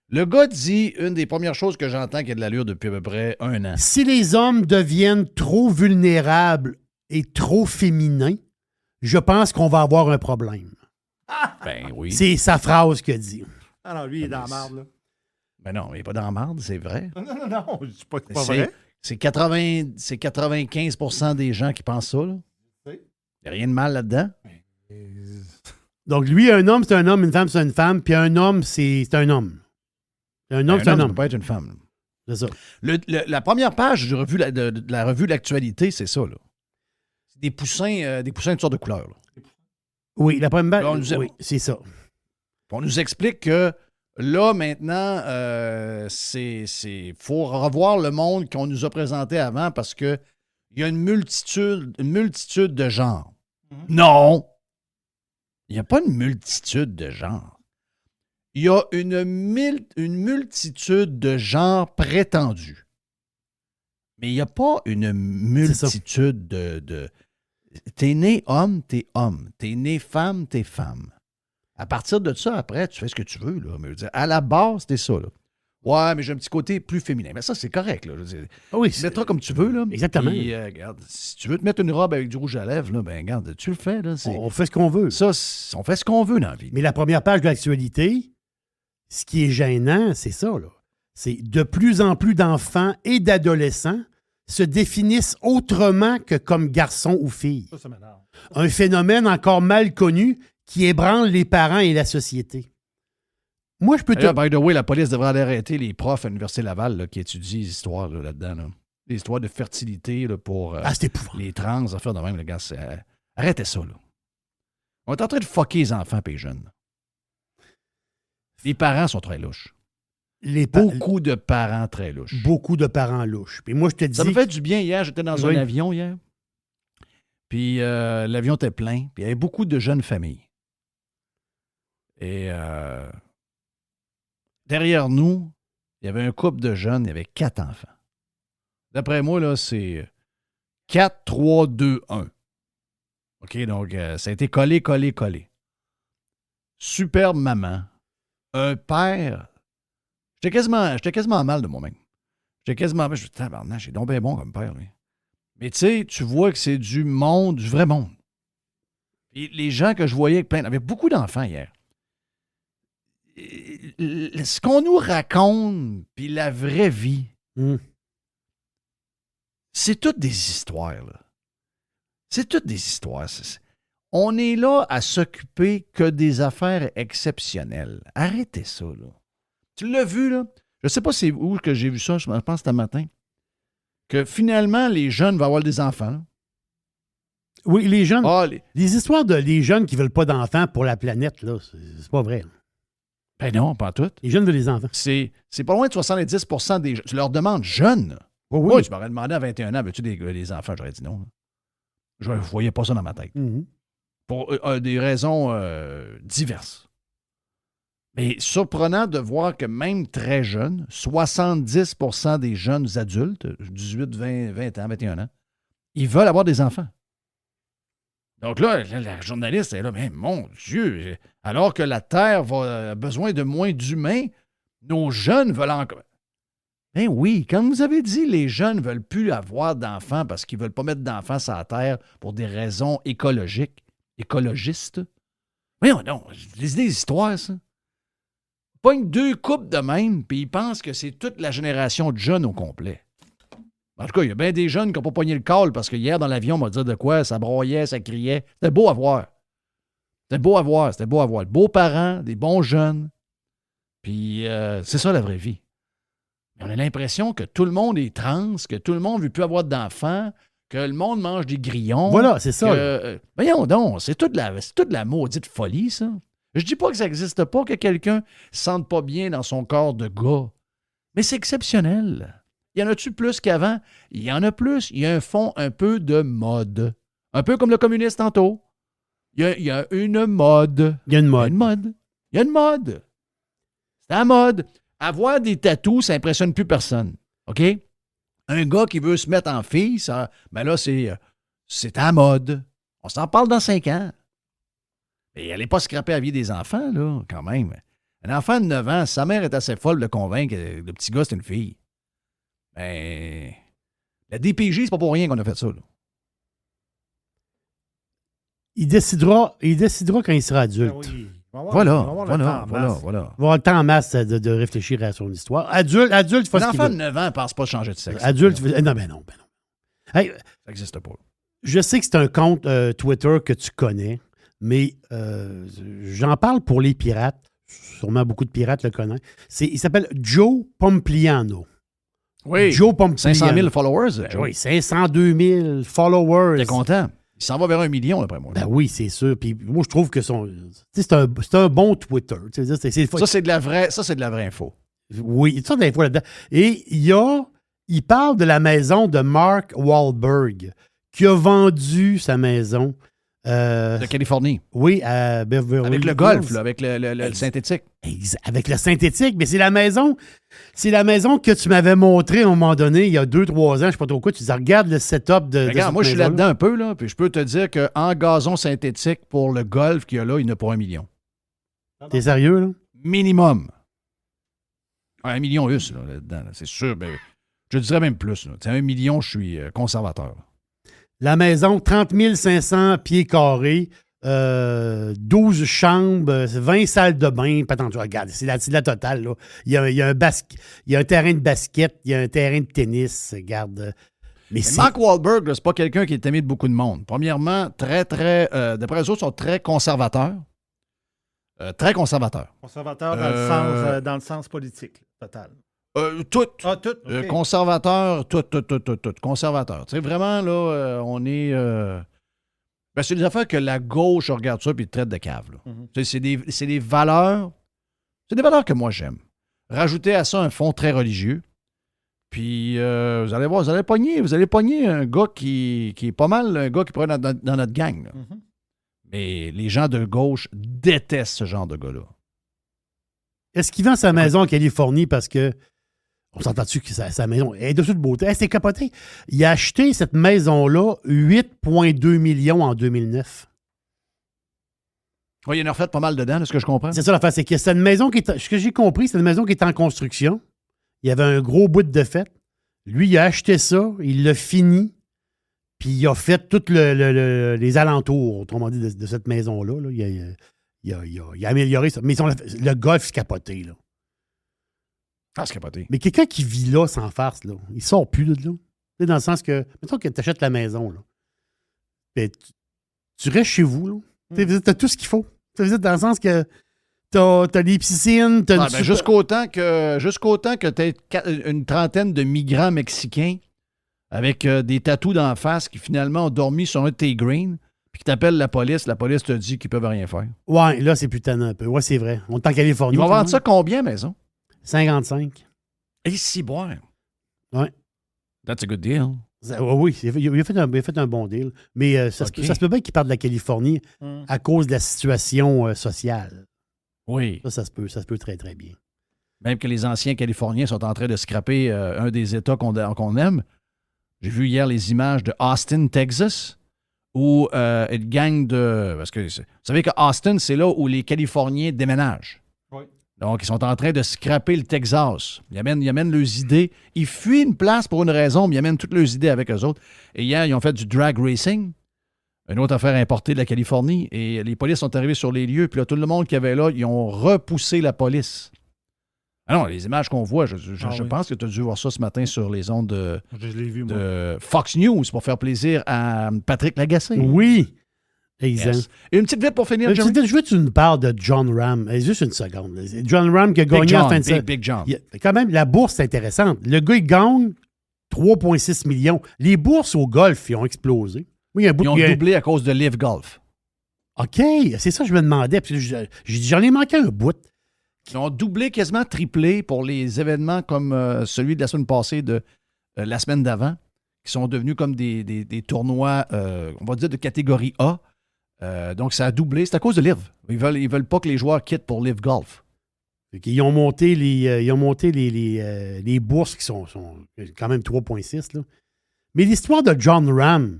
le gars dit une des premières choses que j'entends qui a de l'allure depuis à peu près 1 an. Si les hommes deviennent trop vulnérables et trop féminins, je pense qu'on va avoir un problème. Ben oui. C'est sa phrase qu'il dit. Ah non, lui, il est dans la marde, là. Ben non, il n'est pas dans la marde, c'est vrai. Non, je dis pas que c'est pas vrai. C'est 95% des gens qui pensent ça, là. Il n'y a rien de mal là-dedans. Donc, lui, un homme, c'est un homme, une femme, c'est une femme, puis un homme, c'est un homme. Un homme, c'est un homme. Ça peut pas être une femme. C'est ça. La première page de la revue de l'actualité, c'est ça, là. C'est des poussins de toutes sortes de couleurs, là. Oui, la première page, oui, c'est ça. On nous explique que là, maintenant, faut revoir le monde qu'on nous a présenté avant parce qu'il y a une multitude de genres. Non! Il n'y a pas une multitude de genres. Il y a une multitude de genres prétendus. Mais il n'y a pas une multitude de... T'es né homme, t'es homme. T'es né femme, t'es femme. À partir de ça, après, tu fais ce que tu veux, là. Mais je veux dire, à la base, t'es ça, là. Ouais, mais j'ai un petit côté plus féminin. Mais ça, c'est correct, là. Je veux dire, oui, tu te mettras comme tu veux, là. Exactement. Puis, regarde, si tu veux te mettre une robe avec du rouge à lèvres, là, ben, regarde, tu le fais, là. On fait ce qu'on veut. Ça, on fait ce qu'on veut dans la vie. Mais la première page de l'actualité, ce qui est gênant, c'est ça, là. C'est de plus en plus d'enfants et d'adolescents se définissent autrement que comme garçons ou filles. Ça m'énerve. Un phénomène encore mal connu qui ébranle les parents et la société. Moi, je peux te... By the way, la police devrait aller arrêter les profs à l'Université Laval là, qui étudient les histoires là-dedans. Là. Les histoires de fertilité là, pour les trans, affaires de même. Les gars, arrêtez ça. Là. On est en train de fucker les enfants et les jeunes. Les parents sont très louches. Beaucoup de parents très louches. Beaucoup de parents louches. Puis moi, je te dis... Ça me fait du bien hier. J'étais dans un avion hier. Puis l'avion était plein. Puis il y avait beaucoup de jeunes familles. Et derrière nous, il y avait un couple de jeunes, il y avait 4 enfants. D'après moi, là, c'est 4, 3, 2, 1. OK, donc ça a été collé. Superbe maman. Un père. J'étais quasiment mal de moi-même. Je me suis dit, tabarnak, j'ai donc bien bon comme père, lui. Mais tu sais, tu vois que c'est du monde, du vrai monde. Puis les gens que je voyais, il y avait beaucoup d'enfants hier. Ce qu'on nous raconte, puis la vraie vie, c'est toutes des histoires, là. C'est toutes des histoires. On est là à s'occuper que des affaires exceptionnelles. Arrêtez ça, là. Tu l'as vu, là? Je ne sais pas c'est où que j'ai vu ça, je pense ce matin. Que finalement, les jeunes vont avoir des enfants. Là. Oui, les jeunes. Les histoires de les jeunes qui ne veulent pas d'enfants pour la planète, là, c'est pas vrai. Là. Ben non, pas toutes. Les jeunes veulent des enfants. C'est pas loin de 70% des jeunes. Tu leur demandes jeunes. Oui. Tu m'aurais demandé à 21 ans, veux-tu des enfants? J'aurais dit non. Là. Je ne voyais pas ça dans ma tête. Mm-hmm. Pour des raisons diverses. Mais surprenant de voir que même très jeunes, 70% des jeunes adultes, 18, 20 ans, 21 ans, ils veulent avoir des enfants. Donc là, la journaliste est là, mais mon Dieu, alors que la Terre a besoin de moins d'humains, nos jeunes veulent encore... Ben oui, comme vous avez dit, les jeunes ne veulent plus avoir d'enfants parce qu'ils ne veulent pas mettre d'enfants sur la Terre pour des raisons écologistes. Voyons non, c'est des histoires, ça. Pogne 2 couples de même, puis ils pensent que c'est toute la génération de jeunes au complet. En tout cas, il y a bien des jeunes qui n'ont pas pogné le call parce que hier, dans l'avion, on m'a dit de quoi, ça broyait, ça criait. C'était beau à voir. C'était beau à voir. Beaux parents, des bons jeunes. Puis c'est ça la vraie vie. Mais on a l'impression que tout le monde est trans, que tout le monde ne veut plus avoir d'enfants, que le monde mange des grillons. Voilà, c'est ça. Voyons donc, c'est toute la maudite folie, ça. Je dis pas que ça n'existe pas, que quelqu'un ne se sente pas bien dans son corps de gars. Mais c'est exceptionnel. Y en a-tu plus qu'avant? Il y en a plus. Il y a un fond un peu de mode. Un peu comme le communiste tantôt. Il y a une mode. Il y a une mode. C'est la mode. Avoir des tatous, ça n'impressionne plus personne. OK? Un gars qui veut se mettre en fille, ça, ben là, c'est à la mode. On s'en parle dans 5 ans. Mais elle n'est pas scrapée à la vie des enfants, là, quand même. Un enfant de 9 ans, sa mère est assez folle de convaincre que le petit gars, c'est une fille. Ben, la DPJ, c'est pas pour rien qu'on a fait ça, là. Il décidera quand il sera adulte. Ben oui. Voilà. Il va avoir le temps en masse de réfléchir à son histoire. Adulte, il faut ce qu'il enfant veut. de 9 ans ne pense pas changer de sexe. Adulte, non. Hey, ça n'existe pas. Je sais que c'est un compte Twitter que tu connais, mais j'en parle pour les pirates. Sûrement beaucoup de pirates le connaissent. Il s'appelle Joe Pompliano. Oui. Joe Pompliano. 500 000 followers. Ben oui, 502 000 followers. T'es content? Il s'en va vers 1 million, d'après moi. Ben oui, c'est sûr. Puis moi, je trouve que c'est un bon Twitter. Ça, c'est de la vraie info. Oui, il y a toutes d'infos là-dedans. Et il parle de la maison de Mark Wahlberg, qui a vendu sa maison. De Californie. Oui, à Beverly avec le Hills. golf, là, avec le synthétique. Avec le synthétique, mais c'est la maison que tu m'avais montré à un moment donné, il y a 2-3 ans, je ne sais pas trop quoi, tu dis, regarde le setup de regarde, moi, je suis là-dedans un peu, là, puis je peux te dire qu'en gazon synthétique, pour le golf qu'il y a là, il n'y en a pas 1 million. T'es sérieux, là? Minimum. 1 million US, là-dedans, là, c'est sûr. Ben, je dirais même plus. 1 million, je suis conservateur. Là. La maison, 30 500 pieds carrés, 12 chambres, 20 salles de bain. Regarde, c'est la totale. Là. Il y a un terrain de basket, il y a un terrain de tennis. Regarde. Mais Mark Wahlberg, c'est pas quelqu'un qui est aimé de beaucoup de monde. Premièrement, très, d'après eux autres, sont très conservateurs. Très conservateurs. Conservateurs dans le sens politique, total. Tout. Ah, tout. Okay. Conservateur, tout. Conservateur. Tu sais, vraiment, là, on est. Ben, c'est des affaires que la gauche regarde ça et traite de cave. Là. Mm-hmm. C'est des valeurs. C'est des valeurs que moi j'aime. Rajoutez à ça un fond très religieux. Puis vous allez voir, vous allez pogner un gars qui est pas mal un gars qui pourrait être dans notre gang. Là. Mm-hmm. Mais les gens de gauche détestent ce genre de gars-là. Est-ce qu'il vend sa maison en Californie parce que on s'entend-tu que sa maison est de toute beauté? C'est capoté. Il a acheté cette maison-là 8,2 millions en 2009. Oui, il y en a refait pas mal dedans, de ce que je comprends. C'est ça l'affaire, c'est que c'est une maison ce que j'ai compris, c'est une maison qui est en construction. Il y avait un gros bout de fait. Lui, il a acheté ça, il l'a fini, puis il a fait tous les alentours, autrement dit, de cette maison-là. Là. Il a amélioré ça. Mais le golf, c'est capoté, là. Ah, c'est capoté. Mais quelqu'un qui vit là sans farce, là, il sort plus de là. Dans le sens que, mettons que tu achètes la maison, là. Ben, tu restes chez vous, là. Tu as tout ce qu'il faut. Dans le sens que t'as des piscines, t'as jusqu'au temps que tu aies une trentaine de migrants mexicains avec des tatous d'en face qui finalement ont dormi sur un de tes greens, puis qui t'appellent la police te dit qu'ils peuvent rien faire. Ouais, là, c'est plus tannant un peu. Ouais, c'est vrai. On est en Californie. Ils vont vendre ça combien, maison? 55. Et si boire. Ouais. That's a good deal. Oui, il a fait un bon deal. Mais ça se peut bien qu'il parte de la Californie à cause de la situation sociale. Oui. Ça se peut très, très bien. Même que les anciens Californiens sont en train de scraper un des États qu'on aime. J'ai vu hier les images de Austin, Texas, où une gang de... Parce que vous savez que Austin, c'est là où les Californiens déménagent. Oui. Donc, ils sont en train de scraper le Texas. Ils amènent leurs idées. Ils fuient une place pour une raison, mais ils amènent toutes leurs idées avec eux autres. Et hier, ils ont fait du drag racing, une autre affaire importée de la Californie. Et les polices sont arrivés sur les lieux. Puis là, tout le monde qui avait là, ils ont repoussé la police. Ah non, les images qu'on voit, je pense que tu as dû voir ça ce matin sur les ondes de Fox News pour faire plaisir à Patrick Lagacé. Oui, exact. Yes. Et une petite vite pour finir, Jerry. Je veux que tu nous parles de John Ram. Juste une seconde. John Ram qui a gagné en fin de semaine. Big John. Quand même, la bourse, c'est intéressante. Le gars, il gagne 3,6 millions. Les bourses au golf, ils ont explosé. Oui, ils ont doublé à cause de Live Golf. OK, c'est ça que je me demandais. Puis j'ai dit, j'en ai manqué un bout. Ils ont doublé, quasiment triplé pour les événements comme celui de la semaine passée, de la semaine d'avant, qui sont devenus comme des tournois, on va dire, de catégorie A. Donc, ça a doublé. C'est à cause de Live. Ils veulent pas que les joueurs quittent pour Live Golf. Ils ont monté les bourses qui sont quand même 3,6. Mais l'histoire de John Ram,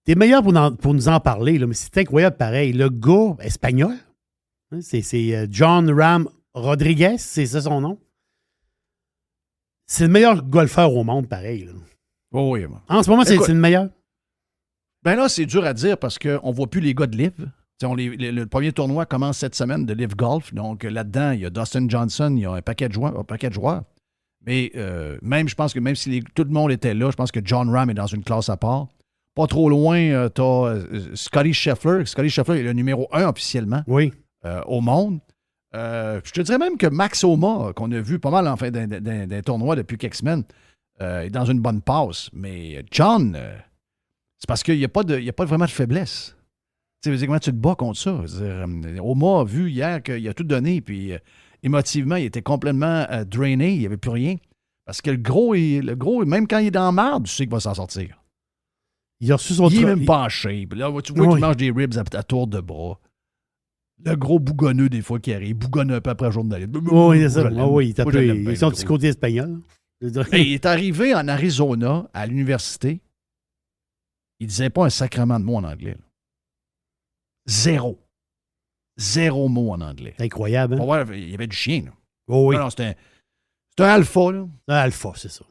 t'es meilleur pour nous en parler, là, mais c'est incroyable pareil. Le gars espagnol, c'est John Ram Rodriguez, c'est ça son nom? C'est le meilleur golfeur au monde, pareil. Là. Oh oui. En ce moment, c'est le meilleur? Ben là, c'est dur à dire parce qu'on ne voit plus les gars de Live. Le premier tournoi commence cette semaine de Live Golf. Donc là-dedans, il y a Dustin Johnson, il y a un paquet de joueurs. Mais je pense que même si tout le monde était là, je pense que John Ram est dans une classe à part. Pas trop loin, tu as Scottie Scheffler. Scottie Scheffler est le numéro 1 officiellement. Oui. Au monde. Je te dirais même que Max Homa, qu'on a vu pas mal en fait d'un tournoi depuis quelques semaines, est dans une bonne passe. Mais John, c'est parce qu'il n'y a pas vraiment de faiblesse. Tu sais, comment tu te bats contre ça? Homa a vu hier qu'il a tout donné, puis émotivement, il était complètement drainé, il n'y avait plus rien. Parce que le gros, même quand il est dans la marde, tu sais qu'il va s'en sortir. Il a reçu son Il est même pas en shape. Là, tu vois qu'il mange des ribs à tour de bras. Le gros bougonneux, des fois, qui arrive. Bougonne un peu après la journée. Oui, c'est ça. Il est son petit côté espagnol. Hey, il est arrivé en Arizona, à l'université. Il disait pas un sacrement de mots en anglais. Là. Zéro mot en anglais. C'est incroyable. Hein? Voir, il y avait du chien. Là. Oh oui. Non, c'est un alpha. Là. Un alpha, c'est ça.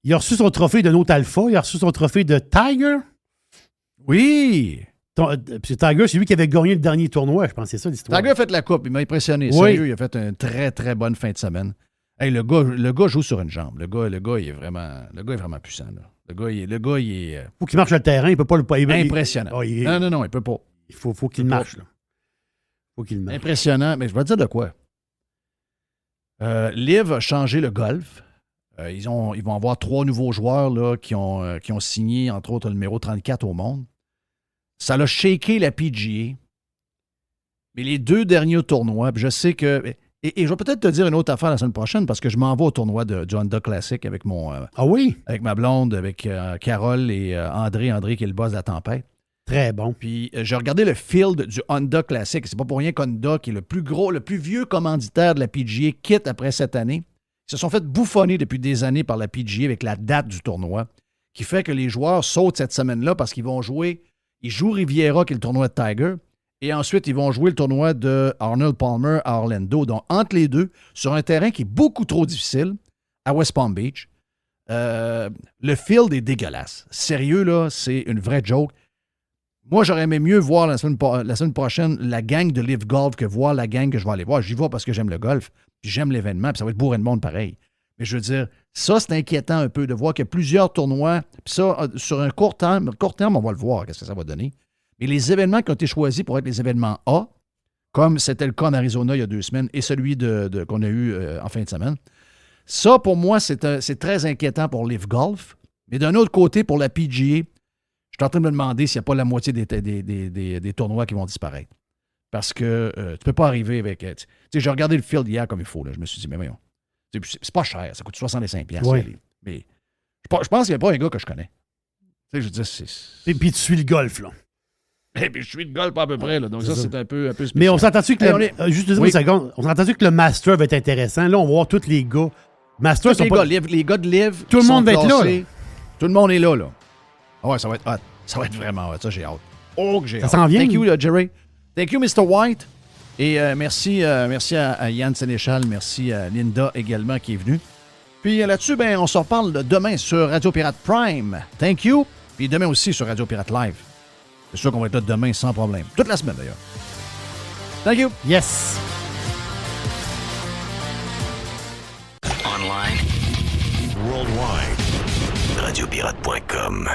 Il a reçu son trophée d'un autre alpha. Il a reçu son trophée de Tiger. Oui. Tiger, c'est lui qui avait gagné le dernier tournoi, je pense, c'est ça l'histoire. Tiger a fait la coupe, il m'a impressionné. Oui. Sérieux, il a fait une très, très bonne fin de semaine. Hey, le gars joue sur une jambe. Le gars, il est vraiment puissant. Là. Le gars, il est... Faut qu'il marche le terrain, il peut pas le payer. Impressionnant. Non, il peut pas. Il faut qu'il marche. Là. Faut qu'il marche. Impressionnant, mais je vais te dire de quoi. Liv a changé le golf. Ils vont avoir 3 nouveaux joueurs là, qui ont signé, entre autres, le numéro 34 au monde. Ça l'a shaké la PGA. Mais les 2 derniers tournois, puis je sais que... Et je vais peut-être te dire une autre affaire la semaine prochaine parce que je m'en vais au tournoi du Honda Classic avec ah oui? Avec ma blonde, avec Carole et André qui est le boss de la tempête. Très bon. Puis j'ai regardé le field du Honda Classic. C'est pas pour rien qu'Honda, qui est le plus gros, le plus vieux commanditaire de la PGA, quitte après cette année. Ils se sont fait bouffonner depuis des années par la PGA avec la date du tournoi, qui fait que les joueurs sautent cette semaine-là parce qu'ils vont jouer... Ils jouent Riviera, qui est le tournoi de Tiger, et ensuite, ils vont jouer le tournoi de Arnold Palmer à Orlando. Donc, entre les deux, sur un terrain qui est beaucoup trop difficile, à West Palm Beach. Le field est dégueulasse. Sérieux, là, c'est une vraie joke. Moi, j'aurais aimé mieux voir la semaine prochaine la gang de Live Golf que voir la gang que je vais aller voir. J'y vais parce que j'aime le golf, puis j'aime l'événement, puis ça va être bourré de monde pareil. Mais je veux dire, ça, c'est inquiétant un peu de voir qu'il y a plusieurs tournois. Puis ça, sur un court terme, on va le voir, qu'est-ce que ça va donner. Mais les événements qui ont été choisis pour être les événements A, comme c'était le cas en Arizona il y a 2 semaines, et celui qu'on a eu en fin de semaine, ça, pour moi, c'est très inquiétant pour Live Golf. Mais d'un autre côté, pour la PGA, je suis en train de me demander s'il n'y a pas la moitié des tournois qui vont disparaître. Parce que tu ne peux pas arriver avec... Tu sais, j'ai regardé le field hier comme il faut. Là. Je me suis dit, mais voyons. C'est pas cher, ça coûte 65$. Oui. Mais je pense qu'il n'y a pas un gars que je connais. Tu sais, je veux dire, Et puis tu suis le golf, là. Et puis je suis de golf à peu près, là. Donc ça, c'est un peu spécial. Mais on s'entend-tu que juste une Oui. seconde, on s'entend-tu que le Master va être intéressant? Là, on va voir tous les gars. Master, Tous les gars de livre. Tout le monde va être là. Tout le monde est là. Ah ouais, ça va être hot. Ça va être vraiment hot. Ça, j'ai hâte. Oh, que j'ai hâte. Ça s'en vient. Thank you, Jerry. Thank you, Mr. White. Et merci à Yann Sénéchal. Merci à Linda également qui est venue. Puis là-dessus, on se reparle demain sur Radio Pirate Prime. Thank you. Puis demain aussi sur Radio Pirate Live. C'est sûr qu'on va être là demain sans problème. Toute la semaine d'ailleurs. Thank you. Yes. Online. Worldwide. Radiopirate.com.